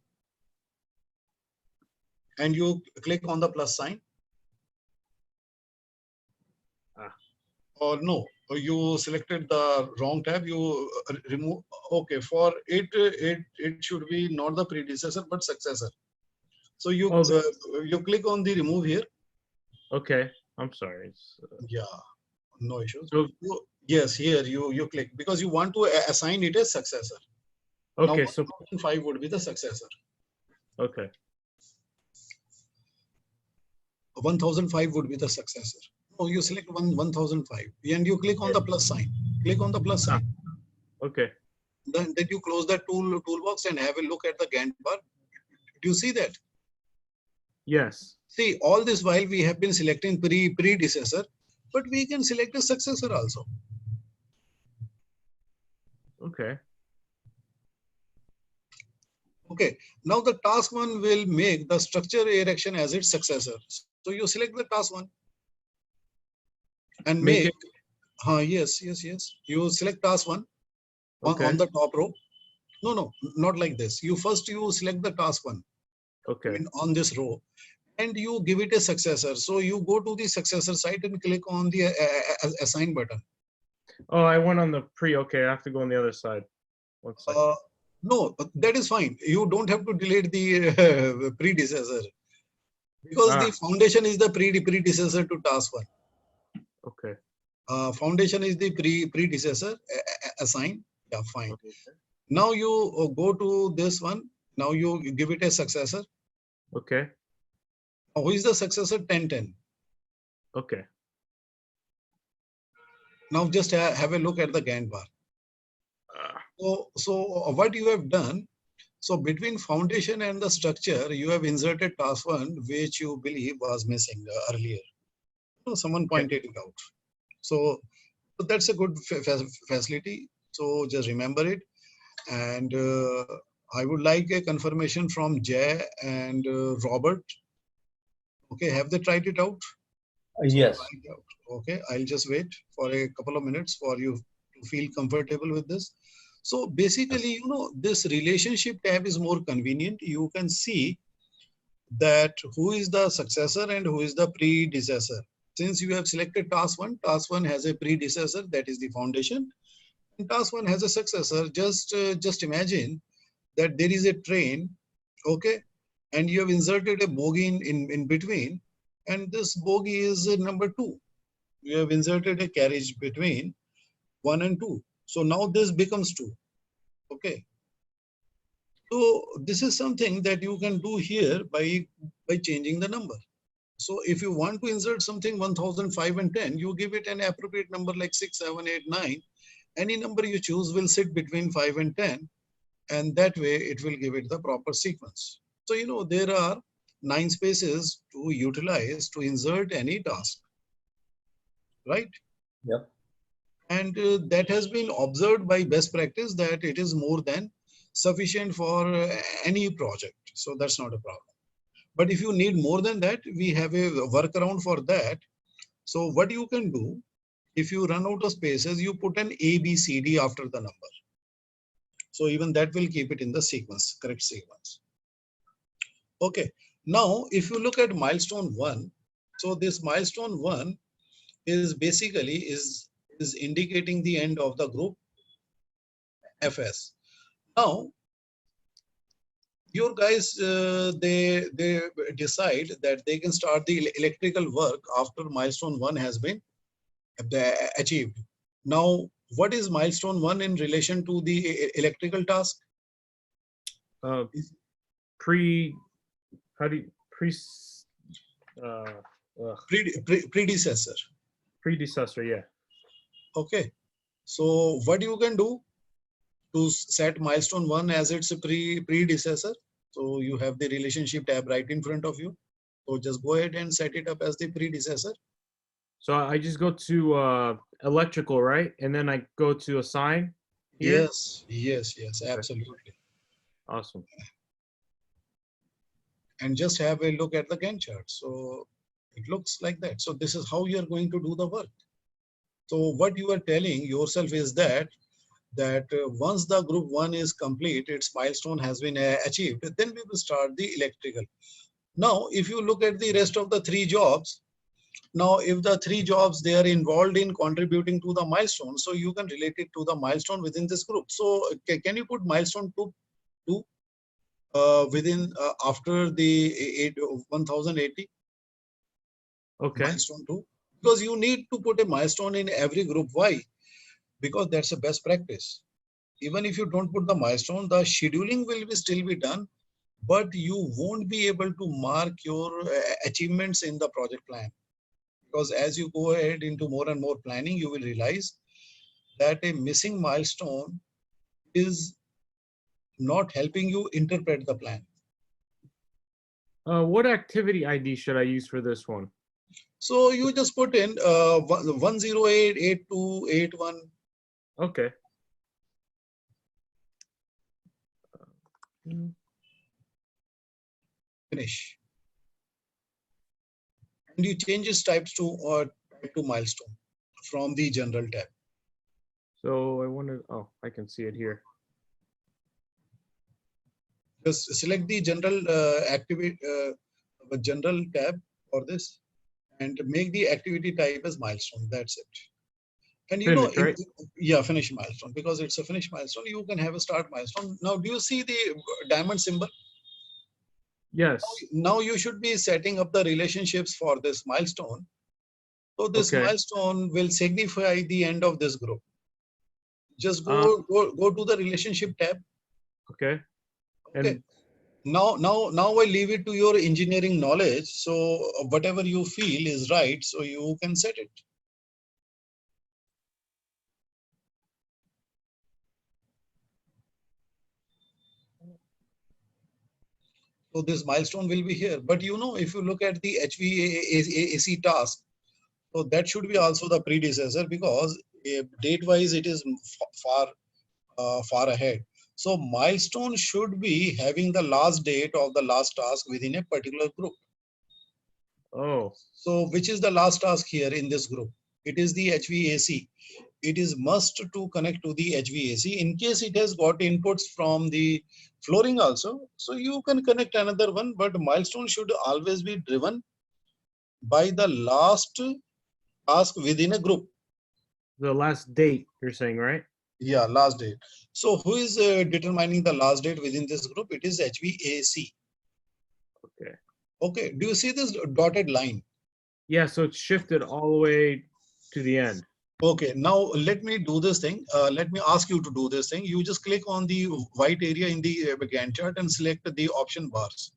And you click on the plus sign. Or no, you selected the wrong tab. You remove. Okay, for it should be not the predecessor but successor. So you click on the remove here. Okay, I'm sorry. Yeah, no issues. So, yes, here you click because you want to assign it as successor. Okay, now, so 1005 would be the successor. Okay. 1005 would be the successor. Oh, you select 1005 and you click on the plus sign. Click on the plus sign. Okay. Then you close the toolbox and have a look at the Gantt bar. Do you see that? Yes. See, all this while we have been selecting predecessor, but we can select a successor also. Okay. Okay. Now the task one will make the structure erection as its successor. So you select the task one and Make make. it Yes. You select task one on okay. the top row. No, not like this. You select the task one. I Okay. mean, on this row, and you give it a successor. So you go to the successor site and click on the assign button. Oh, I went on the pre. Okay, I have to go on the other side. One second. No, that is fine. You don't have to delete the predecessor because the Ah, foundation is the predecessor to task one. okay. Foundation is the predecessor assign. Yeah, fine. Okay. Now you go to this one. Now you give it a successor. Okay. Who is the successor? 1010. Okay. Now just have a look at the Gantt bar. Ah, So what you have done, so between foundation and the structure, you have inserted task one, which you believe was missing earlier. So someone okay. pointed it out. So that's a good facility. So just remember it. And I would like a confirmation from Jay and Robert. Okay, have they tried it out? So Yes. try it out. Okay, I'll just wait for a couple of minutes for you to feel comfortable with this. So basically, this relationship tab is more convenient. You can see that who is the successor and who is the predecessor. Since you have selected task one has a predecessor, that is the foundation, and task one has a successor. Just imagine that there is a train, okay, and you have inserted a bogie in between, and this bogie is number two. You have inserted a carriage between one and two. So now this becomes two. Okay. So this is something that you can do here by changing the number. So if you want to insert something 1005 and 10, you give it an appropriate number like 6, 7, 8, 9. Any number you choose will sit between 5 and 10, and that way it will give it the proper sequence. So there are 9 spaces to utilize to insert any task, right? Yep. And that has been observed by best practice that it is more than sufficient for any project. So that's not a problem. But if you need more than that, we have a workaround for that. So what you can do, if you run out of spaces, you put an A, B, C, D after the number. So even that will keep it in the sequence, correct sequence. Okay. Now, if you look at milestone one, so this milestone one is basically is indicating the end of the group FS. Now, your guys, they decide that they can start the electrical work after milestone one has been achieved. Now, what is milestone one in relation to the electrical task? Uh, pre. How do you pre? Uh, Predecessor. predecessor. Yeah. Okay. So what you can do to set milestone one as its predecessor? So you have the relationship tab right in front of you. So just go ahead and set it up as the predecessor. So I just go to electrical, right? And then I go to assign here. Yes, absolutely. Awesome. And just have a look at the Gantt chart. So it looks like that. So this is how you're going to do the work. So what you are telling yourself is that once the group one is complete, its milestone has been achieved, then we will start the electrical. Now, if you look at the rest of the 3 jobs, now if the 3 jobs, they are involved in contributing to the milestone, so you can relate it to the milestone within this group. So can you put milestone two within after the 1080? Okay. Milestone 2, because you need to put a milestone in every group. Why? Because that's a best practice. Even if you don't put the milestone, the scheduling will still be done, but you won't be able to mark your achievements in the project plan. Because as you go ahead into more and more planning, you will realize that a missing milestone is not helping you interpret the plan. What activity ID should I use for this one? So you just put in 1088281. Okay. finish. And you change its types to milestone from the general tab. So I wanted, oh, I can see it here. Just select the general general tab for this and make the activity type as milestone. That's it. And you know, Finish, right? yeah, finish milestone, because it's a finish milestone. You can have a start milestone. Now, do you see the diamond symbol? Yes. Now you should be setting up the relationships for this milestone. So this Okay. milestone will signify the end of this group. Just Um, go to the relationship tab. Okay. Okay. And Now I leave it to your engineering knowledge. So whatever you feel is right, so you can set it. So this milestone will be here. But you know, if you look at the HVAC task, so that should be also the predecessor, because date-wise it is far ahead. So milestone should be having the last date of the last task within a particular group. oh, So which is the last task here in this group? It is the HVAC. It is must to connect to the HVAC. In case it has got inputs from the flooring also, so you can connect another one, but milestone should always be driven by the last task within a group. the last date you're saying, right? Yeah, last date. So who is determining the last date within this group? It is HVAC. Okay. Okay, do you see this dotted line? Yeah, so it's shifted all the way to the end. Okay, now let me do this thing. Let me ask you to do this thing. You just click on the white area in the Gantt chart and select the option bars.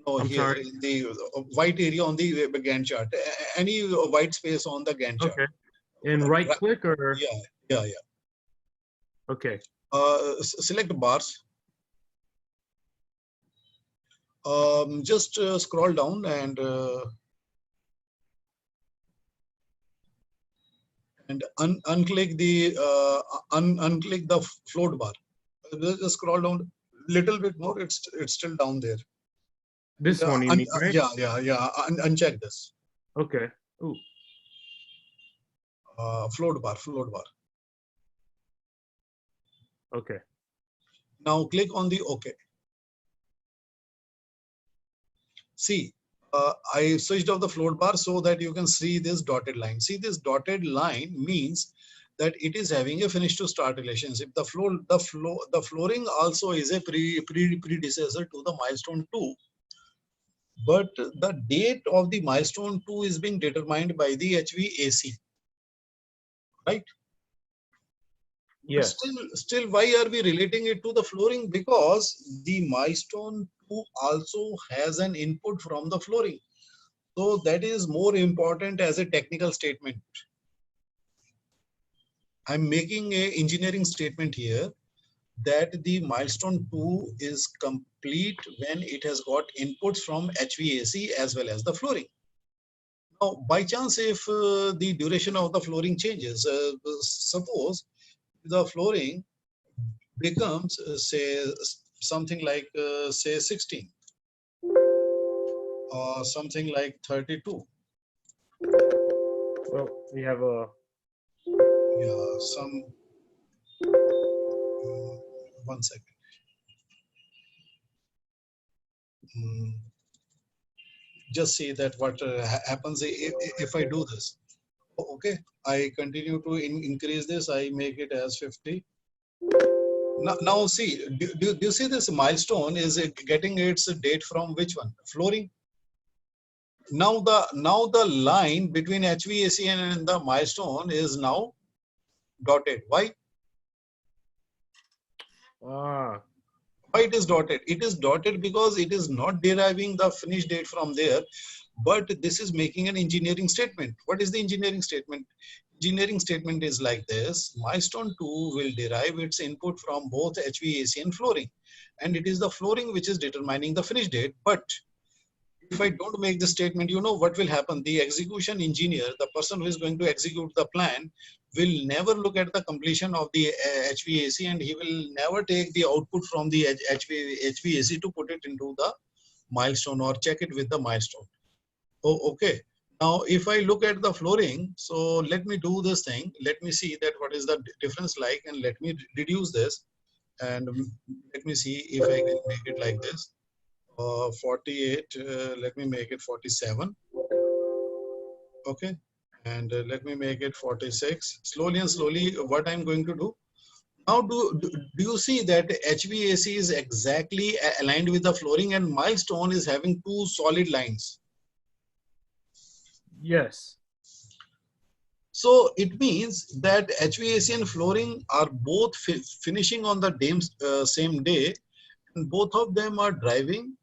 No, I'm here sorry. in the white area on the Gantt chart. Any white space on the Gantt chart. Okay. And right click or? Yeah. Okay. Select bars. Just scroll down and unclick the unclick the float bar. Just scroll down little bit more. It's still down there. This one you mean, right? Yeah. Uncheck this. Okay. Ooh. Float bar. Okay. Now click on the OK. See, I switched off the float bar so that you can see this dotted line. See, this dotted line means that it is having a finish to start relationship. The flooring also is a predecessor to the milestone 2. But the date of the milestone 2 is being determined by the HVAC, right? Yes. But still, why are we relating it to the flooring? Because the milestone 2 also has an input from the flooring. So that is more important as a technical statement. I'm making an engineering statement here that the milestone 2 is complete when it has got inputs from HVAC as well as the flooring. Now, by chance, if the duration of the flooring changes, suppose the flooring becomes, say, something like, say, 16 or something like 32. Well, we have a. Yeah, some. One second. Just see that what happens if I do this. Okay, I continue to increase this. I make it as 50. Now see, do you see this milestone is getting its date from which one? Flooring. Now the line between HVAC and the milestone is now dotted. Why? Ah. Why it is dotted? It is dotted because it is not deriving the finish date from there, but this is making an engineering statement. What is the engineering statement? Engineering statement is like this: milestone 2 will derive its input from both HVAC and flooring, and it is the flooring which is determining the finish date. But if I don't make the statement, you know what will happen? The execution engineer, the person who is going to execute the plan, will never look at the completion of the HVAC, and he will never take the output from the HVAC to put it into the milestone or check it with the milestone. Oh, okay. Now, if I look at the flooring, so let me do this thing. Let me see that what is the difference like, and let me reduce this, and let me see if I can make it like this. 48, let me make it 47. Okay. And let me make it 46. Slowly and slowly, what I'm going to do. Now, do you see that HVAC is exactly aligned with the flooring, and milestone is having two solid lines? Yes. So it means that HVAC and flooring are both finishing on the same day, and both of them are driving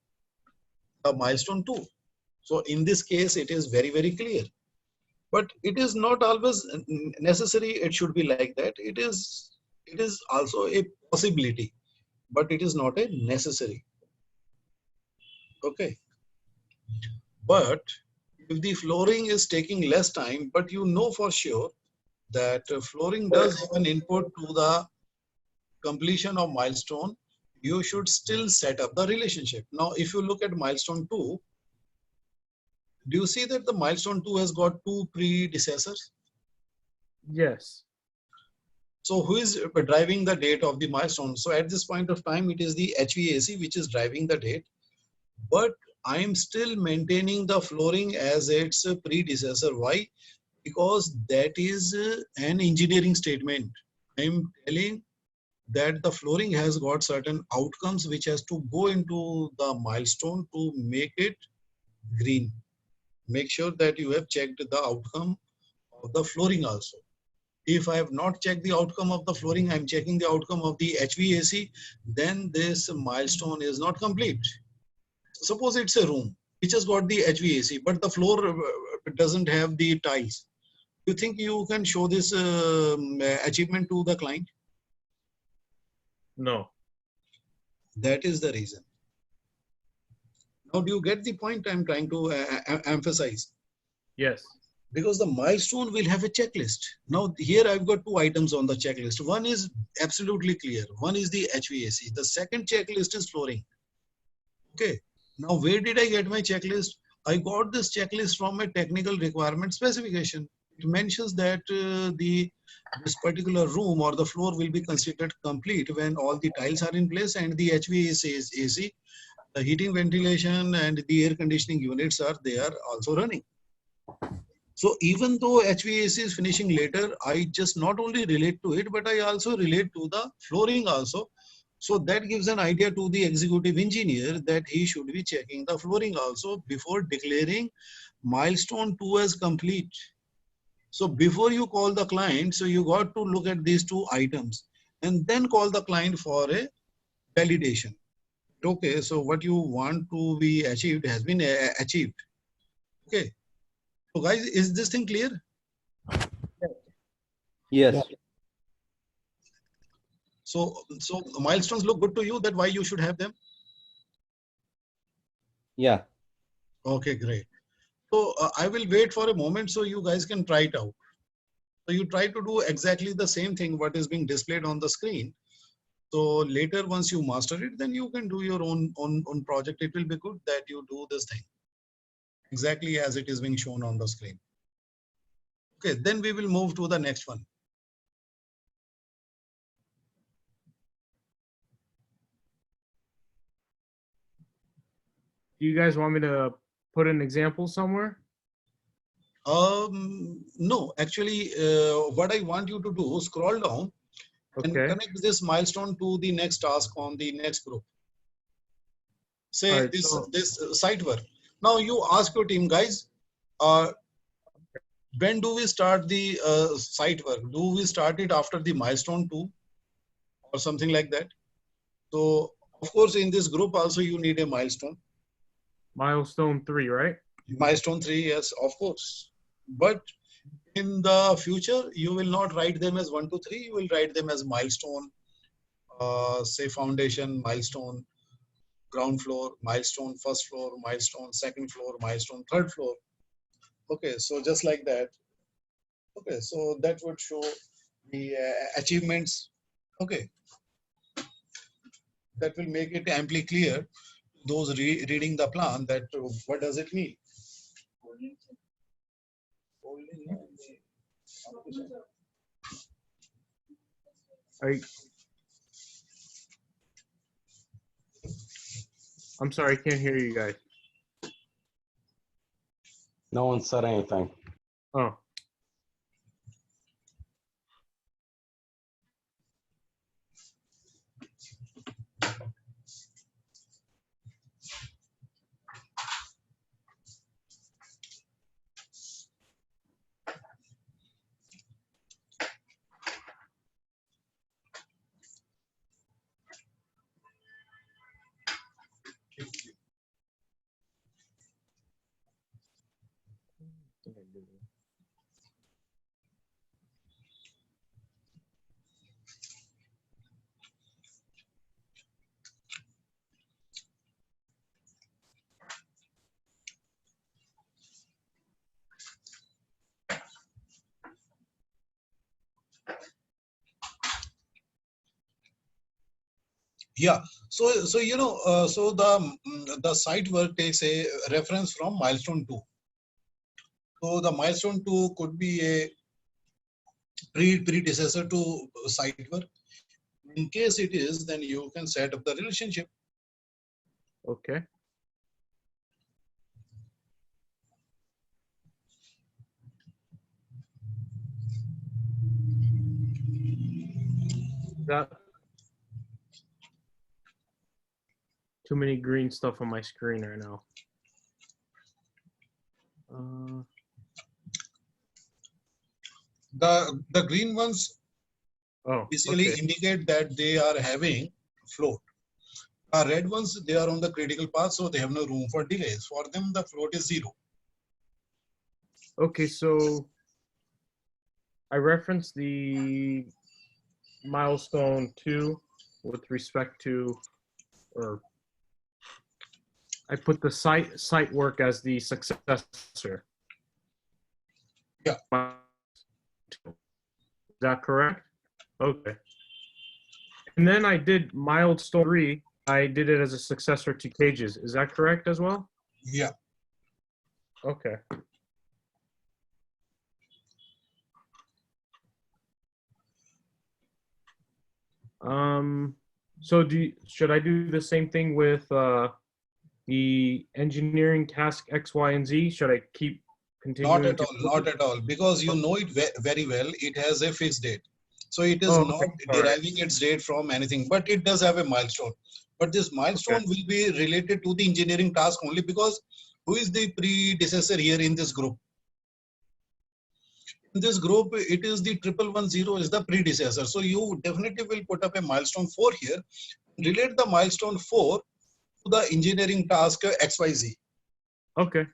a milestone 2. So in this case, it is very, very clear. But it is not always necessary it should be like that. It is also a possibility, but it is not a necessary. Okay. But if the flooring is taking less time, but you know for sure that flooring does have an input to the completion of milestone, you should still set up the relationship. Now, if you look at milestone 2, do you see that the milestone 2 has got two predecessors? Yes. So who is driving the date of the milestone? So at this point of time, it is the HVAC which is driving the date, but I am still maintaining the flooring as its predecessor. Why? Because that is an engineering statement. I am telling that the flooring has got certain outcomes which has to go into the milestone to make it green. Make sure that you have checked the outcome of the flooring also. If I have not checked the outcome of the flooring, I'm checking the outcome of the HVAC, then this milestone is not complete. Suppose it's a room which has got the HVAC, but the floor doesn't have the tiles. Do you think you can show this achievement to the client? No. That is the reason. Now, do you get the point I'm trying to emphasize? Yes. Because the milestone will have a checklist. Now, here I've got two items on the checklist. One is absolutely clear. One is the HVAC. The second checklist is flooring. Okay. Now, where did I get my checklist? I got this checklist from a technical requirement specification. It mentions that this particular room or the floor will be considered complete when all the tiles are in place and the HVAC is AC. The heating, ventilation, and the air conditioning units are also running. So even though HVAC is finishing later, I just not only relate to it, but I also relate to the flooring also. So that gives an idea to the executive engineer that he should be checking the flooring also before declaring milestone 2 as complete. So before you call the client, so you got to look at these two items and then call the client for a validation. Okay, so what you want to be achieved has been achieved. Okay. So guys, is this thing clear? Yes. So milestones look good to you, that why you should have them? Yeah. Okay, great. So I will wait for a moment so you guys can try it out. So you try to do exactly the same thing what is being displayed on the screen. So later, once you master it, then you can do your own project. It will be good that you do this thing exactly as it is being shown on the screen. Okay, then we will move to the next one. Do you guys want me to put an example somewhere? No, actually, what I want you to do, scroll down and Okay. connect this milestone to the next task on the next group. Say Right, this site work. Now you ask your team, guys, when do we start the site work? Do we start it after the milestone 2 or something like that? So of course, in this group also you need a milestone. Milestone 3, right? Milestone 3, yes, of course. But in the future, you will not write them as 1, 2, 3. You will write them as milestone, say foundation, milestone. ground floor, milestone, first floor, milestone, second floor, milestone, third floor. Okay, so just like that. Okay, so that would show the achievements. Okay, that will make it amply clear those reading the plan that what does it mean. I'm sorry, I can't hear you guys. No one said anything. Oh. Yeah, so you know, so the site work takes a reference from milestone 2. So the milestone 2 could be a predecessor to site work. In case it is, then you can set up the relationship. Okay. That too many green stuff on my screen right now. The green ones basically indicate that they are having float. Red ones, they are on the critical path, so they have no room for delays. For them, the float is 0. Okay, so I referenced the milestone 2 with respect to, or I put the site work as the successor. Yeah. Is that correct? Okay. And then I did milestone 3. I did it as a successor to cages. Is that correct as well? Yeah. Okay. So should I do the same thing with the engineering task X, Y, and Z? Should I keep continuing? Not at all, not at all, because you know it very well. It has a fixed date. So it is not deriving its date from anything, but it does have a milestone. But this milestone will be related to the engineering task only, because who is the predecessor here in this group? In this group, it is the 1110 is the predecessor. So you definitely will put up a milestone 4 here, relate the milestone 4 to the engineering task XYZ. Okay.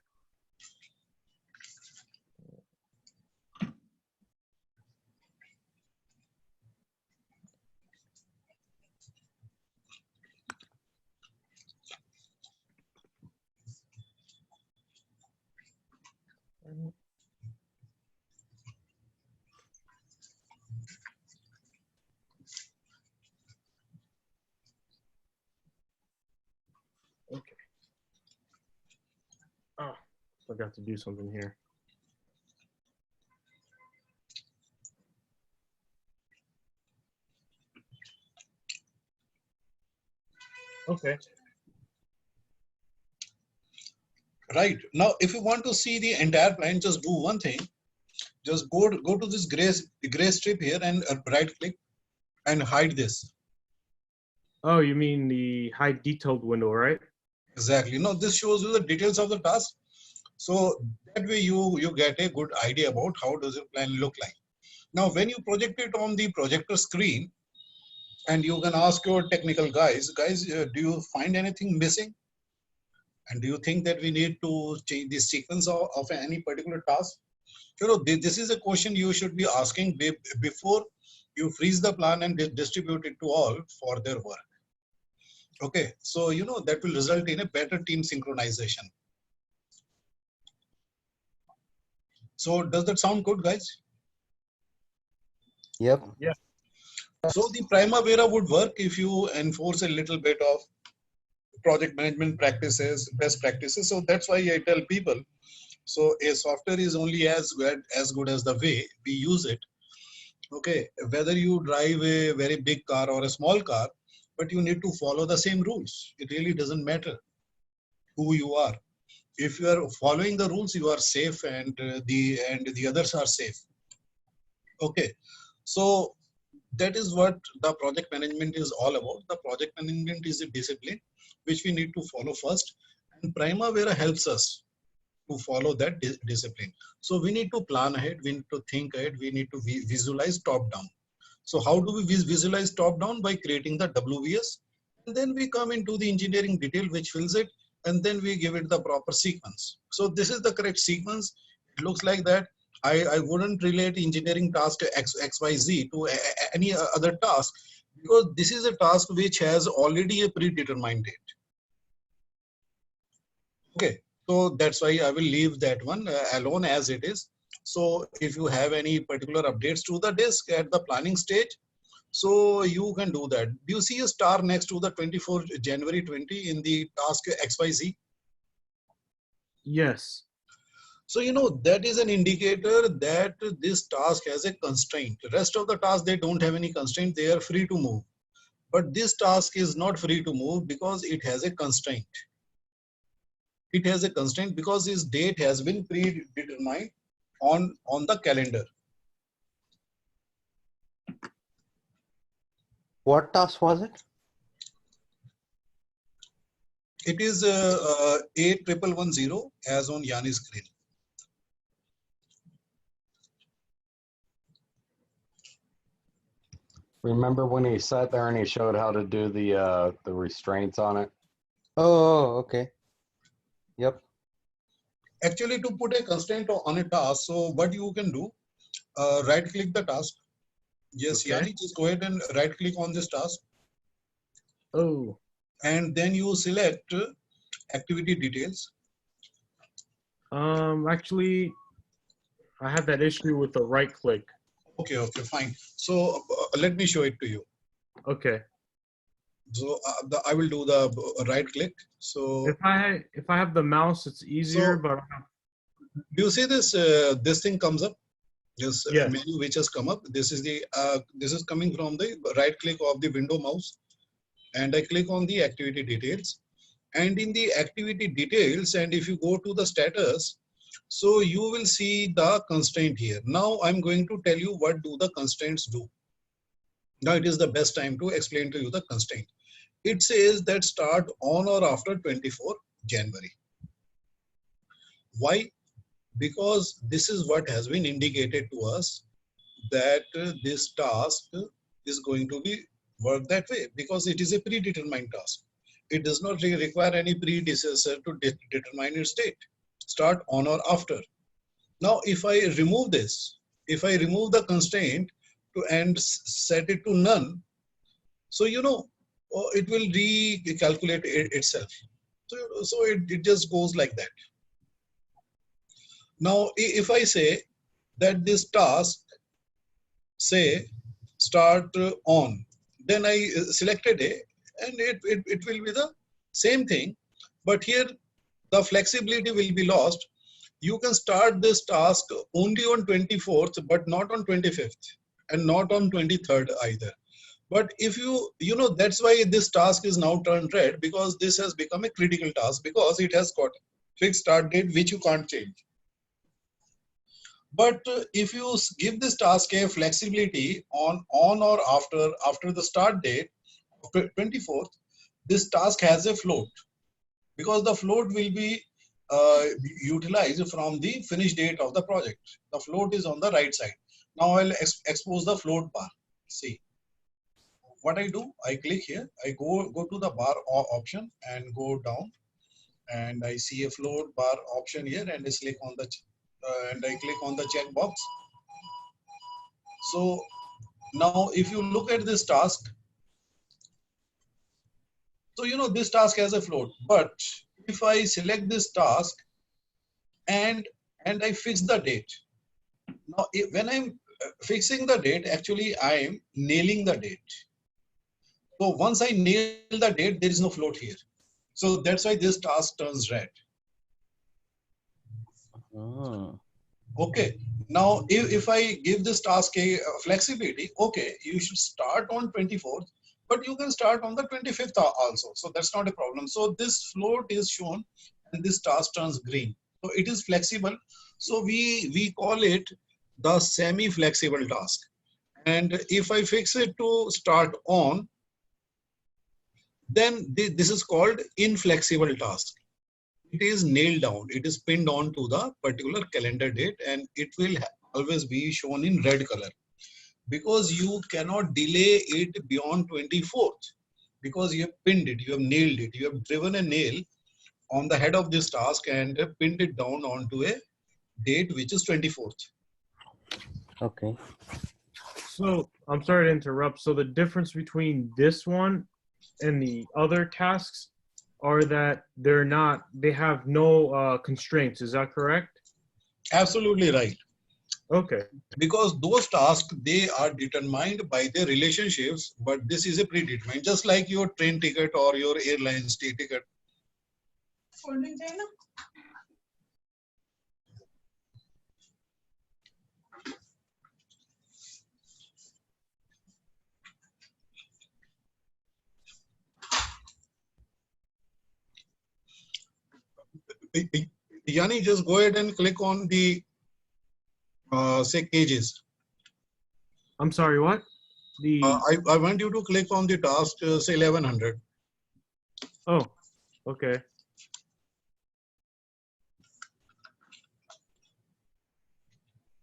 Okay. Oh, forgot to do something here. Okay. Right. Now, if you want to see the entire plan, just do one thing. Just go to this gray strip here and right click and hide this. Oh, you mean the high detailed window, right? Exactly. Now, this shows you the details of the task. So that way you get a good idea about how does your plan look like. Now, when you project it on the projector screen, and you can ask your technical guys, do you find anything missing? And do you think that we need to change the sequence of any particular task? You know, this is a question you should be asking before you freeze the plan and distribute it to all for their work. Okay, so that will result in a better team synchronization. So does that sound good, guys? Yep. Yeah. So the Primavera would work if you enforce a little bit of project management practices, best practices. So that's why I tell people, so a software is only as good as the way we use it. Okay, whether you drive a very big car or a small car, but you need to follow the same rules. It really doesn't matter who you are. If you are following the rules, you are safe, and the others are safe. Okay, so that is what the project management is all about. The project management is a discipline which we need to follow first, and Primavera helps us to follow that discipline. So we need to plan ahead, we need to think ahead, we need to visualize top down. So how do we visualize top down? By creating the WVS, and then we come into the engineering detail which fills it, and then we give it the proper sequence. So this is the correct sequence. It looks like that. I wouldn't relate engineering task XYZ to any other task, because this is a task which has already a predetermined date. Okay, so that's why I will leave that one alone as it is. So if you have any particular updates to the disk at the planning stage, so you can do that. Do you see a star next to the 24 January 20 in the task XYZ? Yes. So that is an indicator that this task has a constraint. The rest of the tasks, they don't have any constraint, they are free to move. But this task is not free to move because it has a constraint. It has a constraint because its date has been predetermined on the calendar. What task was it? It is 81110 as on Yanni's screen. Remember when he sat there and he showed how to do the restraints on it? Oh, okay. Yep. Actually, to put a constraint on a task, so what you can do, right click the task. Yes, Okay. Yanni, just go ahead and right click on this task. Oh. And then you select activity details. Actually, I have that issue with the right click. Okay, fine. So let me show it to you. Okay. So I will do the right click. So If I have the mouse, it's easier. So- but do you see this? This thing comes up. This Yes. menu which has come up. This is the this is coming from the right click of the window mouse, and I click on the activity details. And in the activity details, and if you go to the status, so you will see the constraint here. Now I'm going to tell you what do the constraints do. Now it is the best time to explain to you the constraint. It says that start on or after 24 January. Why? Because this is what has been indicated to us, that this task is going to be worked that way, because it is a predetermined task. It does not require any predecessor to determine its date. Start on or after. Now, if I remove this, if I remove the constraint and set it to none, so it will recalculate itself. So it just goes like that. Now, if I say that this task, say, start on, then I selected a, and it will be the same thing, but here the flexibility will be lost. You can start this task only on 24th, but not on 25th, and not on 23rd either. But if that's why this task is now turned red, because this has become a critical task, because it has got fixed start date which you can't change. But if you give this task a flexibility on or after the start date of 24th, this task has a float, because the float will be utilized from the finish date of the project. The float is on the right side. Now I'll expose the float bar. See what I do. I click here. I go to the bar option and go down, and I see a float bar option here, and I click on the checkbox. So now if you look at this task, So, this task has a float, but if I select this task and I fix the date. Now, when I'm fixing the date, actually I'm nailing the date. So once I nail the date, there is no float here. So that's why this task turns red. Oh. Okay. Now, if I give this task a flexibility, okay, you should start on 24th, but you can start on the 25th also. So that's not a problem. So this float is shown and this task turns green. So it is flexible. So we call it the semi-flexible task. And if I fix it to start on, then this is called inflexible task. It is nailed down. It is pinned on to the particular calendar date and it will always be shown in red color because you cannot delay it beyond 24th because you have pinned it, you have nailed it, you have driven a nail on the head of this task and pinned it down onto a date which is 24th. Okay. So I'm sorry to interrupt. So the difference between this one and the other tasks are that they have no constraints. Is that correct? Absolutely right. Okay. Because those tasks, they are determined by their relationships, but this is a predetermined, just like your train ticket or your airline stay ticket. Yani, just go ahead and click on the say cages. I'm sorry, what? I want you to click on the task, say 1100. Oh, okay.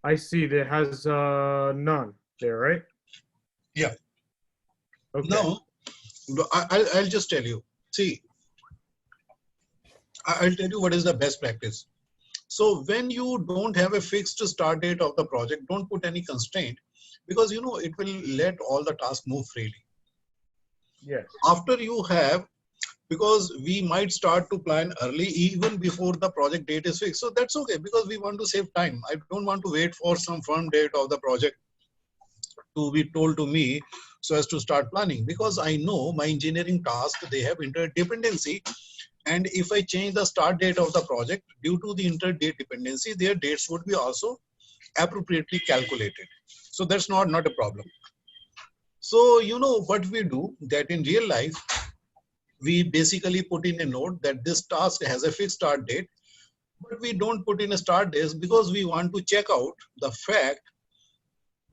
I see that has none there, right? Yeah. Okay. Now, I'll just tell you. See, I'll tell you what is the best practice. So when you don't have a fixed start date of the project, don't put any constraint because it will let all the tasks move freely. Yes. After you have, because we might start to plan early even before the project date is fixed. So that's okay because we want to save time. I don't want to wait for some firm date of the project to be told to me so as to start planning because I know my engineering task, they have interdependency. And if I change the start date of the project due to the inter-date dependency, their dates would be also appropriately calculated. So that's not a problem. So what we do that in real life, we basically put in a note that this task has a fixed start date, but we don't put in a start date because we want to check out the fact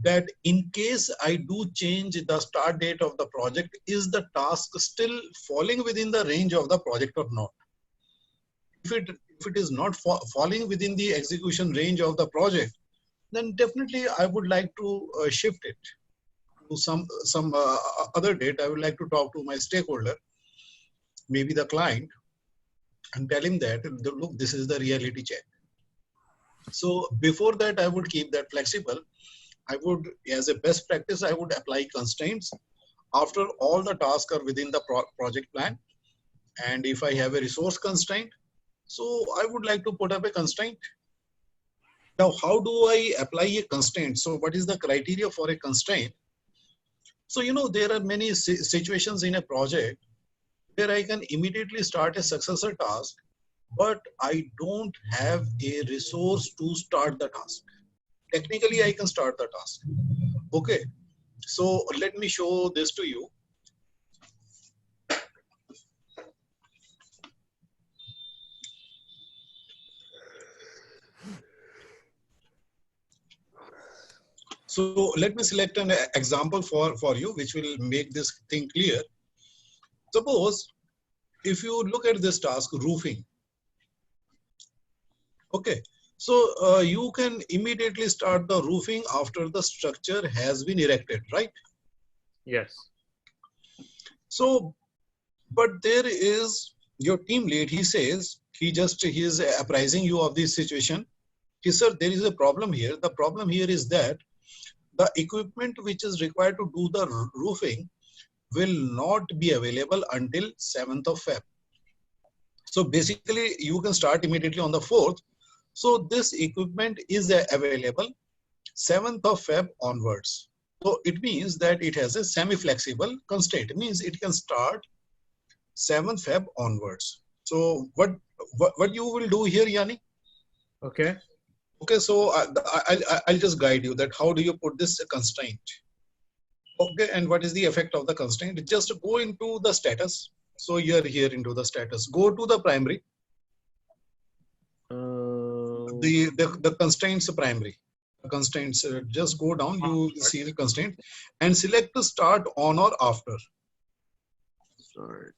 that in case I do change the start date of the project, is the task still falling within the range of the project or not? If it is not falling within the execution range of the project, then definitely I would like to shift it to some other date. I would like to talk to my stakeholder, maybe the client, and tell him that, look, this is the reality check. So before that, I would keep that flexible. I would, as a best practice, I would apply constraints after all the tasks are within the project plan. And if I have a resource constraint, so I would like to put up a constraint. Now, how do I apply a constraint? So what is the criteria for a constraint? So, there are many situations in a project where I can immediately start a successor task, but I don't have a resource to start the task. Technically, I can start the task. Okay. So let me show this to you. So let me select an example for you, which will make this thing clear. Suppose if you look at this task, roofing. Okay. So you can immediately start the roofing after the structure has been erected, right? Yes. So, but there is your team lead, he says, he is apprising you of this situation. He said, there is a problem here. The problem here is that the equipment which is required to do the roofing will not be available until 7th of Feb. So basically you can start immediately on the 4th. So this equipment is available 7th of Feb onwards. So it means that it has a semi-flexible constraint. It means it can start 7th Feb onwards. So what you will do here, Yanni? Okay. Okay, so I'll just guide you that how do you put this constraint. Okay, and what is the effect of the constraint? Just go into the status. So you're here into the status. Go to the primary. The constraints primary. The constraints, just go down, you see the constraint and select the start on or after. Start.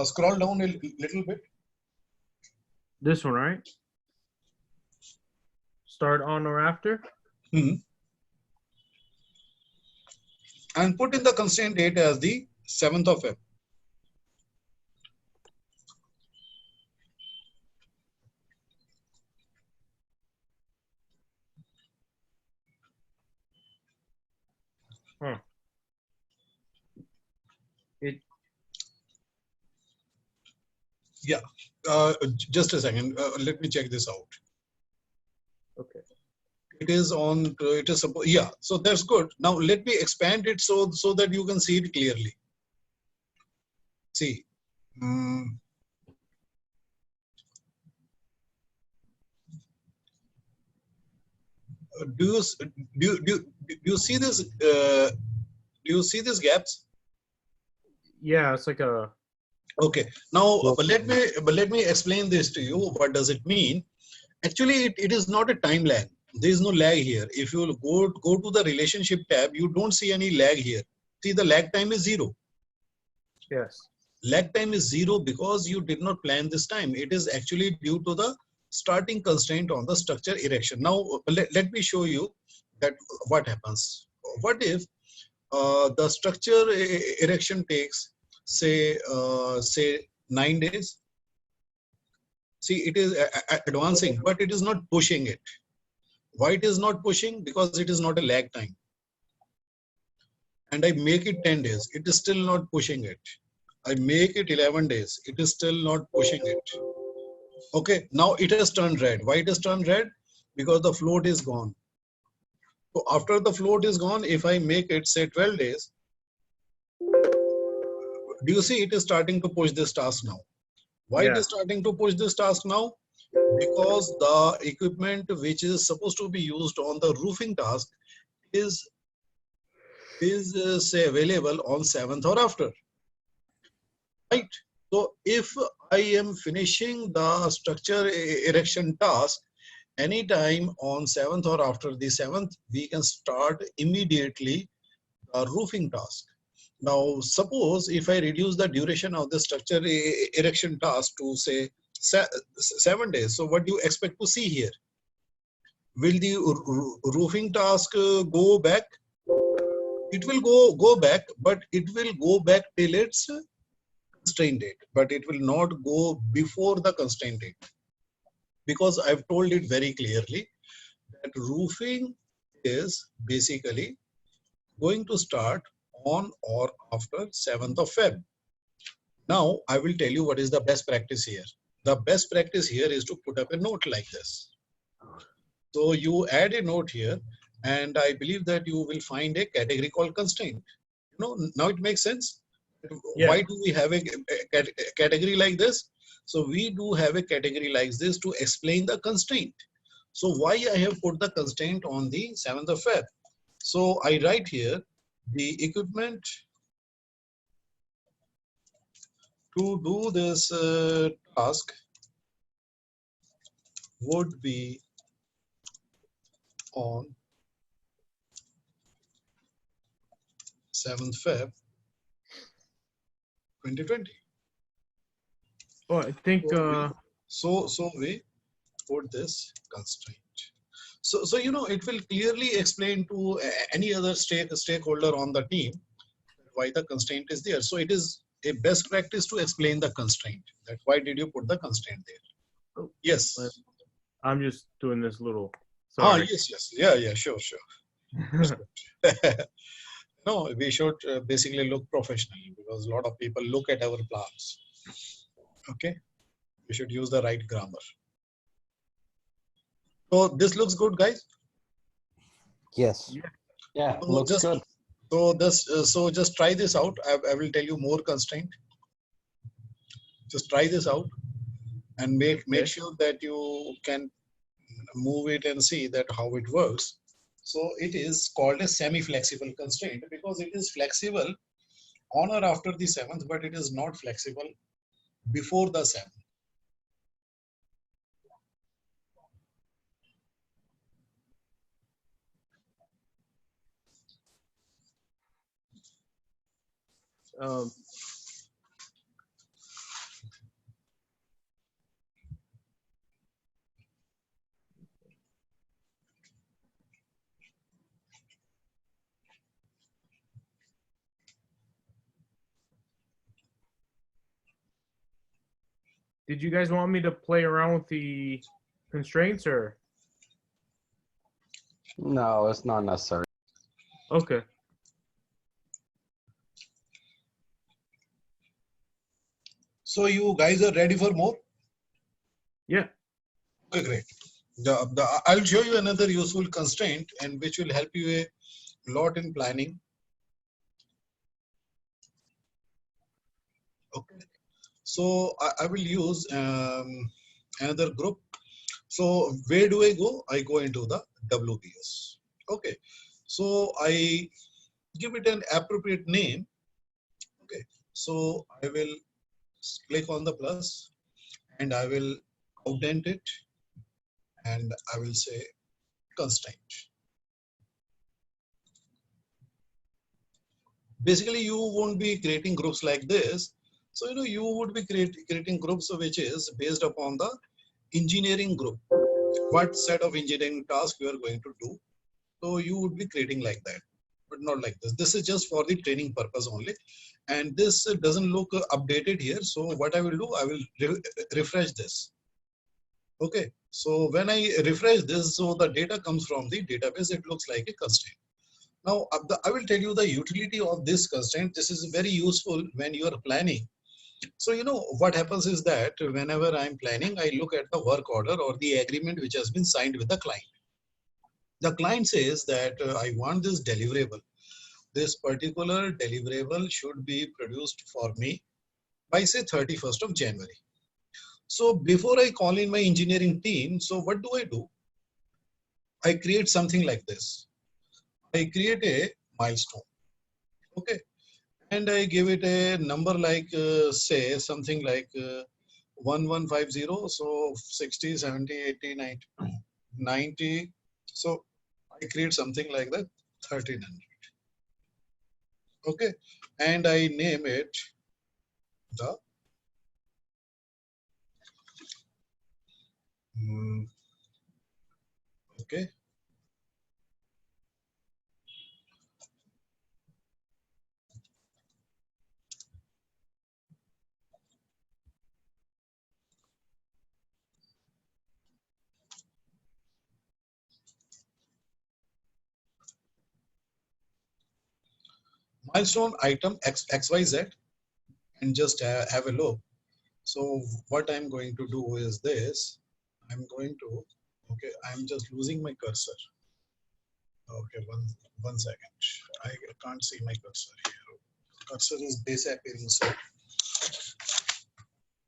Scroll down a little bit. This one, right? Start on or after? And put in the constraint date as the 7th of Feb. Yeah, just a second. Let me check this out. Okay. It is on. It is supposed. Yeah, so that's good. Now let me expand it so that you can see it clearly. See. Do you see this? Do you see these gaps? Yeah, it's like a. Okay. Now, but let me explain this to you. What does it mean? Actually, it is not a time lag. There is no lag here. If you go to the relationship tab, you don't see any lag here. See, the lag time is 0. Yes. Lag time is 0 because you did not plan this time. It is actually due to the starting constraint on the structure erection. Now, let me show you that what happens. What if the structure erection takes say 9 days? See, it is advancing, but it is not pushing it. Why it is not pushing? Because it is not a lag time. And I make it 10 days. It is still not pushing it. I make it 11 days. It is still not pushing it. Okay, now it has turned red. Why it has turned red? Because the float is gone. So after the float is gone, if I make it say 12 days, do you see it is starting to push this task now? Why it is starting to push this task now? Because the equipment which is supposed to be used on the roofing task is say available on 7th or after, right? So if I am finishing the structure erection task anytime on 7th or after the 7th, we can start immediately the roofing task. Now, suppose if I reduce the duration of the structure erection task to say 7 days, so what do you expect to see here? Will the roofing task go back? It will go back, but it will go back till its constraint date, but it will not go before the constraint date, because I've told it very clearly that roofing is basically going to start on or after 7th of Feb. Now, I will tell you what is the best practice here. The best practice here is to put up a note like this. So you add a note here, and I believe that you will find a category called constraint. You know, now it makes sense. Yeah. Why do we have a category like this? So we do have a category like this to explain the constraint. So why I have put the constraint on the 7th of Feb? So I write here the equipment to do this task would be on 7th Feb 2020. Oh, I think so we put this constraint. So you know, it will clearly explain to any other stakeholder on the team why the constraint is there. So it is a best practice to explain the constraint. That why did you put the constraint there? Oh, yes. I'm just doing this little. Sorry. Yes. Yeah, sure. No, we should basically look professional because a lot of people look at our plans. Okay, we should use the right grammar. So this looks good, guys. Yes. Yeah, So looks just good. so just try this out. I will tell you more constraint. Just try this out and make Okay. sure that you can move it and see that how it works. So it is called a semi-flexible constraint because it is flexible on or after the 7th, but it is not flexible before the 7th. Um, did you guys want me to play around with the constraints or? No, it's not necessary. Okay. So you guys are ready for more? Yeah. Okay, great. I'll show you another useful constraint and which will help you a lot in planning. Okay. So I will use another group. So where do I go? I go into the WBS. Okay. So I give it an appropriate name. Okay. So I will click on the plus and I will outdent it and I will say constraint. Basically, you won't be creating groups like this. So, you would be creating groups which is based upon the engineering group. What set of engineering tasks you are going to do. So you would be creating like that, but not like this. This is just for the training purpose only. And this doesn't look updated here. So what I will do, I will refresh this. Okay. So when I refresh this, so the data comes from the database. It looks like a constraint. Now, I will tell you the utility of this constraint. This is very useful when you are planning. So, what happens is that whenever I'm planning, I look at the work order or the agreement which has been signed with the client. The client says that I want this deliverable. This particular deliverable should be produced for me by say 31st of January. So before I call in my engineering team, so what do? I create something like this. I create a milestone. Okay. And I give it a number like say something like 1150. So 60, 70, 80, 90, 90. So I create something like that 1300. Okay. And I name it the okay. Milestone item XYZ and just have a look. So what I'm going to do is this. I'm going to, okay, I'm just losing my cursor. Okay, one second. I can't see my cursor here. Cursor is disappearing. So, okay,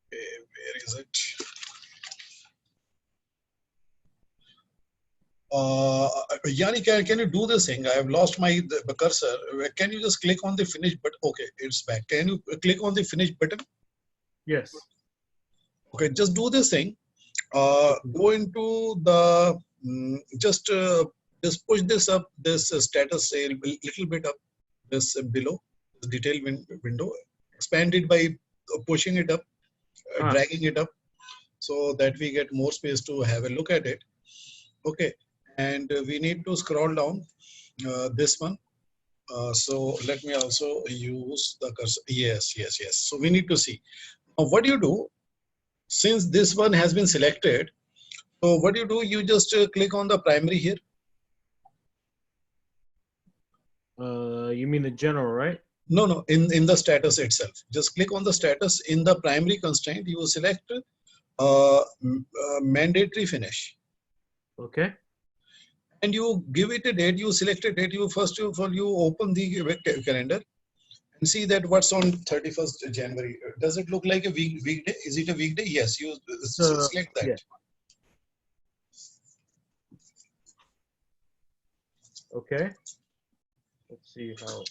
where is it? Yanni, can you do this thing? I have lost the cursor. Can you just click on the finish button? Okay, it's back. Can you click on the finish button? Yes. Okay, just do this thing. Go into the just push this up, this status a little bit up, this below, the detail window. Expand it by pushing it up, dragging it up, so that we get more space to have a look at it. Okay, and we need to scroll down this one. So let me also use the cursor. Yes. So we need to see. Now, what do you do? Since this one has been selected, so what do? You just click on the primary here. You mean the general, right? No, in the status itself. Just click on the status. In the primary constraint, you select mandatory finish. Okay. And you give it a date. You select a date. You first of all you open the calendar and see that what's on 31st January. Does it look like a weekday? Is it a weekday? Yes. You select that. Yeah. Okay. Let's see how.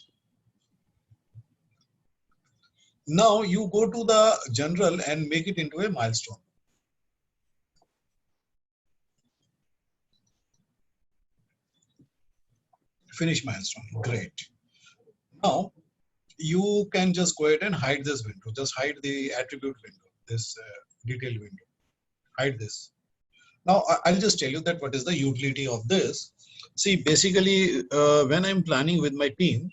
Now you go to the general and make it into a milestone. Finish milestone. Great. Now you can just go ahead and hide this window. Just hide the attribute window, this detailed window. Hide this. Now I'll just tell you that what is the utility of this. See, basically, when I'm planning with my team,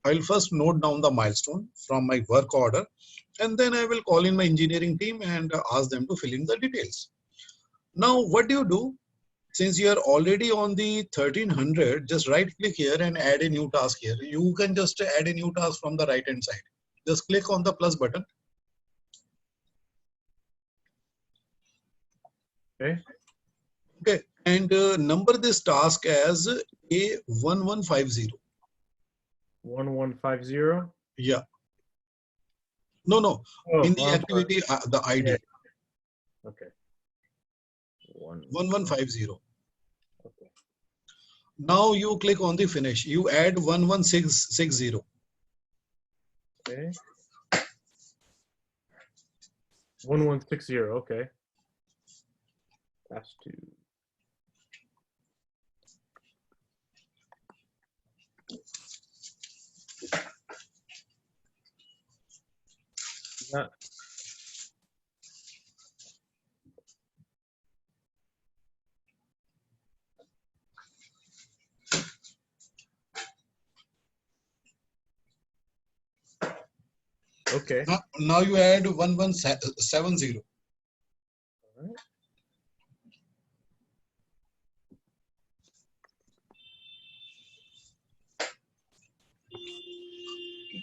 I'll first note down the milestone from my work order, and then I will call in my engineering team and ask them to fill in the details. Now, what do? Since you are already on the 1300, just right click here and add a new task here. You can just add a new task from the right hand side. Just click on the plus button. Okay. Okay, and number this task as A1150. 1150. Yeah. No. Oh, In the I'm activity, the ID. Yeah. Okay. 1150. Okay. Now you click on the finish. You add 11660. Okay. 1160. Okay. That's 2. That. Okay. Now you add 1170. All right.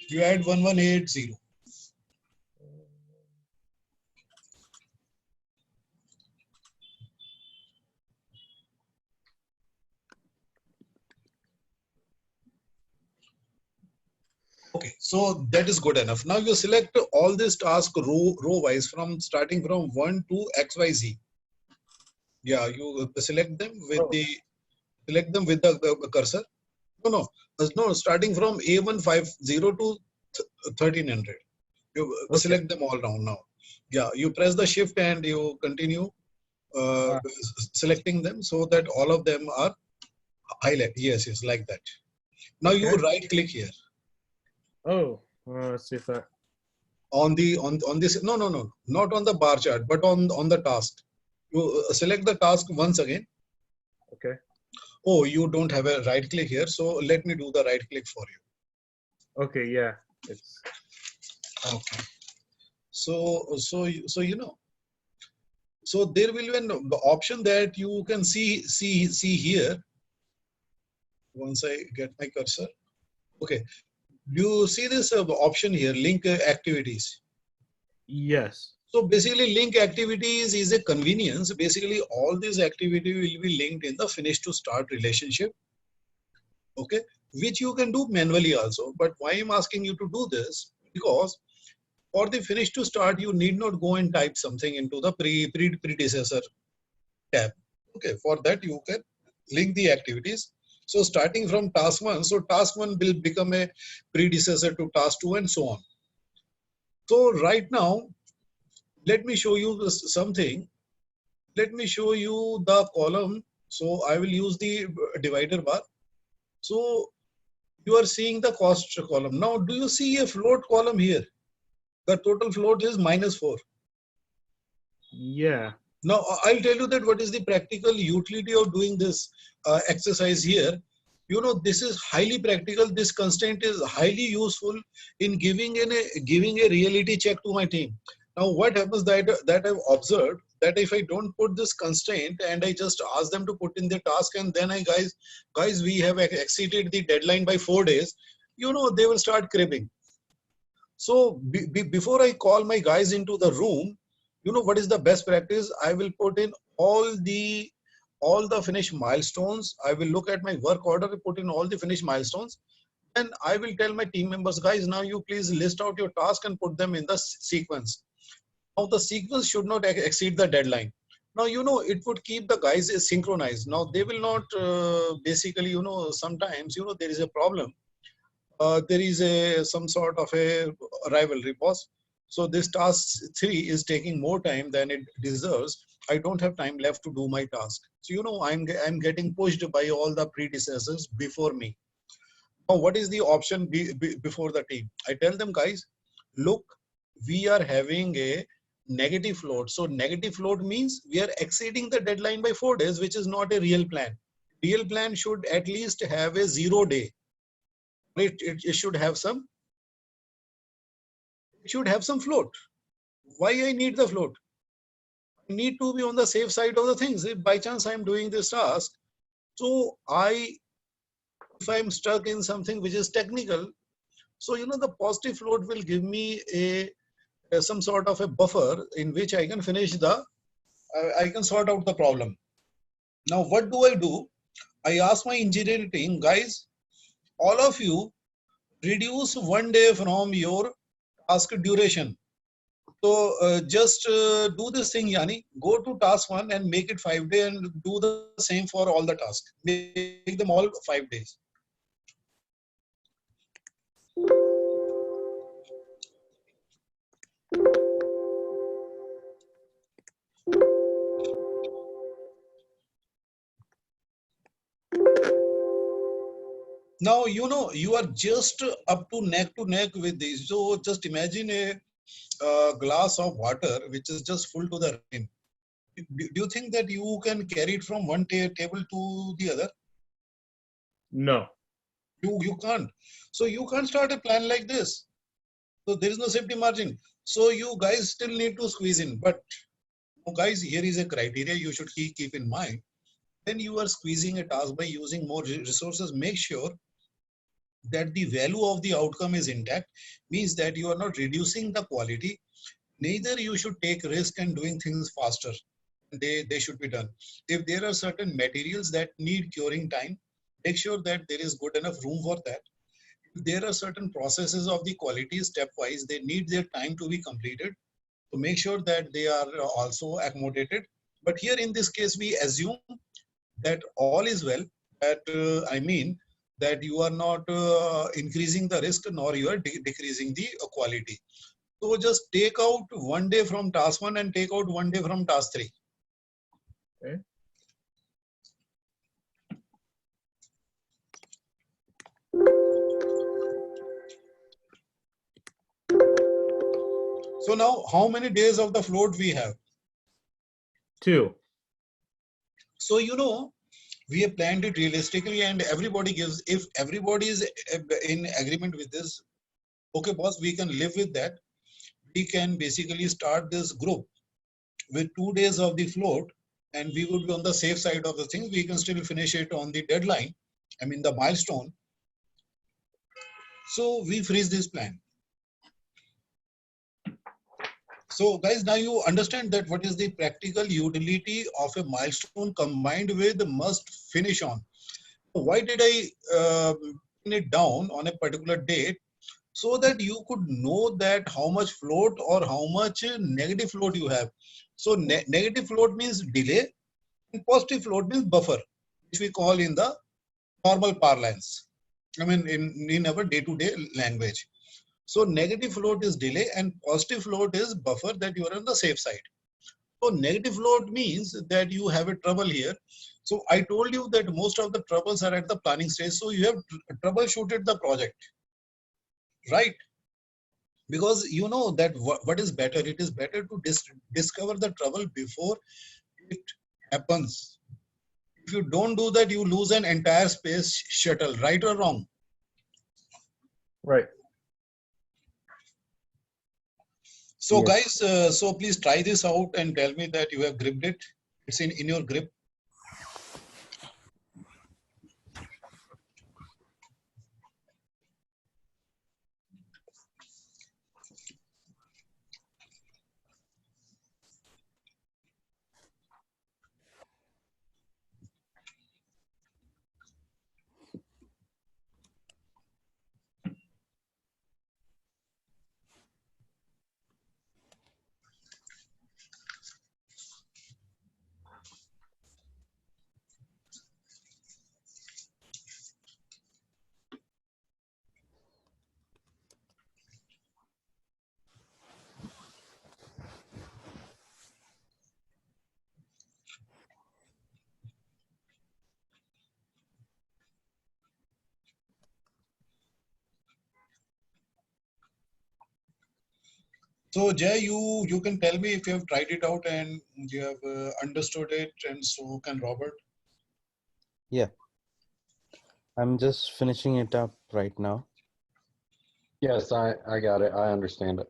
You add 1180. Okay, so that is good enough. Now you select all these tasks row wise from starting from 1 to XYZ. Yeah, you select them with the cursor. No, starting from A150 to 1300. You select them all down now. Yeah, you press the shift and you continue selecting them so that all of them are highlighted. Yes, like that. Now you right click here. Oh, let's see if that. On this, no, not on the bar chart, but on the task. You select the task once again. Okay. Oh, you don't have a right click here, so let me do the right click for you. Okay, yeah, it's okay. So you know. So there will be an option that you can see here. Once I get my cursor. Okay. You see this option here, link activities. Yes. So basically link activities is a convenience. Basically all these activity will be linked in the finish to start relationship. Okay. Which you can do manually also. But why I'm asking you to do this? Because for the finish to start, you need not go and type something into the predecessor tab. Okay. For that you can link the activities. So starting from task 1, so task 1 will become a predecessor to task 2 and so on. So right now, let me show you something. Let me show you the column. So I will use the divider bar. So you are seeing the cost column. Now, do you see a float column here? The total float is -4. Yeah. Now, I'll tell you that what is the practical utility of doing this exercise here. You know, this is highly practical. This constraint is highly useful in giving a reality check to my team. Now, what happens that I've observed that if I don't put this constraint and I just ask them to put in the task, and then guys, we have exceeded the deadline by 4 days, you know, they will start cribbing. So before I call my guys into the room, you know what is the best practice? I will put in all the finished milestones. I will look at my work order, put in all the finished milestones, and I will tell my team members, guys, now you please list out your task and put them in the sequence. Now the sequence should not exceed the deadline. Now, you know, it would keep the guys synchronized. Now they will not basically, you know, sometimes, you know, there is a problem. There is some sort of a rivalry, boss. So this task 3 is taking more time than it deserves. I don't have time left to do my task. So, you know, I'm getting pushed by all the predecessors before me. Now, what is the option before the team? I tell them, guys, look, we are having a negative float. So negative float means we are exceeding the deadline by 4 days, which is not a real plan. Real plan should at least have a 0 day. It should have some float. Why I need the float? I need to be on the safe side of the things. If by chance I'm doing this task, so if I'm stuck in something which is technical, so you know the positive float will give me some sort of a buffer in which I can finish I can sort out the problem. Now what do? I ask my engineering team, guys, all of you reduce 1 day from your task duration. So just do this thing, Yani. Go to task 1 and make it 5 days and do the same for all the tasks. Make them all 5 days. Now, you know, you are just up to neck with this. So just imagine a glass of water which is just full to the rim. Do you think that you can carry it from one table to the other? No. You can't. So you can't start a plan like this. So there is no safety margin. So you guys still need to squeeze in. But guys, here is a criteria you should keep in mind. When you are squeezing a task by using more resources, make sure that the value of the outcome is intact, means that you are not reducing the quality. Neither you should take risk and doing things faster. They should be done. If there are certain materials that need curing time, make sure that there is good enough room for that. If there are certain processes of the quality stepwise, they need their time to be completed. So make sure that they are also accommodated. But here in this case, we assume that all is well, that I mean that you are not increasing the risk nor you are decreasing the quality. So just take out 1 day from task 1 and take out 1 day from task 3. Okay. So now how many days of the float we have? 2. So, you know, we have planned it realistically and everybody gives, if everybody is in agreement with this, okay, boss, we can live with that. We can basically start this group with 2 days of the float and we would be on the safe side of the things. We can still finish it on the deadline, I mean the milestone. So we freeze this plan. So guys, now you understand that what is the practical utility of a milestone combined with must finish on. Why did I pin it down on a particular date? So that you could know that how much float or how much negative float you have. So negative float means delay and positive float means buffer, which we call in the normal parlance. I mean in our day-to-day language. So negative float is delay and positive float is buffer, that you are on the safe side. So negative float means that you have a trouble here. So I told you that most of the troubles are at the planning stage. So you have troubleshooted the project, right? Because you know that what is better. It is better to discover the trouble before it happens. If you don't do that, you lose an entire space shuttle, right or wrong? Right. So Yes. guys, so please try this out and tell me that you have gripped it. It's in your grip. So Jay, you can tell me if you have tried it out and you have understood it, and so can Robert. Yeah. I'm just finishing it up right now. Yes, I got it. I understand it.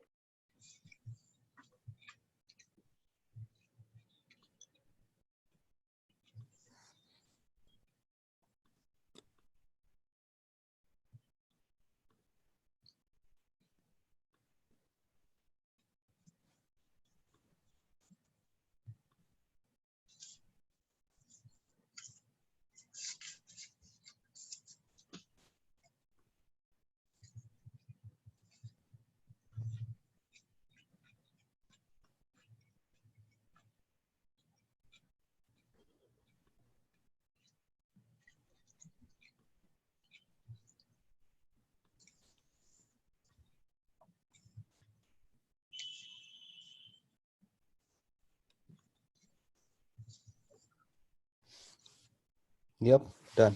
Yep, done.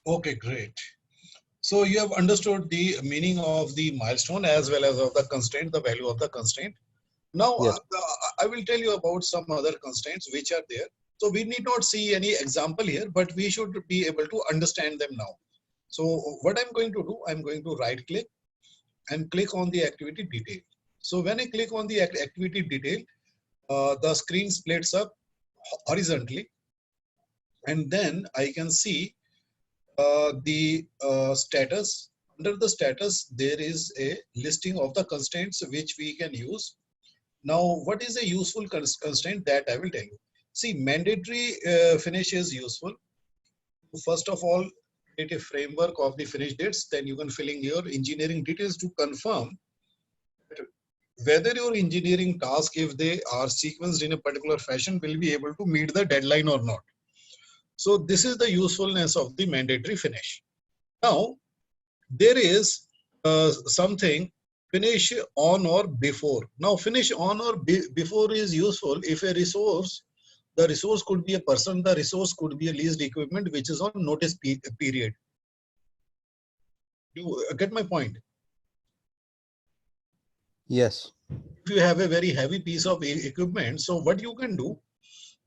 Okay, great. So you have understood the meaning of the milestone as well as of the constraint, the value of the constraint. Now, Yes. I will tell you about some other constraints which are there. So we need not see any example here, but we should be able to understand them now. So what I'm going to do, I'm going to right click and click on the activity detail. So when I click on the activity detail, the screen splits up horizontally, and then I can see the status. Under the status, there is a listing of the constraints which we can use. Now, what is a useful constraint that I will tell you? See, mandatory finish is useful. First of all, create a framework of the finish dates. Then you can fill in your engineering details to confirm whether your engineering task, if they are sequenced in a particular fashion, will be able to meet the deadline or not. So this is the usefulness of the mandatory finish. Now, there is something finish on or before. Now, finish on or before is useful if a resource, the resource could be a person, the resource could be a leased equipment which is on notice period. You get my point? Yes. If you have a very heavy piece of equipment, so what you can do,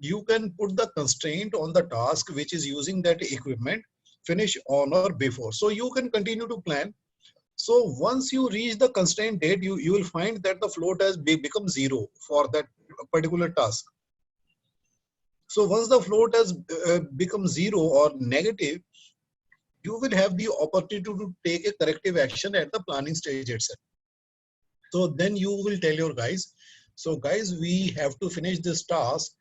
you can put the constraint on the task which is using that equipment, finish on or before. So you can continue to plan. So once you reach the constraint date, you will find that the float has become zero for that particular task. So once the float has become zero or negative, you will have the opportunity to take a corrective action at the planning stage itself. So then you will tell your guys, so guys, we have to finish this task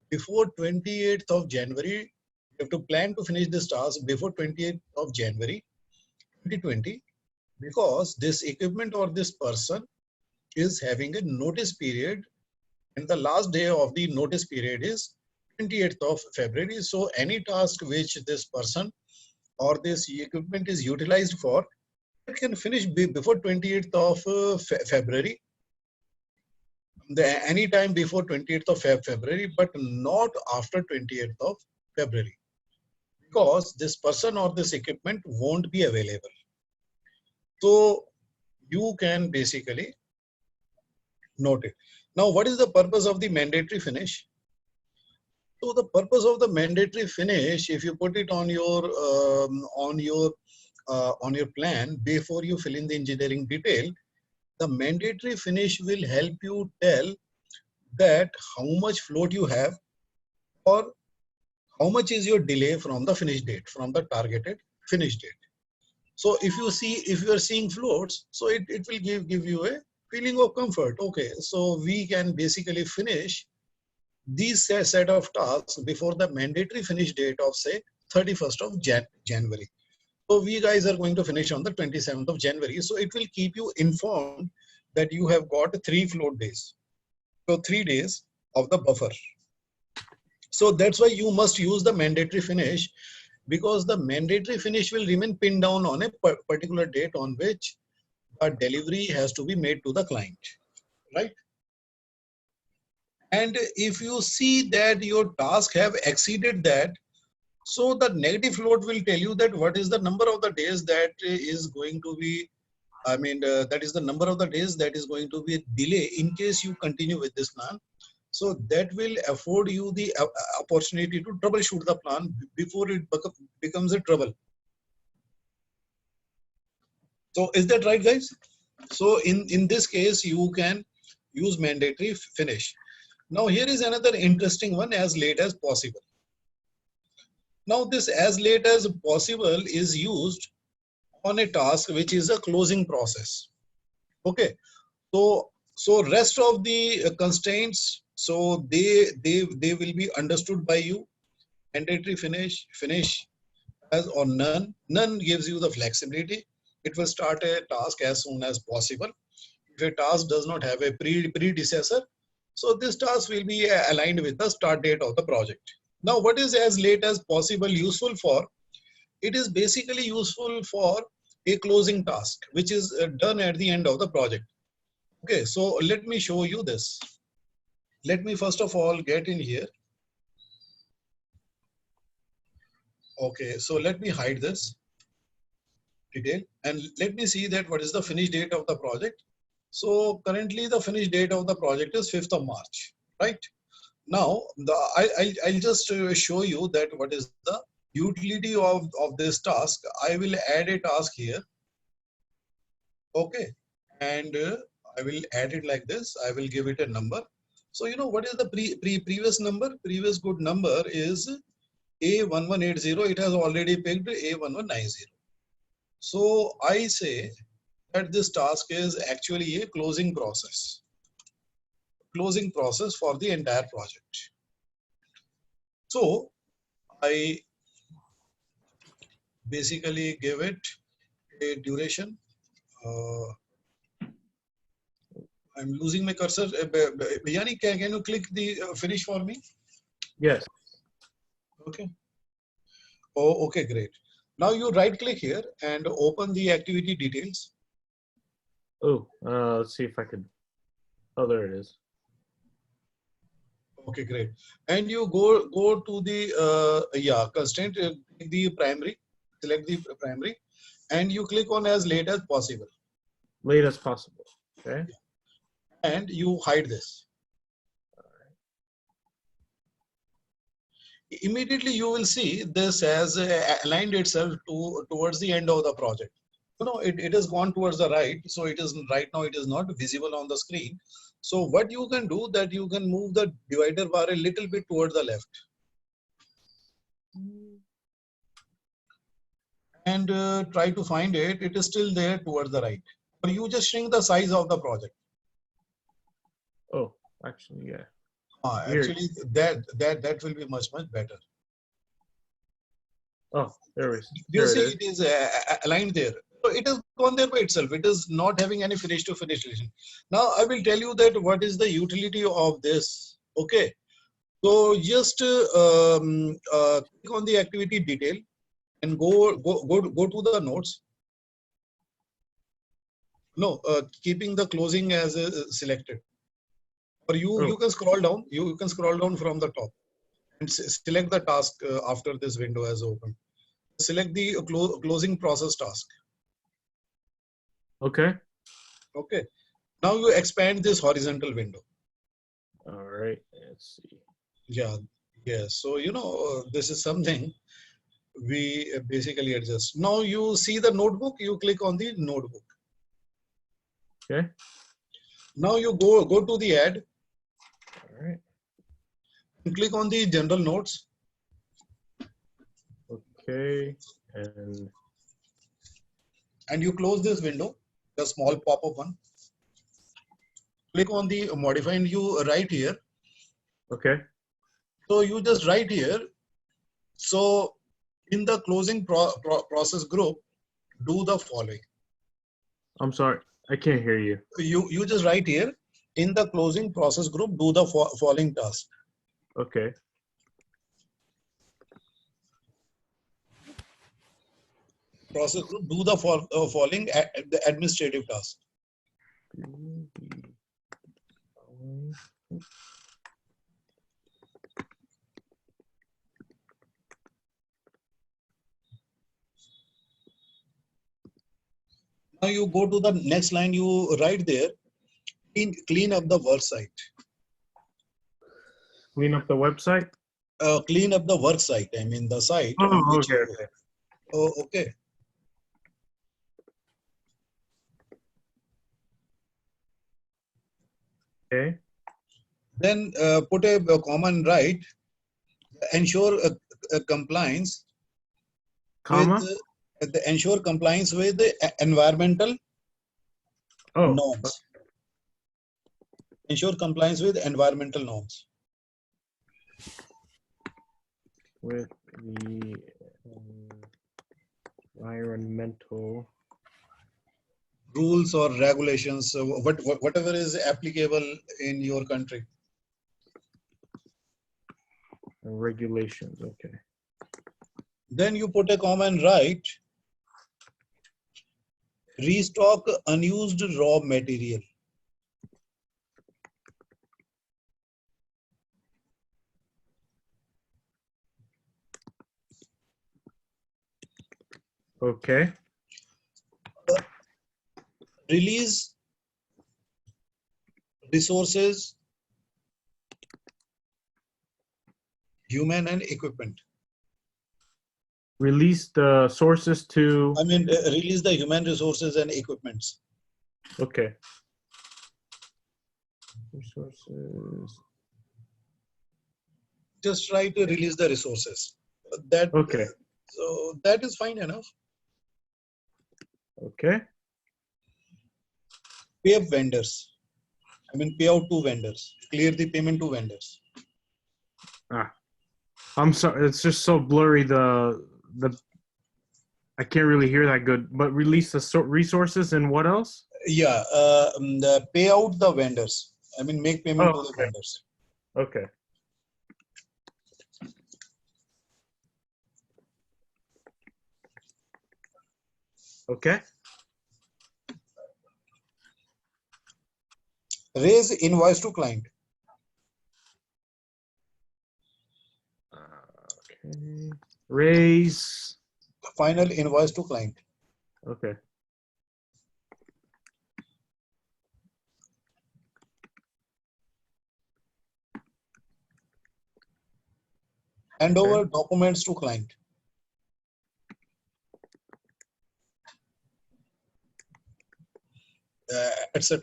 before 28th of January. We have to plan to finish this task before 28th of January 2020, because this equipment or this person is having a notice period, and the last day of the notice period is 28th of February. So any task which this person or this equipment is utilized for, it can finish before 28th of February, any time before 28th of February, but not after 28th of February, because this person or this equipment won't be available. So you can basically note it. Now, what is the purpose of the mandatory finish? So the purpose of the mandatory finish, if you put it on your plan before you fill in the engineering detail, The mandatory finish will help you tell that how much float you have or how much is your delay from the finish date, from the targeted finish date. So if you are seeing floats, so it will give you a feeling of comfort. Okay, so we can basically finish these set of tasks before the mandatory finish date of say 31st of January. So we guys are going to finish on the 27th of January. So it will keep you informed that you have got 3 float days. So 3 days of the buffer. So that's why you must use the mandatory finish, because the mandatory finish will remain pinned down on a particular date on which a delivery has to be made to the client, right? And if you see that your task have exceeded that, so the negative float will tell you that what is the number of the days that is going to be, that is the number of the days that is going to be a delay in case you continue with this plan. So that will afford you the opportunity to troubleshoot the plan before it becomes a trouble. So is that right, guys? So in this case, you can use mandatory finish. Now here is another interesting one, as late as possible. Now this as late as possible is used on a task which is a closing process. Okay, so rest of the constraints, so they will be understood by you. Mandatory finish as or none. None gives you the flexibility. It will start a task as soon as possible. If a task does not have a predecessor, so this task will be aligned with the start date of the project. Now, what is as late as possible useful for? It is basically useful for a closing task, which is done at the end of the project. Okay, so let me show you this. Let me first of all get in here. Okay, so let me hide this detail and let me see that what is the finish date of the project. So currently the finish date of the project is 5th of March, right? Now, I'll just show you that what is the utility of this task. I will add a task here. Okay, and I will add it like this. I will give it a number. So you know what is the previous number? Previous good number is A1180. It has already picked A1190. So I say that this task is actually a closing process for the entire project. So I basically give it a duration. I'm losing my cursor. Yani, can you click the finish for me? Yes. Okay. Oh, okay, great. Now you right click here and open the activity details. Oh, let's see if I could. Oh, there it is. Okay, great. And you go to the constraint, the primary, select the primary, and you click on as late as possible. Late as possible. Okay. And you hide this. Immediately you will see this has aligned itself towards the end of the project. You know, it has gone towards the right, so it is right now it is not visible on the screen. So what you can do that you can move the divider bar a little bit towards the left and try to find it. It is still there towards the right, or you just shrink the size of the project. Oh, actually, yeah. Actually, that will be much better. Oh, there it is. You see, it is aligned there. So it has gone there by itself. It is not having any finish to finish relation. Now I will tell you that what is the utility of this. Okay, so just click on the activity detail and go to the notes. No, keeping the closing as selected. Or you can scroll down. You can scroll down from the top and select the task after this window has opened. Select the closing process task. Okay. Okay. Now you expand this horizontal window. All right. Let's see. Yeah. Yeah. So, you know, this is something we basically adjust. Now you see the notebook, you click on the notebook. Okay. Now you go to the add All right. and click on the general notes. Okay. And you close this window, the small pop-up one. Click on the modify and you write here. Okay. So you just write here. So in the closing process group, do the following. I'm sorry, I can't hear you. You just write here, in the closing process group, do the following task. Okay. Process group, do the following the administrative task. Now you go to the next line, you write there, clean up the work site. Clean up the website? Clean up the work site, I mean the site. Oh, okay, okay. Oh, okay. Okay. Then put a comma and write, ensure compliance Comma? with the ensure compliance with the environmental norms. Ensure compliance with environmental norms. With the environmental rules or regulations, whatever is applicable in your country. regulations. Okay. Then you put a comma and write, restock unused raw material. Okay. Release resources, human and equipment. Release the sources to. I mean, release the human resources and equipments. Okay. Resources. Just try to release the resources. That Okay. So that is fine enough. Okay. Pay up vendors. I mean, pay out to vendors. Clear the payment to vendors. I'm sorry. It's just so blurry. The I can't really hear that good. But release the resources and what else? Yeah, the pay out the vendors. I mean, make payment to the vendors. Okay. Okay. Raise invoice to client. Okay. Raise. Final invoice to client. Okay. Hand over documents to client. Etc.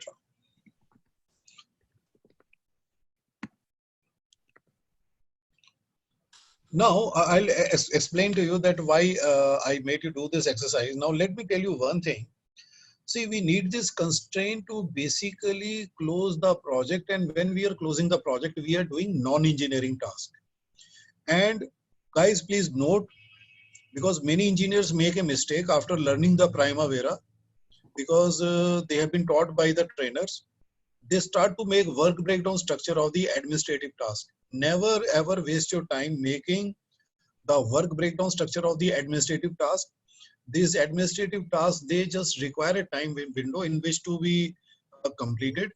Now I'll explain to you that why I made you do this exercise. Now let me tell you one thing. See, we need this constraint to basically close the project, and when we are closing the project, we are doing non-engineering task. And guys, please note, because many engineers make a mistake after learning the Primavera, because they have been taught by the trainers, they start to make work breakdown structure of the administrative task. Never ever waste your time making the work breakdown structure of the administrative task. These administrative tasks, they just require a time window in which to be completed.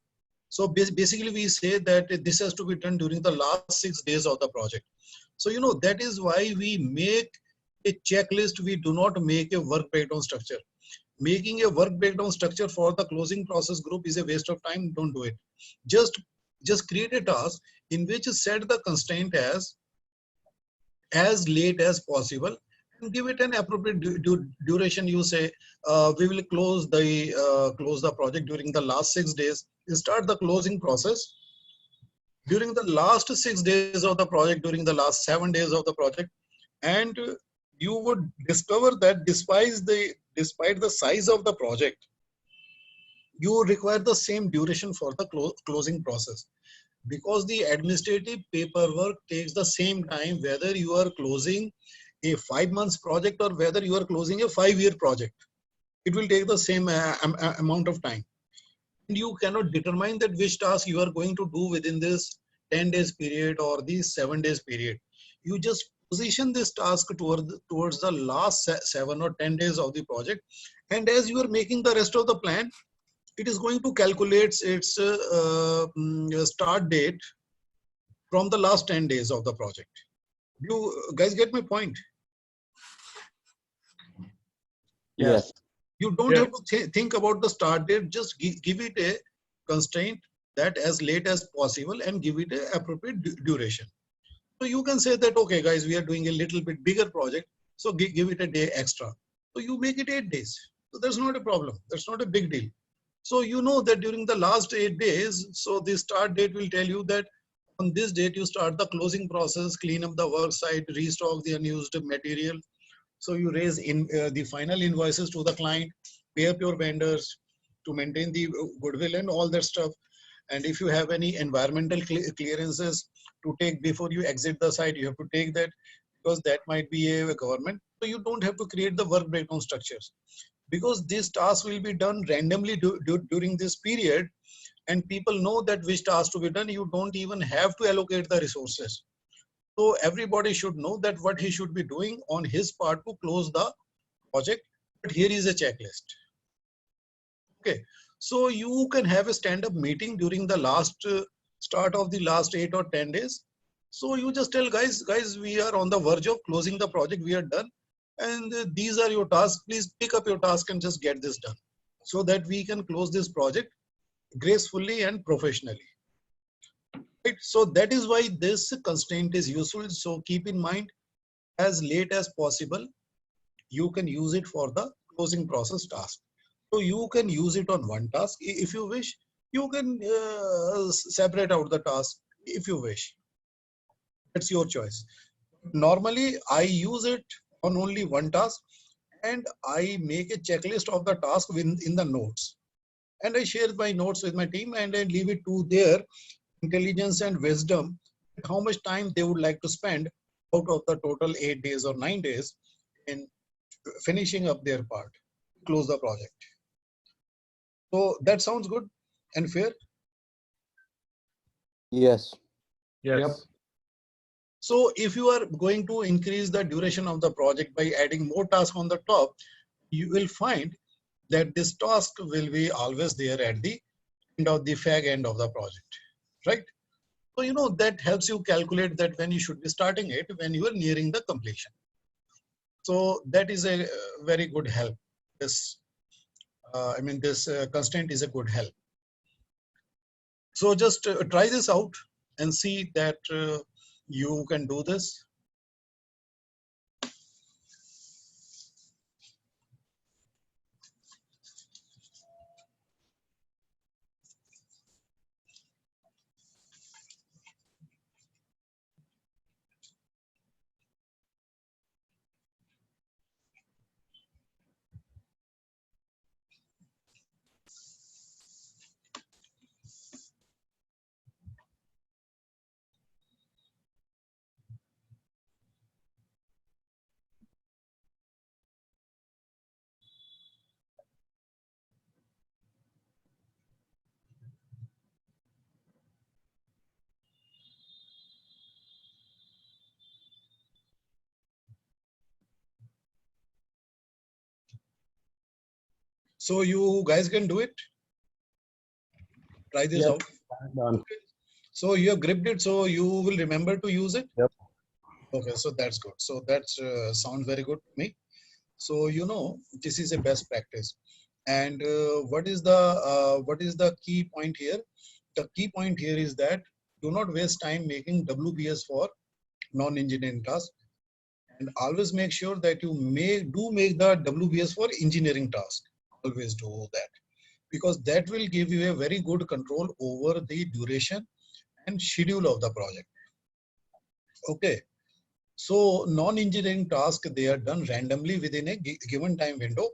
So basically we say that this has to be done during the last 6 days of the project. So, you know, that is why we make a checklist. We do not make a work breakdown structure. Making a work breakdown structure for the closing process group is a waste of time. Don't do it. Just create a task in which set the constraint as late as possible, give it an appropriate duration. You say we will close the project during the last 6 days. You start the closing process during the last 6 days of the project, during the last 7 days of the project, and you would discover that despite the size of the project, you require the same duration for the closing process, because the administrative paperwork takes the same time whether you are closing a 5 months project or whether you are closing a 5-year project. It will take the same amount of time. And you cannot determine that which task you are going to do within this 10 days period or the 7 days period. You just position this task towards the last 7 or 10 days of the project. And as you are making the rest of the plan, it is going to calculate its start date from the last 10 days of the project. You guys get my point? Yes. You don't have to think about the start date. Just give it a constraint that as late as possible and give it an appropriate duration. So you can say that, okay, guys, we are doing a little bit bigger project, so give it a day extra. So you make it 8 days. So that's not a problem. That's not a big deal. So you know that during the last 8 days, so the start date will tell you that on this date you start the closing process, clean up the work site, restock the unused material. So you raise the final invoices to the client, pay up your vendors to maintain the goodwill and all that stuff. And if you have any environmental clearances to take before you exit the site, you have to take that, because that might be a government. So you don't have to create the work breakdown structures, because this task will be done randomly during this period, and people know that which task to be done. You don't even have to allocate the resources. So everybody should know that what he should be doing on his part to close the project. But here is a checklist. Okay, so you can have a stand-up meeting during the last start of the last 8 or 10 days. So you just tell guys, we are on the verge of closing the project. We are done, and these are your tasks. Please pick up your task and just get this done, so that we can close this project gracefully and professionally. Right? So that is why this constraint is useful. So keep in mind, as late as possible, you can use it for the closing process task. So you can use it on one task. If you wish, you can separate out the task if you wish. That's your choice. Normally, I use it on only one task, and I make a checklist of the task in the notes. And I share my notes with my team, and I leave it to their intelligence and wisdom, how much time they would like to spend out of the total 8 days or 9 days in finishing up their part, close the project. So that sounds good and fair. Yes. Yes. Yep. So if you are going to increase the duration of the project by adding more tasks on the top, you will find that this task will be always there at the end of the fag end of the project, right? So, you know, that helps you calculate that when you should be starting it, when you are nearing the completion. So that is a very good help. This, this constraint is a good help. So just try this out and see that you can do this. So you guys can do it. Try this out. Done. So you have gripped it, so you will remember to use it. Yep. Okay, so that's good. So that sounds very good to me. So you know, this is a best practice. And what is the key point here? The key point here is that do not waste time making WBS for non-engineering tasks. And always make sure that you make the WBS for engineering task. Always do that, because that will give you a very good control over the duration and schedule of the project. Okay. So non-engineering tasks, they are done randomly within a given time window.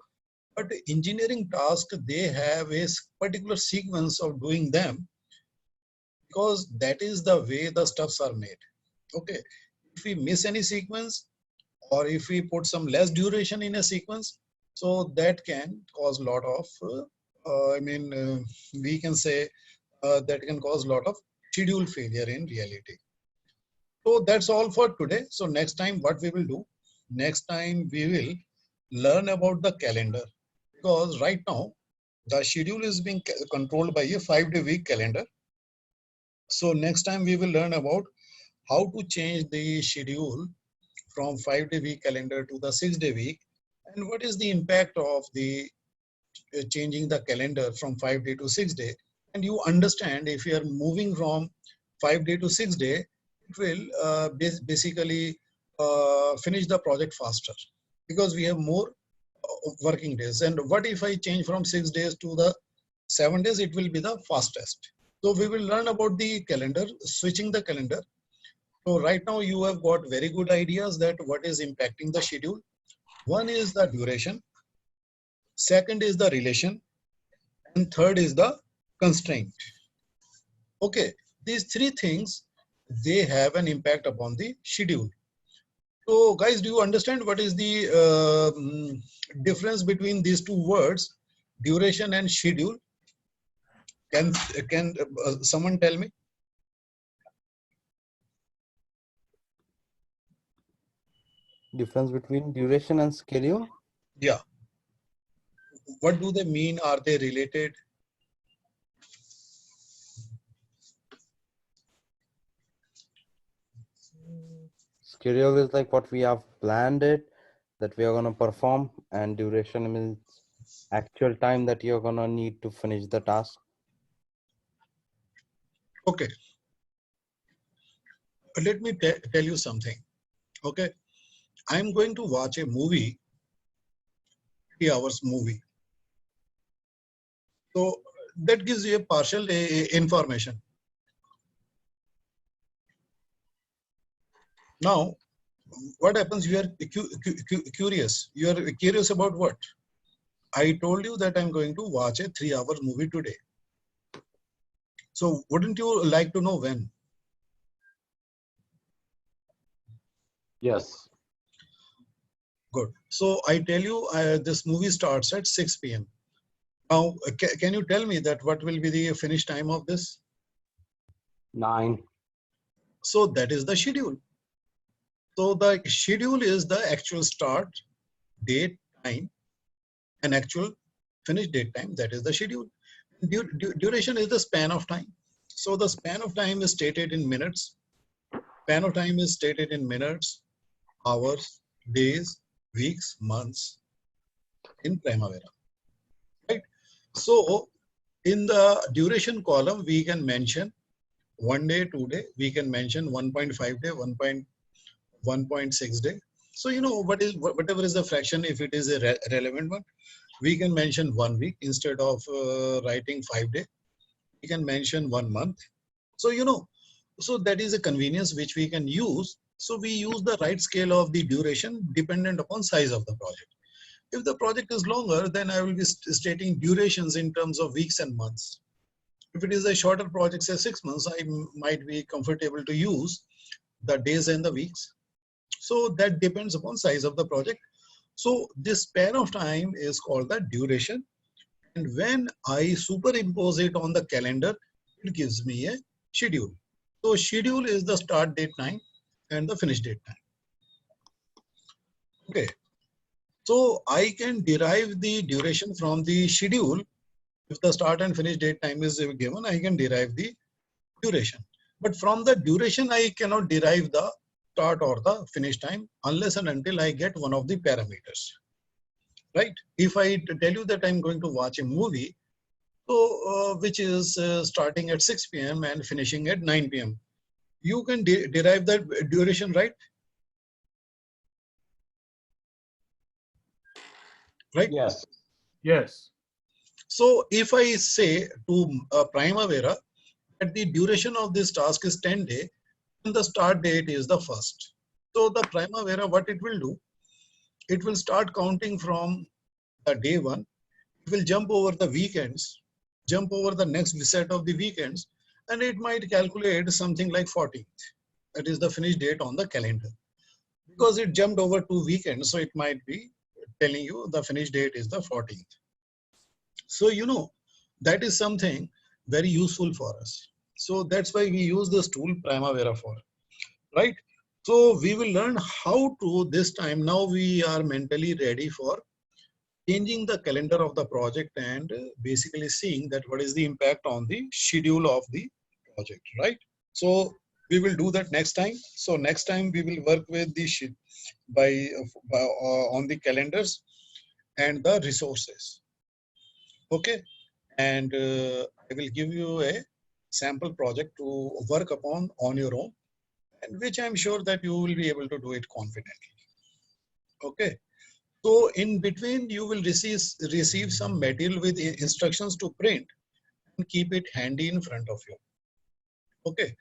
But engineering tasks, they have a particular sequence of doing them, because that is the way the stuffs are made. Okay. If we miss any sequence, or if we put some less duration in a sequence, so that can cause a lot of, we can say that can cause a lot of schedule failure in reality. So that's all for today. So next time what we will do, next time we will learn about the calendar, because right now the schedule is being controlled by a 5-day week calendar. So next time we will learn about how to change the schedule from 5-day week calendar to the 6-day week, and what is the impact of the changing the calendar from 5-day to 6-day. And you understand, if you are moving from 5-day to 6-day, it will basically finish the project faster, because we have more working days. And what if I change from 6 days to the 7 days? It will be the fastest. So we will learn about the calendar, switching the calendar. So right now you have got very good ideas that what is impacting the schedule. One is the duration, second is the relation, and third is the constraint. Okay, these three things, they have an impact upon the schedule. So guys, do you understand what is the difference between these two words, duration and schedule? Can someone tell me? Difference between duration and schedule? Yeah. What do they mean? Are they related? Schedule is like what we have planned it, that we are going to perform, and duration means actual time that you're going to need to finish the task. Okay. Let me tell you something. Okay. I'm going to watch a movie, 3 hours movie. So that gives you a partial information. Now, what happens? You are curious. You are curious about what? I told you that I'm going to watch a 3-hour movie today. So wouldn't you like to know when? Yes. Good. So I tell you, this movie starts at 6 p.m. Now, can you tell me that what will be the finish time of this? 9. So that is the schedule. So the schedule is the actual start date, time, and actual finish date time. That is the schedule. Duration is the span of time. So the span of time is stated in minutes. Span of time is stated in minutes, hours, days, weeks, months in Primavera. Right? So in the duration column, we can mention 1 day, 2 day. We can mention 1.5 day, 1.6 day. So you know whatever is the fraction, if it is a relevant one, we can mention 1 week instead of writing 5 day. We can mention 1 month. So you know, so that is a convenience which we can use. So we use the right scale of the duration dependent upon size of the project. If the project is longer, then I will be stating durations in terms of weeks and months. If it is a shorter project, say 6 months, I might be comfortable to use the days and the weeks. So that depends upon size of the project. So this span of time is called the duration. And when I superimpose it on the calendar, it gives me a schedule. So schedule is the start date time and the finish date time. Okay. So I can derive the duration from the schedule. If the start and finish date time is given, I can derive the duration. But from the duration, I cannot derive the start or the finish time unless and until I get one of the parameters. Right? If I tell you that I'm going to watch a movie, so which is starting at 6 p.m. and finishing at 9 p.m., you can derive that duration, right? right? Yes. Yes. So if I say to Primavera that the duration of this task is 10 days and the start date is the 1st. So the Primavera, what it will do, it will start counting from the day 1. It will jump over the weekends, jump over the next set of the weekends, and it might calculate something like 14th. That is the finish date on the calendar. Because it jumped over 2 weekends, so it might be telling you the finish date is the 14th. So, that is something very useful for us. So that's why we use this tool Primavera for, right? So we will learn how to this time. Now we are mentally ready for changing the calendar of the project and basically seeing that what is the impact on the schedule of the project, right? So we will do that next time. So next time we will work with the on the calendars and the resources. Okay, and I will give you a sample project to work upon on your own, and which I'm sure that you will be able to do it confidently. Okay. So in between, you will receive some material with instructions to print and keep it handy in front of you. Okay.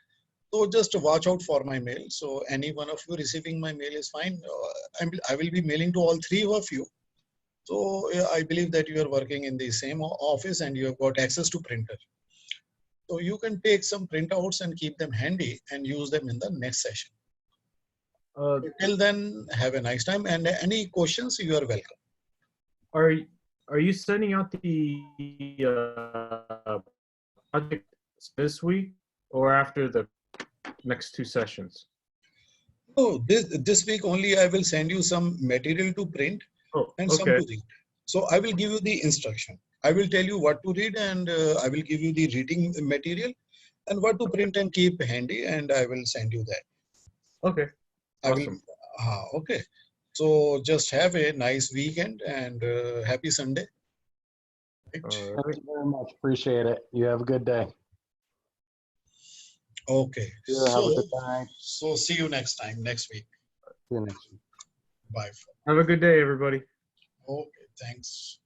So just watch out for my mail. So any one of you receiving my mail is fine. I will be mailing to all 3 of you. So I believe that you are working in the same office and you have got access to printer. So you can take some printouts and keep them handy and use them in the next session. Till then, have a nice time. And any questions, you are welcome. Are you sending out the project this week or after the next 2 sessions? Oh, this week only I will send you some material to print and some to read. So I will give you the instruction. I will tell you what to read and I will give you the reading material and what to print and keep handy, and I will send you that. Okay. Awesome. Okay. So just have a nice weekend and happy Sunday. Right? Thank you very much. Appreciate it. You have a good day. Okay. Have a good night. So see you next time, next week. See you next week. Bye. Have a good day, everybody. Okay. Thanks.